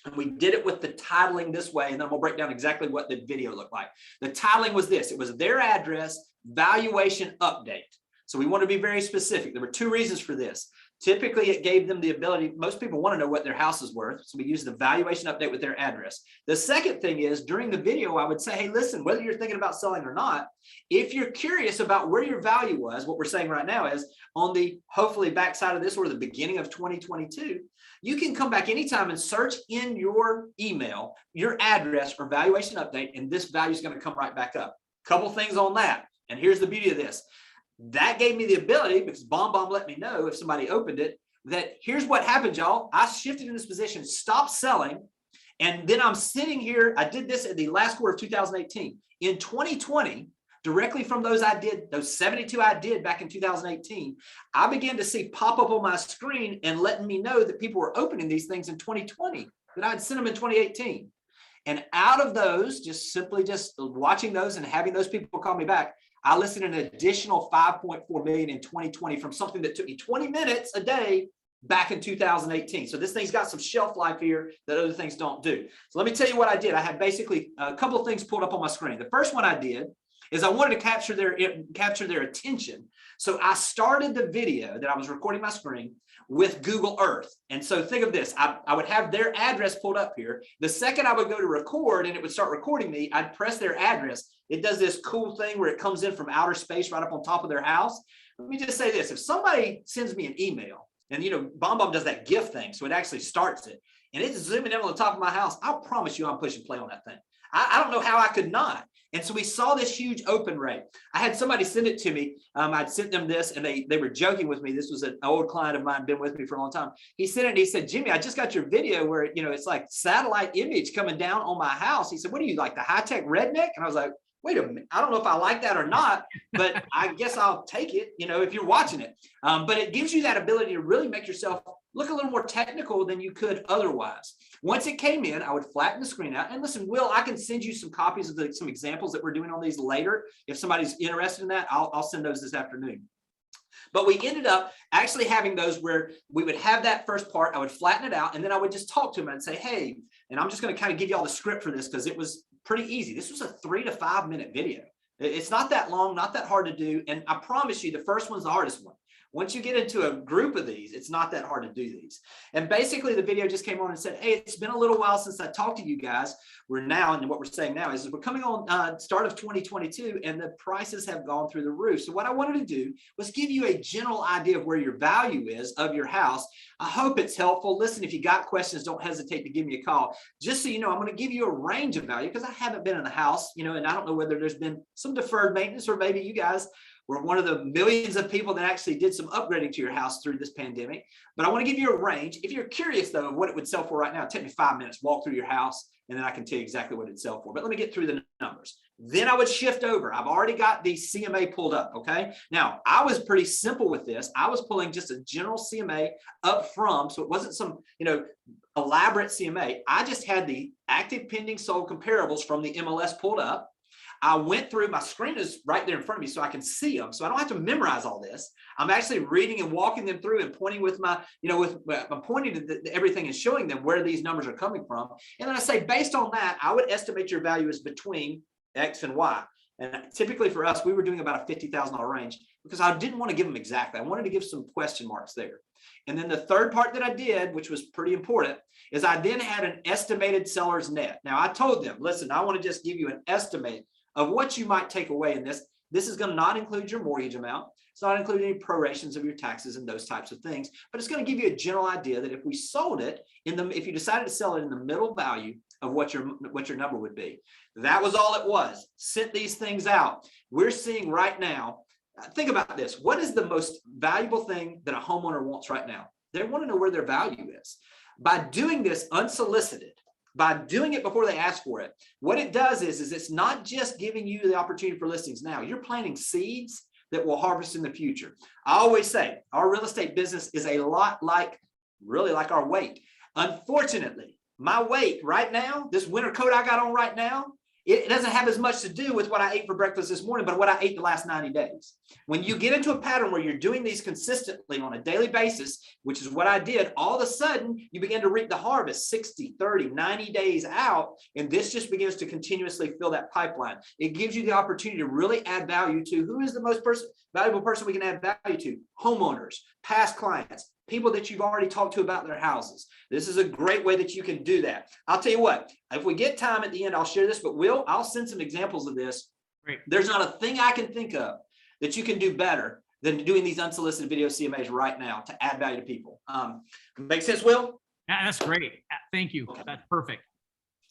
And we did it with the titling this way. And then we'll break down exactly what the video looked like. The titling was this. It was their address, valuation update. So we want to be very specific. There were 2 reasons for this. Typically, it gave them the ability, most people want to know what their house is worth. So we use the valuation update with their address. The second thing is during the video, I would say, hey, listen, whether you're thinking about selling or not, if you're curious about where your value was, what we're saying right now is on the hopefully backside of this or the beginning of 2022, you can come back anytime and search in your email, your address or valuation update, and this value is going to come right back up. Couple things on that. And here's the beauty of this. That gave me the ability, because BombBomb let me know if somebody opened it, that here's what happened, y'all. I shifted in this position, stopped selling, and then I'm sitting here. I did this at the last quarter of 2018. In 2020, directly from those 72 I did back in 2018, I began to see pop up on my screen and letting me know that people were opening these things in 2020, that I'd sent them in 2018. And out of those, just watching those and having those people call me back, I listed an additional 5.4 million in 2020 from something that took me 20 minutes a day back in 2018. So this thing's got some shelf life here that other things don't do. So let me tell you what I did. I had basically a couple of things pulled up on my screen. The first one I did is I wanted to capture their attention. So I started the video that I was recording my screen with Google Earth. And so think of this, I would have their address pulled up here. The second I would go to record and it would start recording me, I'd press their address. It does this cool thing where it comes in from outer space right up on top of their house. Let me just say this, if somebody sends me an email, and BombBomb does that GIF thing, so it actually starts it. and it's zooming in on the top of my house. I promise you I'm pushing play on that thing. I don't know how I could not. And so we saw this huge open rate. I had somebody send it to me. I'd sent them this and they were joking with me. This was an old client of mine, been with me for a long time. He sent it and he said, Jimmy, I just got your video where, it's like satellite image coming down on my house. He said, what are you, like the high-tech redneck? And I was like, wait a minute, I don't know if I like that or not, but I guess I'll take it, if you're watching it. But it gives you that ability to really make yourself look a little more technical than you could otherwise. Once it came in, I would flatten the screen out. And listen, Will, I can send you some copies of some examples that we're doing on these later. If somebody's interested in that, I'll send those this afternoon. But we ended up actually having those where we would have that first part, I would flatten it out, and then I would just talk to them and say, hey, and I'm just going to kind of give you all the script for this because it was pretty easy. This was a 3 to 5 minute video. It's not that long, not that hard to do. And I promise you, the first one's the hardest one. Once you get into a group of these, it's not that hard to do these. And basically the video just came on and said, hey, it's been a little while since I talked to you guys. We're now, and what we're saying now is we're coming on start of 2022 and the prices have gone through the roof. So what I wanted to do was give you a general idea of where your value is of your house. I hope it's helpful. Listen, if you got questions, don't hesitate to give me a call. Just so you know, I'm going to give you a range of value because I haven't been in the house, and I don't know whether there's been some deferred maintenance or maybe you guys were one of the millions of people that actually did some upgrading to your house through this pandemic. But I want to give you a range. If you're curious, though, of what it would sell for right now, take me 5 minutes, walk through your house, and then I can tell you exactly what it'd sell for. But let me get through the numbers. Then I would shift over. I've already got the CMA pulled up, okay? Now, I was pretty simple with this. I was pulling just a general CMA up from, so it wasn't some, elaborate CMA. I just had the active pending sold comparables from the MLS pulled up. I went through, my screen is right there in front of me so I can see them. So I don't have to memorize all this. I'm actually reading and walking them through and pointing with my, I'm pointing to everything and showing them where these numbers are coming from. And then I say, based on that, I would estimate your value is between X and Y. And typically for us, we were doing about a $50,000 range because I didn't want to give them exactly. I wanted to give some question marks there. And then the third part that I did, which was pretty important, is I then had an estimated seller's net. Now I told them, listen, I want to just give you an estimate of what you might take away in this. This is going to not include your mortgage amount. It's not include any prorations of your taxes and those types of things, but it's going to give you a general idea that if we sold it if you decided to sell it in the middle value of what your number would be, that was all it was. Sent these things out. We're seeing right now, think about this. What is the most valuable thing that a homeowner wants right now? They want to know where their value is. By doing this unsolicited, by doing it before they ask for it, what it does is it's not just giving you the opportunity for listings now. You're planting seeds that will harvest in the future. I always say our real estate business is a lot really like our weight. Unfortunately, my weight right now, this winter coat I got on right now, it doesn't have as much to do with what I ate for breakfast this morning, but what I ate the last 90 days. When you get into a pattern where you're doing these consistently on a daily basis, which is what I did, all of a sudden you begin to reap the harvest 60, 30, 90 days out. And this just begins to continuously fill that pipeline. It gives you the opportunity to really add value to who is the most valuable person we can add value to: homeowners, past clients, people that you've already talked to about their houses. This is a great way that you can do that. I'll tell you what, if we get time at the end, I'll share this, but I'll send some examples of this. Great. There's not a thing I can think of that you can do better than doing these unsolicited video CMAs right now to add value to people. Make sense, Will? Yeah, that's great. Thank you. Okay. That's perfect.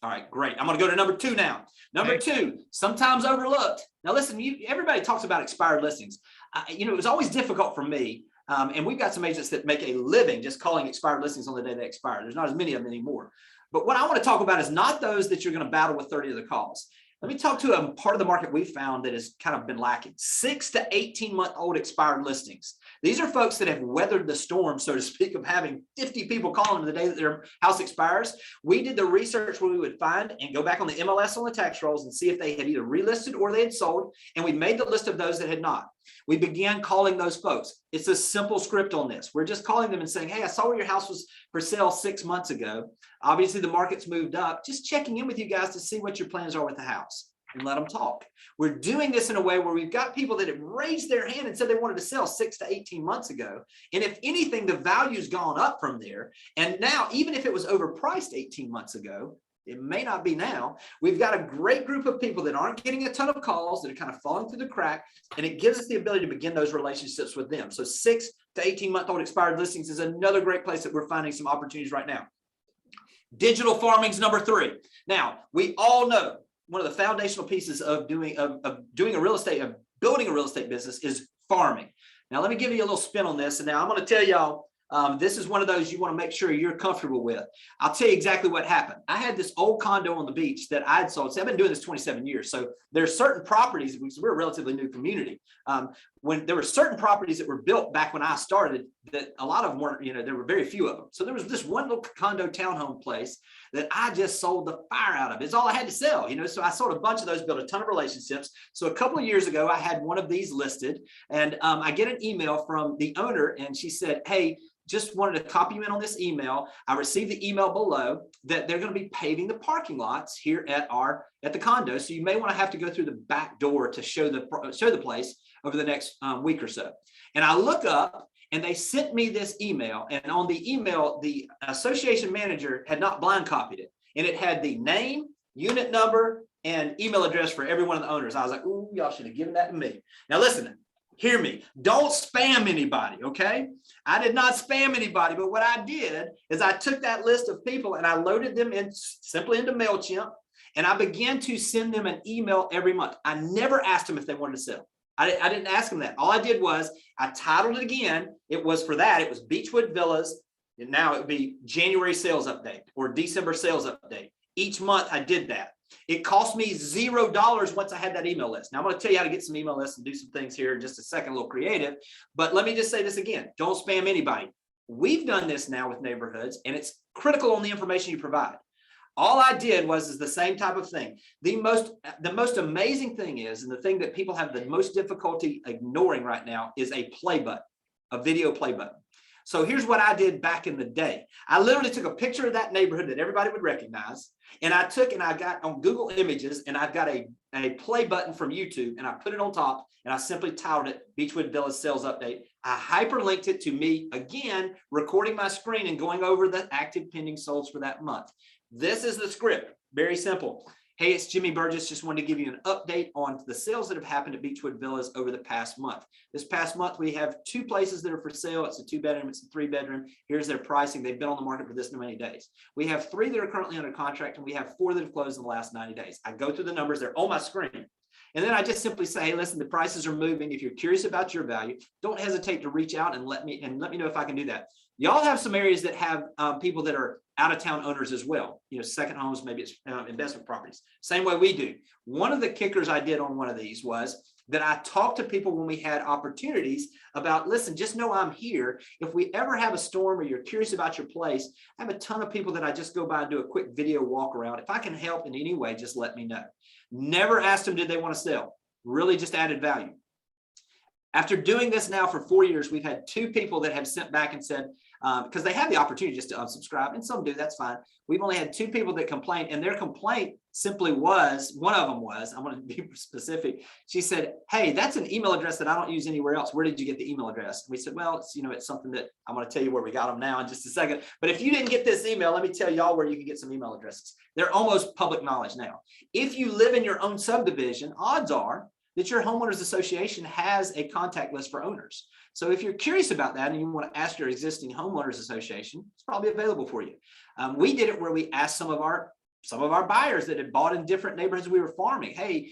All right, great. I'm going to go to number 2 now. Number 2, sometimes overlooked. Now listen, everybody talks about expired listings. It was always difficult for me. And we've got some agents that make a living just calling expired listings on the day they expire. There's not as many of them anymore. But what I want to talk about is not those that you're going to battle with 30 other calls. Let me talk to a part of the market we found that has kind of been lacking. 6 to 18-month-old expired listings. These are folks that have weathered the storm, so to speak, of having 50 people calling them the day that their house expires. We did the research where we would find and go back on the MLS on the tax rolls and see if they had either relisted or they had sold, and we made the list of those that had not. We began calling those folks. It's a simple script on this. We're just calling them and saying, hey, I saw where your house was for sale 6 months ago. Obviously, the market's moved up. Just checking in with you guys to see what your plans are with the house and let them talk. We're doing this in a way where we've got people that have raised their hand and said they wanted to sell 6 to 18 months ago. And if anything, the value's gone up from there. And now, even if it was overpriced 18 months ago, it may not be now. We've got a great group of people that aren't getting a ton of calls, that are kind of falling through the crack, and it gives us the ability to begin those relationships with them. So 6 to 18-month-old expired listings is another great place that we're finding some opportunities right now. Digital farming's number 3. Now, we all know one of the foundational pieces of building a real estate business is farming. Now, let me give you a little spin on this. And now I'm going to tell y'all, this is one of those you want to make sure you're comfortable with. I'll tell you exactly what happened. I had this old condo on the beach that I'd sold. See, I've been doing this 27 years. So there's certain properties, because we're a relatively new community. When there were certain properties that were built back when I started, that a lot of them weren't, there were very few of them. So there was this one little condo townhome place that I just sold the fire out of. It's all I had to sell, so I sold a bunch of those, built a ton of relationships. So a couple of years ago, I had one of these listed, and I get an email from the owner, and she said, hey, just wanted to copy you in on this email. I received the email below that they're going to be paving the parking lots here at the condo. So you may want to have to go through the back door to show the place over the next week or so. And I look up, and they sent me this email. And on the email, the association manager had not blind copied it. And it had the name, unit number, and email address for every one of the owners. I was like, ooh, y'all should have given that to me. Now listen, hear me. Don't spam anybody, okay? I did not spam anybody, but what I did is I took that list of people and I loaded them simply into MailChimp, and I began to send them an email every month. I never asked them if they wanted to sell. I didn't ask them that. All I did was I titled it again. It was Beechwood Villas. And now it would be January sales update or December sales update. Each month I did that. It cost me $0 once I had that email list. Now I'm going to tell you how to get some email lists and do some things here in just a second, a little creative. But let me just say this again. Don't spam anybody. We've done this now with neighborhoods, and it's critical on the information you provide. All I did is the same type of thing. The most amazing thing is, and the thing that people have the most difficulty ignoring right now, is a play button, a video play button. So here's what I did back in the day. I literally took a picture of that neighborhood that everybody would recognize, and I got on Google Images, and I've got a play button from YouTube, and I put it on top, and I simply titled it Beechwood Villas Sales Update. I hyperlinked it to me, again, recording my screen and going over the active pending solds for that month. This is the script, very simple. Hey, it's Jimmy Burgess. Just wanted to give you an update on the sales that have happened at Beechwood Villas over the past month. This past month, we have 2 places that are for sale. It's a 2-bedroom, it's a 3-bedroom. Here's their pricing. They've been on the market for this many days. We have 3 that are currently under contract, and we have 4 that have closed in the last 90 days. I go through the numbers. They're on my screen. And then I just simply say, hey, listen, the prices are moving. If you're curious about your value, don't hesitate to reach out and let me know if I can do that. Y'all have some areas that have people that are out-of-town owners as well. Second homes, maybe it's investment properties. Same way we do. One of the kickers I did on one of these was that I talked to people when we had opportunities about, listen, just know I'm here. If we ever have a storm or you're curious about your place, I have a ton of people that I just go by and do a quick video walk around. If I can help in any way, just let me know. Never asked them, did they want to sell? Really just added value. After doing this now for 4 years, we've had 2 people that have sent back and said, because they have the opportunity just to unsubscribe, and some do, that's fine. We've only had 2 people that complained, and their complaint simply was, one of them was, I'm going to be specific. She said, hey, that's an email address that I don't use anywhere else. Where did you get the email address? And we said, well, it's, it's something that I'm going to tell you where we got them now in just a second. But if you didn't get this email, let me tell y'all where you can get some email addresses. They're almost public knowledge now. If you live in your own subdivision, odds are that your homeowners association has a contact list for owners. So if you're curious about that and you want to ask your existing homeowners association, it's probably available for you. We did it where we asked some of our buyers that had bought in different neighborhoods we were farming, hey,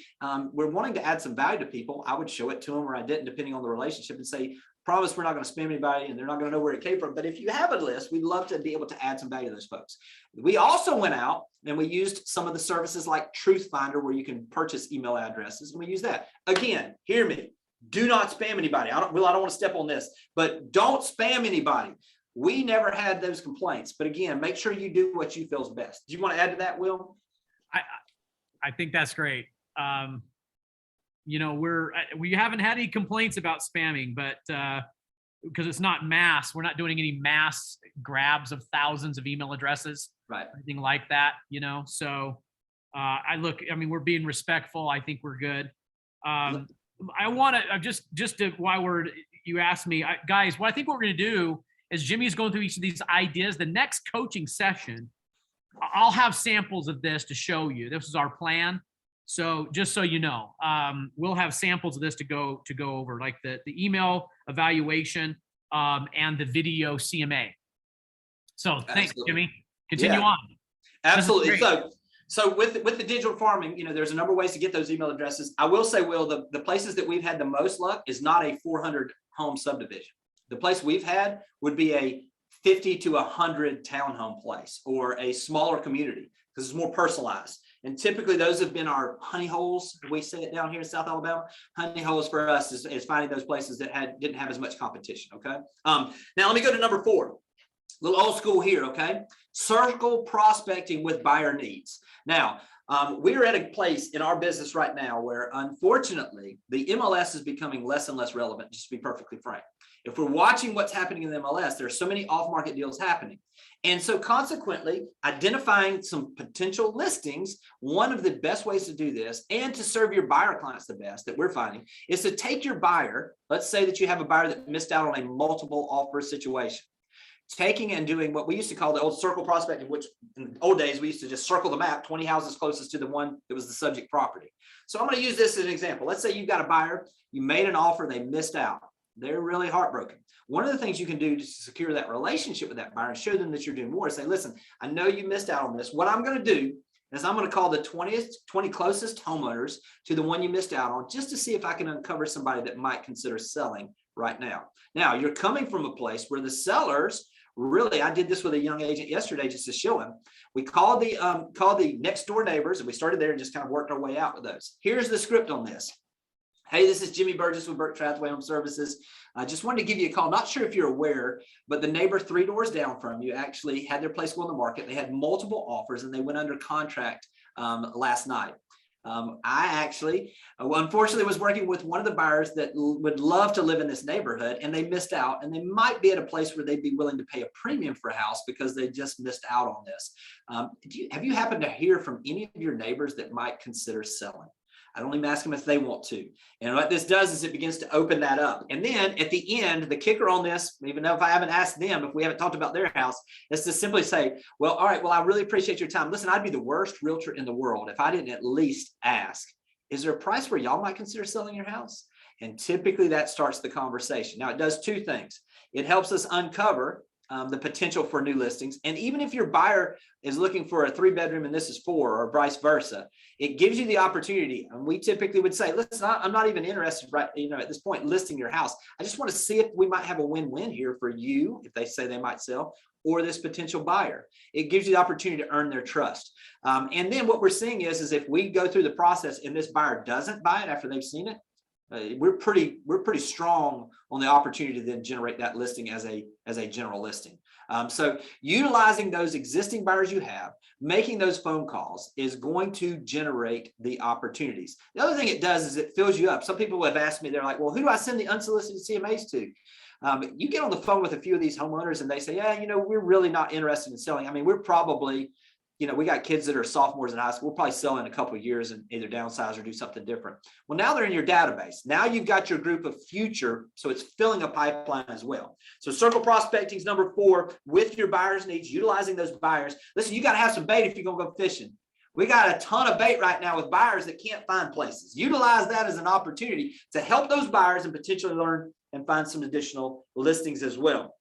we're wanting to add some value to people. I would show it to them or I didn't, depending on the relationship, and say, promise we're not going to spam anybody and they're not going to know where it came from. But if you have a list, we'd love to be able to add some value to those folks. We also went out and we used some of the services like Truth Finder, where you can purchase email addresses, and we use that. Again, hear me. Do not spam anybody. I don't want to step on this, but don't spam anybody. We never had those complaints. But again, make sure you do what you feel is best. Do you want to add to that, Will? I think that's great. We haven't had any complaints about spamming, but because it's not mass, we're not doing any mass grabs of thousands of email addresses, right? Anything like that, So we're being respectful. I think we're good. I want to you asked me, guys, what I think we're going to do is Jimmy's going through each of these ideas. The next coaching session, I'll have samples of this to show you. This is our plan. So just so you know, we'll have samples of this to go over, like the email evaluation and the video CMA. So thanks, Jimmy. Continue on. Absolutely. So with the digital farming, there's a number of ways to get those email addresses. I will say, Will, the places that we've had the most luck is not a 400 home subdivision. The place we've had would be a 50 to 100 townhome place or a smaller community because it's more personalized. And typically those have been our honey holes. We say it down here in South Alabama. Honey holes for us is finding those places that didn't have as much competition. Okay. Now let me go to number 4. A little old school here. Okay. Circle prospecting with buyer needs. Now, we're at a place in our business right now where unfortunately the MLS is becoming less and less relevant, just to be perfectly frank. If we're watching what's happening in the MLS, there are so many off-market deals happening. And so consequently, identifying some potential listings, one of the best ways to do this and to serve your buyer clients the best that we're finding is to take your buyer. Let's say that you have a buyer that missed out on a multiple offer situation. Taking and doing what we used to call the old circle prospecting, which in the old days, we used to just circle the map, 20 houses closest to the one that was the subject property. So I'm going to use this as an example. Let's say you've got a buyer, you made an offer, they missed out. They're really heartbroken. One of the things you can do to secure that relationship with that buyer and show them that you're doing more is say, listen, I know you missed out on this. What I'm going to do is I'm going to call the 20 closest homeowners to the one you missed out on just to see if I can uncover somebody that might consider selling right now. Now, you're coming from a place where the sellers really, I did this with a young agent yesterday just to show him. We called the next door neighbors and we started there and just kind of worked our way out with those. Here's the script on this. Hey, this is Jimmy Burgess with Berkshire Hathaway Home Services. I just wanted to give you a call. Not sure if you're aware, but the neighbor 3 doors down from you actually had their place go on the market. They had multiple offers and they went under contract last night. I actually, unfortunately, was working with one of the buyers that would love to live in this neighborhood and they missed out, and they might be at a place where they'd be willing to pay a premium for a house because they just missed out on this. Have you happened to hear from any of your neighbors that might consider selling? I don't even ask them if they want to. And what this does is it begins to open that up. And then at the end, the kicker on this, even though if I haven't asked them, if we haven't talked about their house, is to simply say, well, all right, well, I really appreciate your time. Listen, I'd be the worst realtor in the world if I didn't at least ask, is there a price where y'all might consider selling your house? And typically that starts the conversation. Now it does 2 things. It helps us uncover the potential for new listings. And even if your buyer is looking for a 3-bedroom and this is 4 or vice versa, it gives you the opportunity. And we typically would say, listen, I'm not even interested right, at this point listing your house. I just want to see if we might have a win-win here for you, if they say they might sell, or this potential buyer. It gives you the opportunity to earn their trust. And then what we're seeing is if we go through the process and this buyer doesn't buy it after they've seen it, we're pretty strong on the opportunity to then generate that listing as a general listing. So utilizing those existing buyers you have, making those phone calls is going to generate the opportunities. The other thing it does is it fills you up. Some people have asked me, they're like, well, who do I send the unsolicited CMAs to? You get on the phone with a few of these homeowners and they say, yeah, we're really not interested in selling. I mean, we're probably, we got kids that are sophomores in high school. We'll probably sell in a couple of years and either downsize or do something different. Well, now they're in your database. Now you've got your group of future, so it's filling a pipeline as well. So circle prospecting is number 4 with your buyers' needs, utilizing those buyers. Listen, you got to have some bait if you're going to go fishing. We got a ton of bait right now with buyers that can't find places. Utilize that as an opportunity to help those buyers and potentially learn and find some additional listings as well.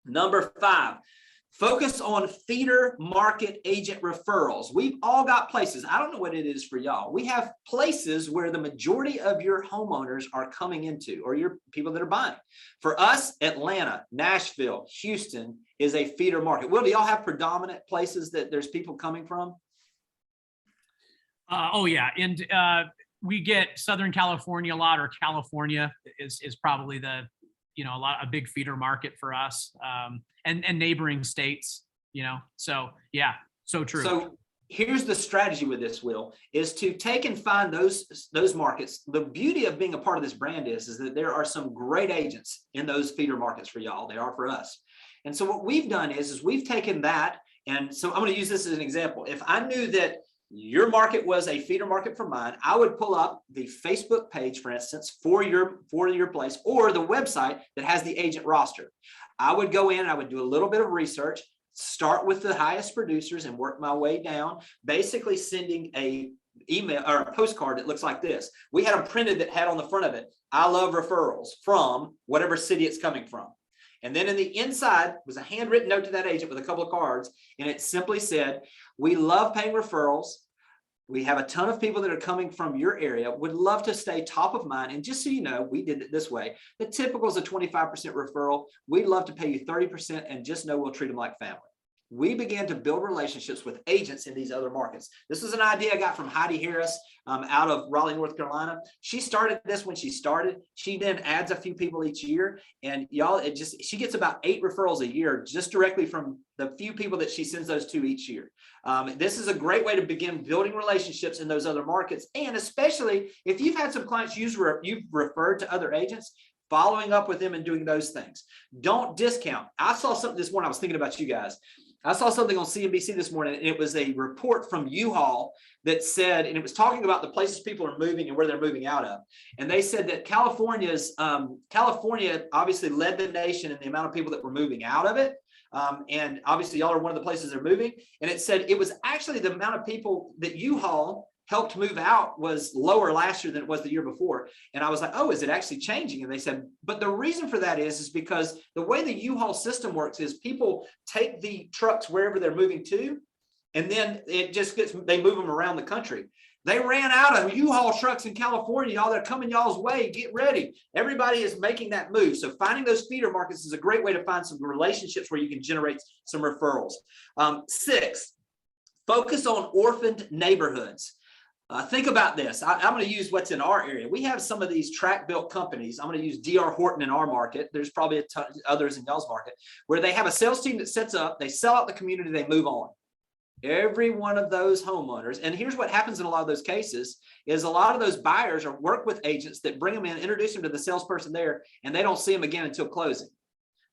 Number 5. Focus on feeder market agent referrals. We've all got places. I don't know what it is for y'all. We have places where the majority of your homeowners are coming into, or your people that are buying. For us, Atlanta, Nashville, Houston is a feeder market. Will, do y'all have predominant places that there's people coming from? Oh yeah, and we get Southern California a lot, or California is probably the a big feeder market for us, and neighboring states, so yeah, so true. So here's the strategy with this, Will, is to take and find those markets. The beauty of being a part of this brand is that there are some great agents in those feeder markets for y'all. They are for us. And so what we've done is we've taken that, and so I'm going to use this as an example. If I knew that your market was a feeder market for mine, I would pull up the Facebook page, for instance, for your place, or the website that has the agent roster. I would go in, I would do a little bit of research, start with the highest producers and work my way down, basically sending a email or a postcard that looks like this. We had them printed that had on the front of it, I love referrals from whatever city it's coming from. And then in the inside was a handwritten note to that agent with a couple of cards. And it simply said, we love paying referrals. We have a ton of people that are coming from your area, would love to stay top of mind. And just so you know, we did it this way. The typical is a 25% referral. We'd love to pay you 30% and just know we'll treat them like family. We began to build relationships with agents in these other markets. This is an idea I got from Heidi Harris out of Raleigh, North Carolina. She started this when she started. She then adds a few people each year, and y'all, she gets about 8 referrals a year just directly from the few people that she sends those to each year. This is a great way to begin building relationships in those other markets, and especially if you've had some clients you've referred to other agents, following up with them and doing those things. Don't discount. I saw something this morning. I was thinking about you guys. I saw something on CNBC this morning, and it was a report from U-Haul that said, and it was talking about the places people are moving and where they're moving out of. And they said that California obviously led the nation in the amount of people that were moving out of it. And obviously y'all are one of the places they're moving. And it said it was actually the amount of people that U-Haul helped move out was lower last year than it was the year before. And I was like, oh, is it actually changing? And they said, but the reason for that is because the way the U-Haul system works is people take the trucks wherever they're moving to, and then it just they move them around the country. They ran out of U-Haul trucks in California, y'all. They're coming y'all's way. Get ready. Everybody is making that move. So finding those feeder markets is a great way to find some relationships where you can generate some referrals. 6, focus on orphaned neighborhoods. Think about this. I'm going to use what's in our area. We have some of these track built companies. I'm going to use D.R. Horton in our market. There's probably a ton others in y'all's market where they have a sales team that sets up, they sell out the community, they move on. Every one of those homeowners, and here's what happens in a lot of those cases, is a lot of those buyers work with agents that bring them in, introduce them to the salesperson there, and they don't see them again until closing.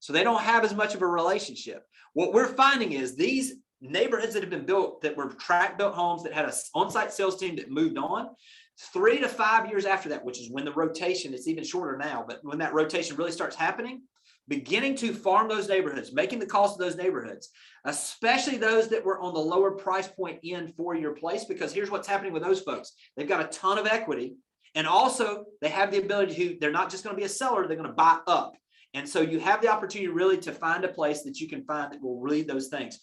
So they don't have as much of a relationship. What we're finding is these neighborhoods that have been built that were track built homes that had an on-site sales team that moved on 3 to 5 years after that, which is when the rotation, it's even shorter now, but when that rotation really starts happening, beginning to farm those neighborhoods, making the calls to those neighborhoods, especially those that were on the lower price point end for your place, because here's what's happening with those folks. They've got a ton of equity, and also they have the ability to, they're not just going to be a seller, they're going to buy up. And so you have the opportunity really to find a place that you can find that will lead those things.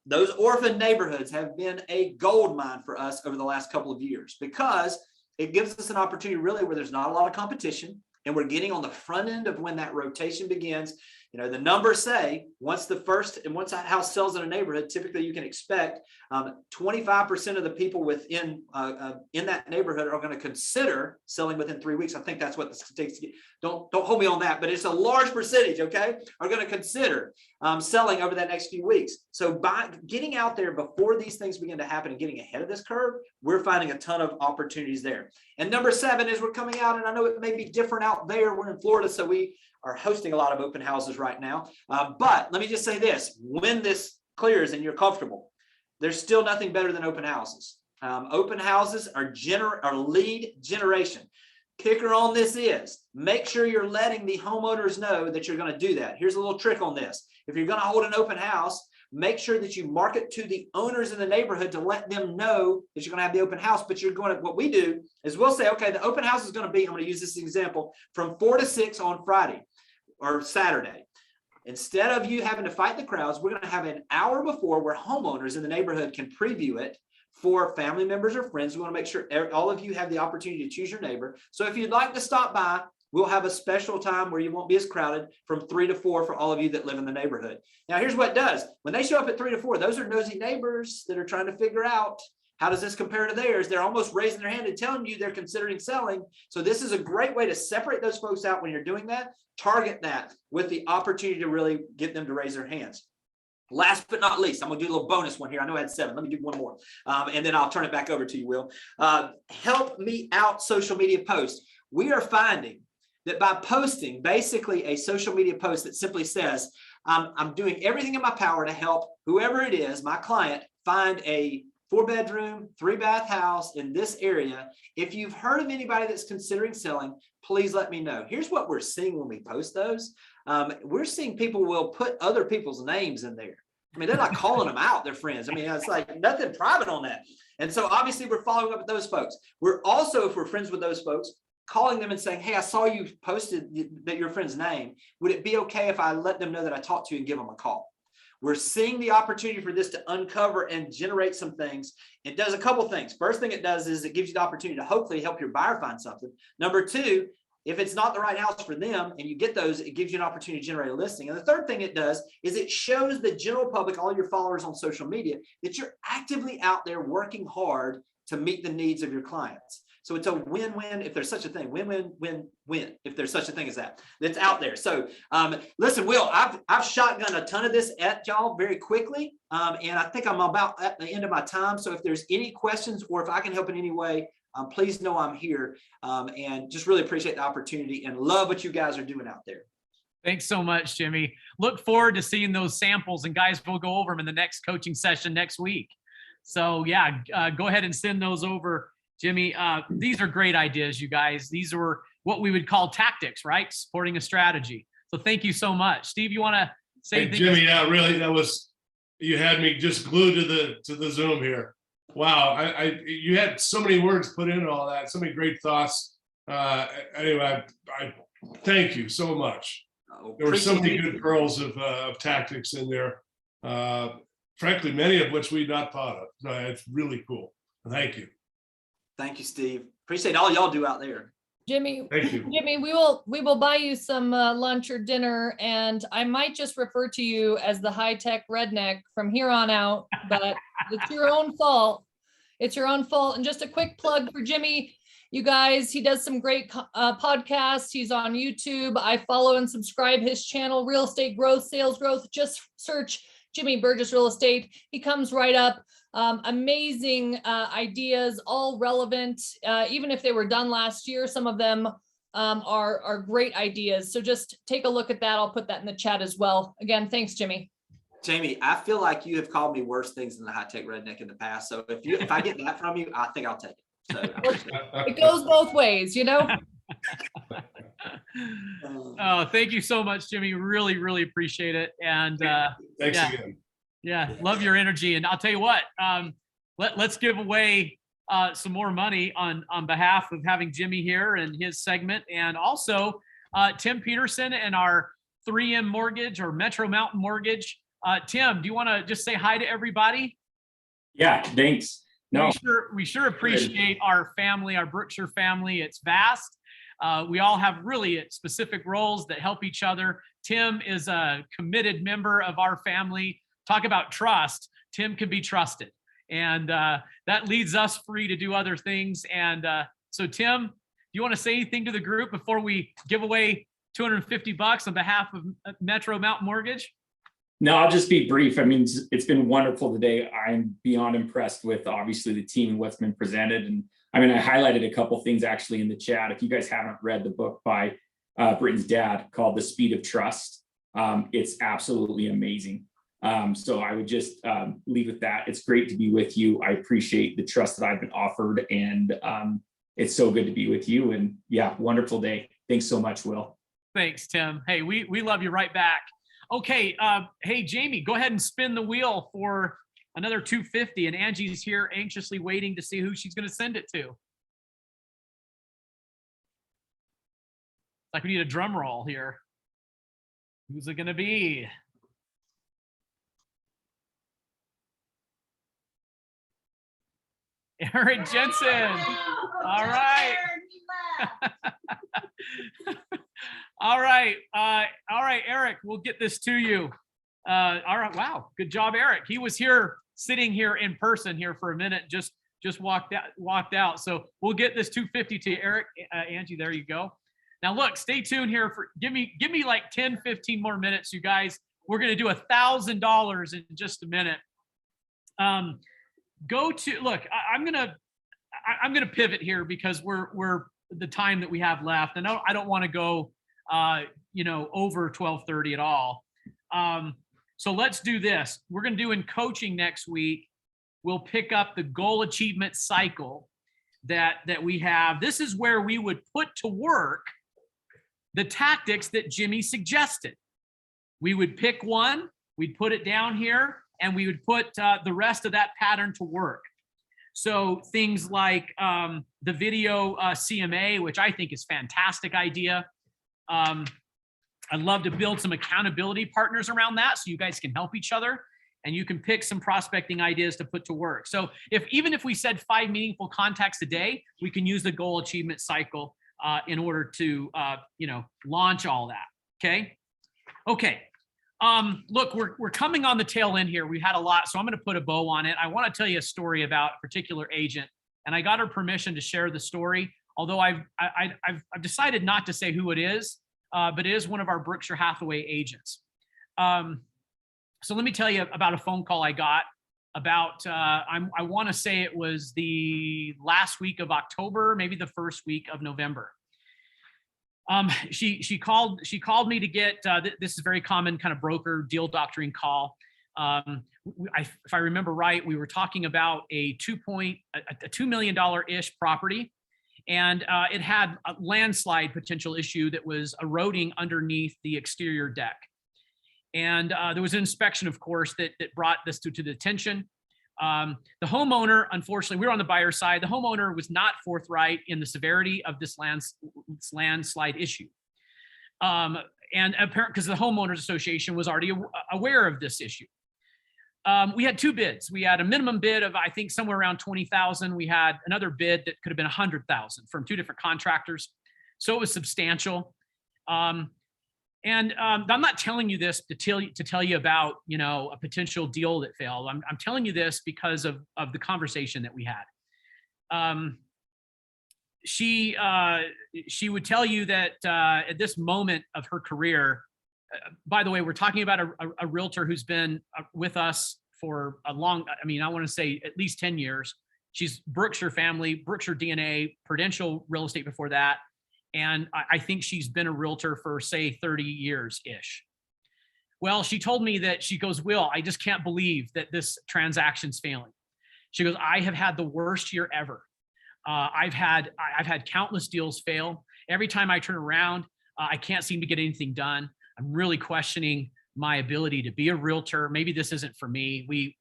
Those orphan neighborhoods have been a gold mine for us over the last couple of years because it gives us an opportunity really where there's not a lot of competition, and we're getting on the front end of when that rotation begins. You know, the numbers say once a house sells in a neighborhood, typically you can expect 25% of the people within in that neighborhood are going to consider selling within 3 weeks. I think that's what the statistics get. Don't hold me on that, but it's a large percentage, okay, are going to consider selling over that next few weeks. So by getting out there before these things begin to happen and getting ahead of this curve, we're finding a ton of opportunities there. And number 7 is we're coming out, and I know it may be different out there. We're in Florida, so we are hosting a lot of open houses right now. But let me just say this, when this clears and you're comfortable, there's still nothing better than open houses. Open houses are lead generation. Kicker on this is make sure you're letting the homeowners know that you're going to do that. Here's a little trick on this. If you're going to hold an open house, make sure that you market to the owners in the neighborhood to let them know that you're going to have the open house. But what we do is we'll say, okay, the open house is going to be, I'm going to use this example, from 4 to 6 on Friday or Saturday. Instead of you having to fight the crowds, we're going to have an hour before where homeowners in the neighborhood can preview it for family members or friends. We want to make sure all of you have the opportunity to choose your neighbor. So if you'd like to stop by, we'll have a special time where you won't be as crowded from 3 to 4 for all of you that live in the neighborhood. Now, here's what it does. When they show up at 3 to 4, those are nosy neighbors that are trying to figure out, how does this compare to theirs? They're almost raising their hand and telling you they're considering selling. So this is a great way to separate those folks out when you're doing that. Target that with the opportunity to really get them to raise their hands. Last but not least, I'm going to do a little bonus one here. I know I had 7. Let me do one more. And then I'll turn it back over to you, Will. Help me out social media posts. We are finding that by posting basically a social media post that simply says, I'm doing everything in my power to help whoever it is, my client, find a 4-bedroom, 3-bath house in this area. If you've heard of anybody that's considering selling, please let me know. Here's what we're seeing when we post those. We're seeing people will put other people's names in there. I mean, they're not calling them out, their friends. I mean, it's like nothing private on that. And so obviously we're following up with those folks. We're also, if we're friends with those folks, calling them and saying, hey, I saw you posted that your friend's name. Would it be okay if I let them know that I talked to you and give them a call? We're seeing the opportunity for this to uncover and generate some things. It does a couple things. First thing it does is it gives you the opportunity to hopefully help your buyer find something. Number two, if it's not the right house for them and you get those, it gives you an opportunity to generate a listing. And the third thing it does is it shows the general public, all your followers on social media, that you're actively out there working hard to meet the needs of your clients. So it's a win-win, if there's such a thing, win-win-win-win, if there's such a thing as that, that's out there. So listen, Will, I've shotgunned a ton of this at y'all very quickly. And I think I'm about at the end of my time. So if there's any questions or if I can help in any way, please know I'm here, and just really appreciate the opportunity and love what you guys are doing out there. Thanks so much, Jimmy. Look forward to seeing those samples, and guys, we'll go over them in the next coaching session next week. So yeah, go ahead and send those over, Jimmy. These are great ideas, you guys. These are what we would call tactics, right? Supporting a strategy. So thank you so much. Steve, you want to say? Hey, Jimmy, yeah, really, you had me just glued to the Zoom here. Wow, you had so many words put into all that, so many great thoughts. Anyway, I thank you so much. There were so many good pearls of tactics in there. Frankly, many of which we'd not thought of. It's really cool. Thank you. Thank you, Steve. Appreciate all y'all do out there. Jimmy, thank you. Jimmy, we will buy you some lunch or dinner, and I might just refer to you as the high-tech redneck from here on out, but it's your own fault. It's your own fault. And just a quick plug for Jimmy, you guys, he does some great podcasts. He's on YouTube. I follow and subscribe his channel, Real Estate Growth, Sales Growth. Just search Jimmy Burgess Real Estate. He comes right up. Amazing ideas, all relevant. Even if they were done last year, some of them are great ideas. So just take a look at that. I'll put that in the chat as well. Again, thanks, Jimmy. Jamie, I feel like you have called me worse things than the high-tech redneck in the past. So if I get that from you, I think I'll take it. So it goes both ways, you know. Oh, thank you so much, Jimmy. Really, really appreciate it. And thanks again. Yeah, love your energy. And I'll tell you what, let's give away some more money on behalf of having Jimmy here and his segment, and also Tim Peterson and our 3M Mortgage or Metro Mountain Mortgage. Tim, do you want to just say hi to everybody? Yeah, thanks. No, we sure appreciate our family, our Berkshire family. It's vast. We all have really specific roles that help each other. Tim is a committed member of our family. Talk about trust. Tim can be trusted. And that leaves us free to do other things. And so Tim, do you want to say anything to the group before we give away $250 on behalf of Metro Mountain Mortgage? No, I'll just be brief. I mean, it's been wonderful today. I'm beyond impressed with obviously the team and what's been presented. And I mean, I highlighted a couple things actually in the chat. If you guys haven't read the book by Britain's dad called The Speed of Trust, it's absolutely amazing. So I would just leave with that. It's great to be with you. I appreciate the trust that I've been offered, and it's so good to be with you. And yeah, wonderful day. Thanks so much, Will. Thanks, Tim. Hey, we love you right back. Okay. Hey, Jamie, go ahead and spin the wheel for another 250. And Angie's here anxiously waiting to see who she's going to send it to. Like we need a drum roll here. Who's it going to be? Eric Jensen. All right. All right. All right, Eric, we'll get this to you. All right. Wow. Good job, Eric. He was here sitting here in person here for a minute, just walked out. So we'll get this 250 to you, Eric. Angie, there you go. Now look, stay tuned here for give me like 10, 15 more minutes, you guys. We're going to do $1,000 in just a minute. I'm gonna pivot here because we're the time that we have left, and I don't want to go over 12:30 at all. So let's do this. We're gonna do in coaching next week. We'll pick up the goal achievement cycle that we have. This is where we would put to work the tactics that Jimmy suggested. We would pick one, we'd put it down here, and we would put the rest of that pattern to work. So things like the video CMA, which I think is a fantastic idea. I'd love to build some accountability partners around that so you guys can help each other and you can pick some prospecting ideas to put to work. So even if we said 5 meaningful contacts a day, we can use the goal achievement cycle in order to launch all that. Okay. Look, we're coming on the tail end here. We had a lot, so I'm going to put a bow on it. I want to tell you a story about a particular agent, and I got her permission to share the story. Although I've decided not to say who it is, but it is one of our Berkshire Hathaway agents. So let me tell you about a phone call I got about. I want to say it was the last week of October, maybe the first week of November. She called me to get, this is very common kind of broker deal doctoring call. If I remember right, we were talking about a $2 million-ish property, and it had a landslide potential issue that was eroding underneath the exterior deck. And there was an inspection, of course, that brought this to the attention. The homeowner, unfortunately, we were on the buyer side. The homeowner was not forthright in the severity of this landslide issue. And apparently, because the homeowners association was already aware of this issue. We had 2 bids. We had a minimum bid of, I think, somewhere around 20,000. We had another bid that could have been 100,000 from 2 different contractors. So it was substantial. And I'm not telling you this to tell you about, a potential deal that failed. I'm telling you this because of the conversation that we had. She would tell you that at this moment of her career, by the way, we're talking about a realtor who's been with us for a long, I want to say at least 10 years. She's Berkshire family, Berkshire DNA, Prudential real estate before that. And I think she's been a realtor for, say, 30 years-ish. Well, she told me that she goes, Will, I just can't believe that this transaction's failing. She goes, I have had the worst year ever. I've had countless deals fail. Every time I turn around, I can't seem to get anything done. I'm really questioning my ability to be a realtor. Maybe this isn't for me.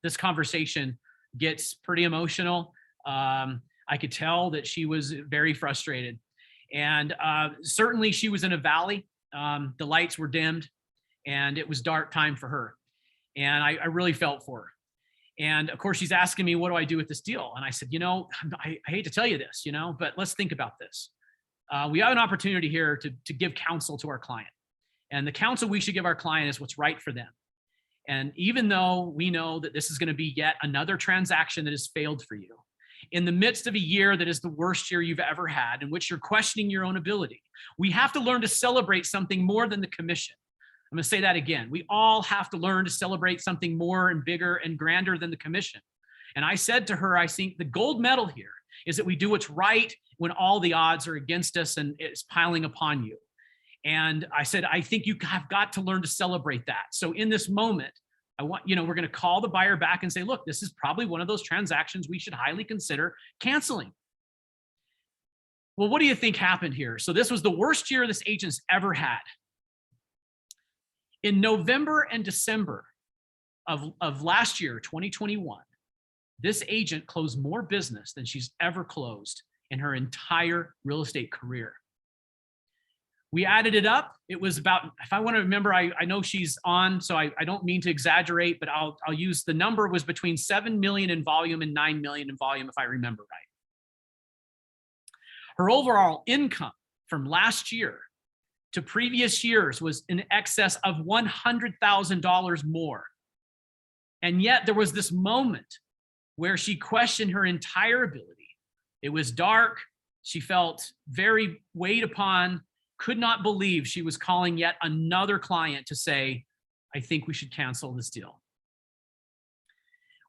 This conversation gets pretty emotional. I could tell that she was very frustrated. And certainly she was in a valley. The lights were dimmed and it was dark time for her. And I really felt for her. And of course, she's asking me, what do I do with this deal? And I said, I hate to tell you this, but let's think about this. We have an opportunity here to give counsel to our client. And the counsel we should give our client is what's right for them. And even though we know that this is going to be yet another transaction that has failed for you, in the midst of a year that is the worst year you've ever had, in which you're questioning your own ability, we have to learn to celebrate something more than the commission. I'm going to say that again. We all have to learn to celebrate something more and bigger and grander than the commission. And I said to her, I think the gold medal here is that we do what's right when all the odds are against us and it's piling upon you. And I said, I think you have got to learn to celebrate that. So in this moment, we're going to call the buyer back and say, look, this is probably one of those transactions we should highly consider canceling. Well, what do you think happened here? So this was the worst year this agent's ever had. In November and December of last year, 2021, this agent closed more business than she's ever closed in her entire real estate career. We added it up. It was about, if I want to remember, I know she's on, so I don't mean to exaggerate, but I'll use the number was between 7 million in volume and 9 million in volume, if I remember right. Her overall income from last year to previous years was in excess of $100,000 more. And yet there was this moment where she questioned her entire ability. It was dark. She felt very weighed upon, could not believe she was calling yet another client to say, I think we should cancel this deal.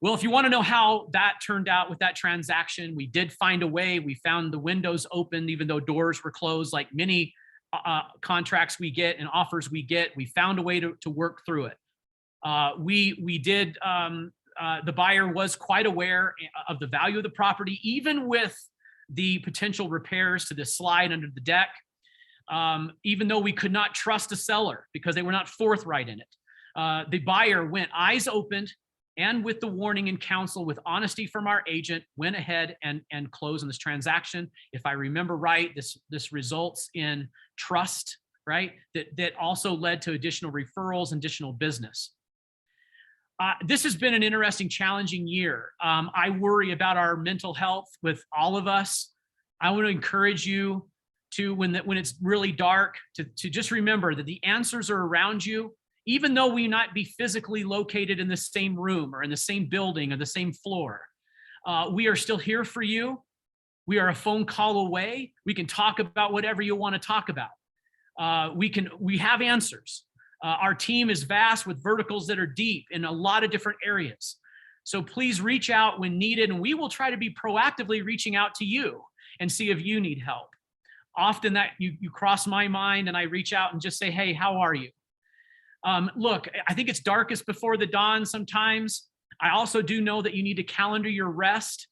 Well, if you want to know how that turned out with that transaction, we did find a way. We found the windows open, even though doors were closed, like many contracts we get and offers we get. We found a way to work through it. We did, the buyer was quite aware of the value of the property, even with the potential repairs to the slide under the deck. Even though we could not trust the seller because they were not forthright in it. The buyer went eyes opened and with the warning and counsel with honesty from our agent, went ahead and closed on this transaction. If I remember right, this results in trust, right? That also led to additional referrals and additional business. This has been an interesting, challenging year. I worry about our mental health with all of us. I want to encourage you to, when it's really dark, to just remember that the answers are around you. Even though we not be physically located in the same room or in the same building or the same floor, we are still here for you. We are a phone call away. We can talk about whatever you want to talk about. We have answers. Our team is vast with verticals that are deep in a lot of different areas. So please reach out when needed, and we will try to be proactively reaching out to you and see if you need help. Often that you cross my mind and I reach out and just say, hey, how are you? Look, I think it's darkest before the dawn sometimes. I also do know that you need to calendar your rest.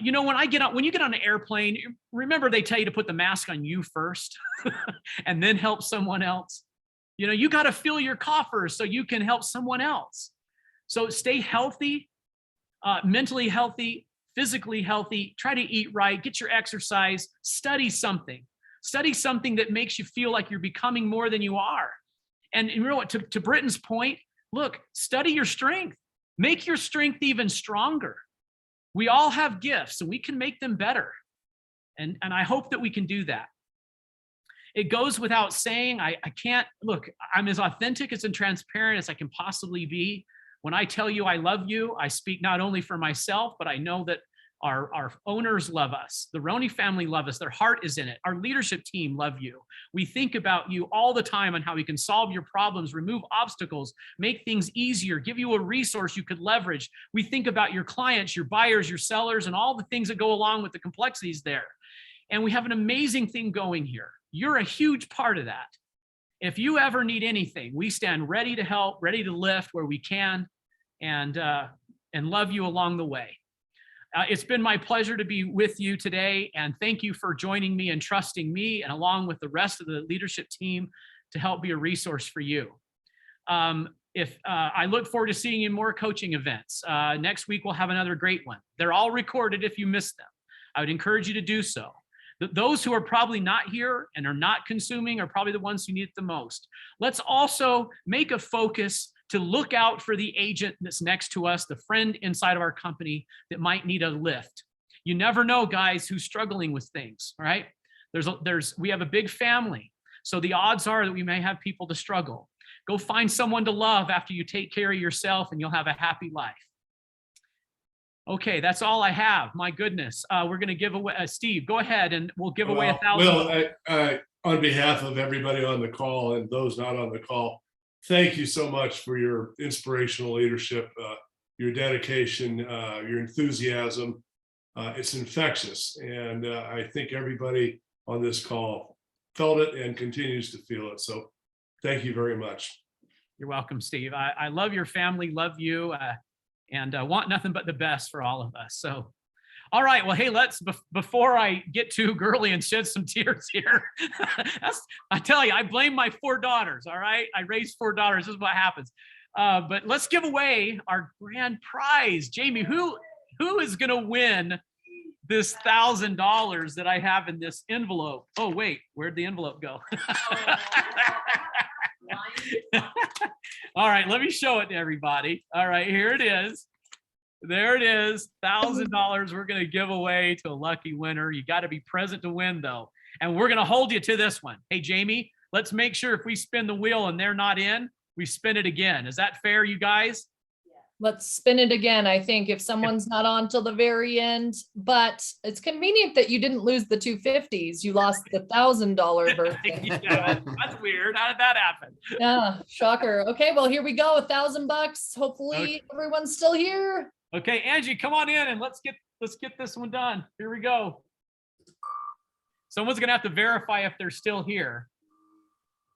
You know, when you get on an airplane, remember they tell you to put the mask on you first and then help someone else. You know, you got to fill your coffers so you can help someone else. So stay healthy, mentally healthy, physically healthy, try to eat right, get your exercise, study something that makes you feel like you're becoming more than you are. And you know what, to Britain's point, look, study your strength, make your strength even stronger. We all have gifts and we can make them better. And I hope that we can do that. It goes without saying, I can't, look, I'm as authentic and transparent as I can possibly be. When I tell you I love you, I speak not only for myself, but I know that our owners love us. The Roney family love us. Their heart is in it. Our leadership team love you. We think about you all the time on how we can solve your problems, remove obstacles, make things easier, give you a resource you could leverage. We think about your clients, your buyers, your sellers, and all the things that go along with the complexities there. And we have an amazing thing going here. You're a huge part of that. If you ever need anything, we stand ready to help, ready to lift where we can, and love you along the way. It's been my pleasure to be with you today, and thank you for joining me and trusting me and along with the rest of the leadership team to help be a resource for you. I look forward to seeing you in more coaching events. Next week, we'll have another great one. They're all recorded if you missed them. I would encourage you to do so. Those who are probably not here and are not consuming are probably the ones who need it the most. Let's also make a focus to look out for the agent that's next to us, the friend inside of our company that might need a lift. You never know, guys, who's struggling with things, all right? We have a big family, so the odds are that we may have people to struggle. Go find someone to love after you take care of yourself, and you'll have a happy life. Okay, that's all I have. My goodness, we're going to give away. Steve, go ahead, and we'll give away $1,000. Well, on behalf of everybody on the call and those not on the call, thank you so much for your inspirational leadership, your dedication, your enthusiasm. It's infectious, and I think everybody on this call felt it and continues to feel it. So, thank you very much. You're welcome, Steve. I love your family, love you. And want nothing but the best for all of us. So, all right, well, hey, before I get too girly and shed some tears here, I tell you, I blame my 4 daughters, all right? I raised 4 daughters, this is what happens. But let's give away our grand prize. Jamie, who is gonna win this $1,000 that I have in this envelope? Oh, wait, where'd the envelope go? All right, let me show it to everybody. All right, here it is. There it is, $1,000 we're gonna give away to a lucky winner. You gotta be present to win though. And we're gonna hold you to this one. Hey, Jamie, let's make sure if we spin the wheel and they're not in, we spin it again. Is that fair, you guys? Let's spin it again, I think, if someone's not on till the very end. But it's convenient that you didn't lose the 250s. You lost the $1,000 version. Yeah, that's weird. How did that happen? Yeah, shocker. Okay, well, here we go. $1,000. Hopefully everyone's still here. Okay, Angie, come on in and let's get this one done. Here we go. Someone's gonna have to verify if they're still here.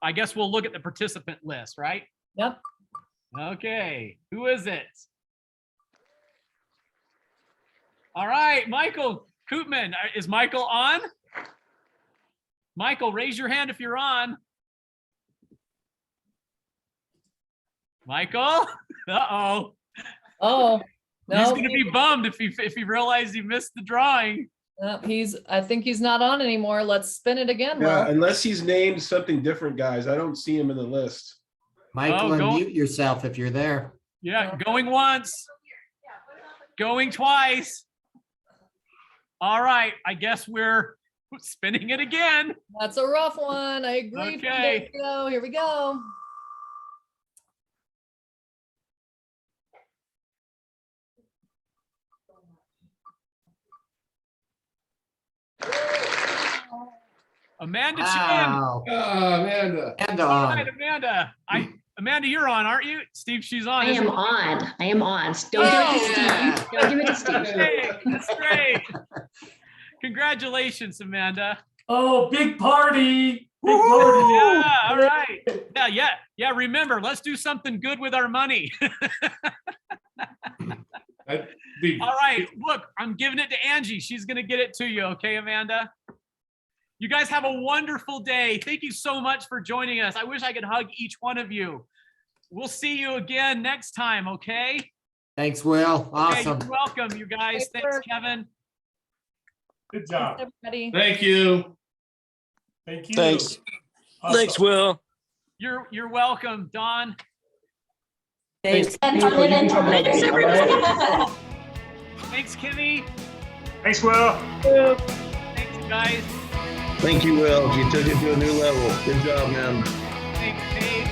I guess we'll look at the participant list, right? Yep. Okay, who is it? All right, Michael Koopman. Is Michael on? Michael, raise your hand if you're on. Michael? Uh-oh. Oh, no. He's gonna be bummed if he realized he missed the drawing. I think he's not on anymore. Let's spin it again. Yeah, Will. unless he's named something different, guys. I don't see him in the list. Michael, Oh, go- unmute yourself if you're there. Yeah, going once, going twice. All right, I guess we're spinning it again. That's a rough one. I agree. Okay. Here we go. Amanda Wow. Chan. Amanda. And All on. right, Amanda. Amanda, you're on, aren't you? Steve, she's on. I isn't am she? on. I am on. Don't give it to Steve. Don't give it to Steve. Hey, that's great. Congratulations, Amanda. Oh, big party. Big party. Yeah, all right. Yeah. Remember, let's do something good with our money. All right, look, I'm giving it to Angie. She's gonna get it to you, okay, Amanda? You guys have a wonderful day. Thank you so much for joining us. I wish I could hug each one of you. We'll see you again next time, okay? Thanks, Will. Awesome. Okay, you're welcome, you guys. Thanks, Kevin. Good job. Everybody. Thank you. Thank you. Thanks. Awesome. Thanks, Will. You're welcome, Don. Thanks. Thanks, Kimmy. Thanks, Will. Thanks, guys. Thank you, Will. You took it to a new level. Good job, man. Thanks, Dave.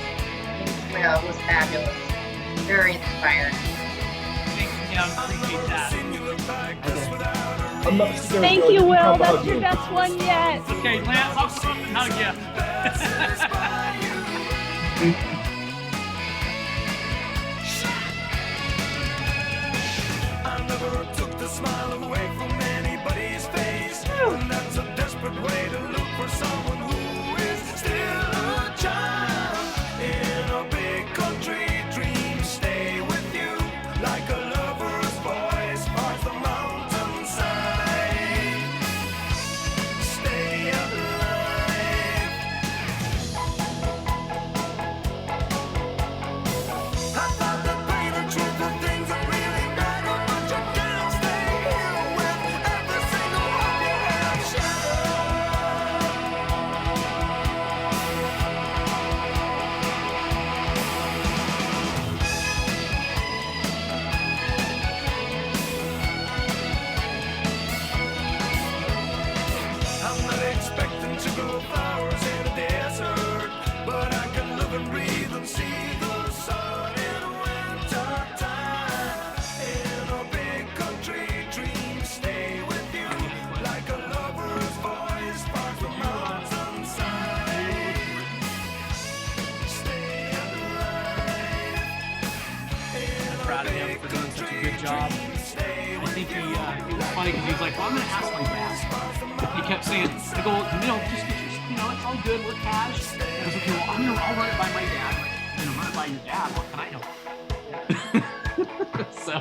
Well, it was fabulous. Very inspiring. Thanks, Kim. Appreciate that. Thank you, Will. That's your best one yet. Okay, Lance, I'll come up and hug you. I never took the smile away from anybody's face. And that's a desperate way to look for someone who is still a child in a big country. Dreams stay with you like a lover's voice parts the mountainside. Stay alive. I thought that pain and truth are things that really matter, but you can't stay here with every single one you have I'm not expecting to grow flowers in a desert, but I can live and breathe and see the sun in winter time. In a big country, dreams stay with you like a lover's voice parts the mountainside. Stay alive. Proud of him for doing such a good job. I think it was funny because he was like, well, I'm going to ask my dad. He kept saying, I go, just get your, it's all good, we're cash. And I was okay, well, I'll run it by my dad. I'm going to run it by your dad. What can I know? So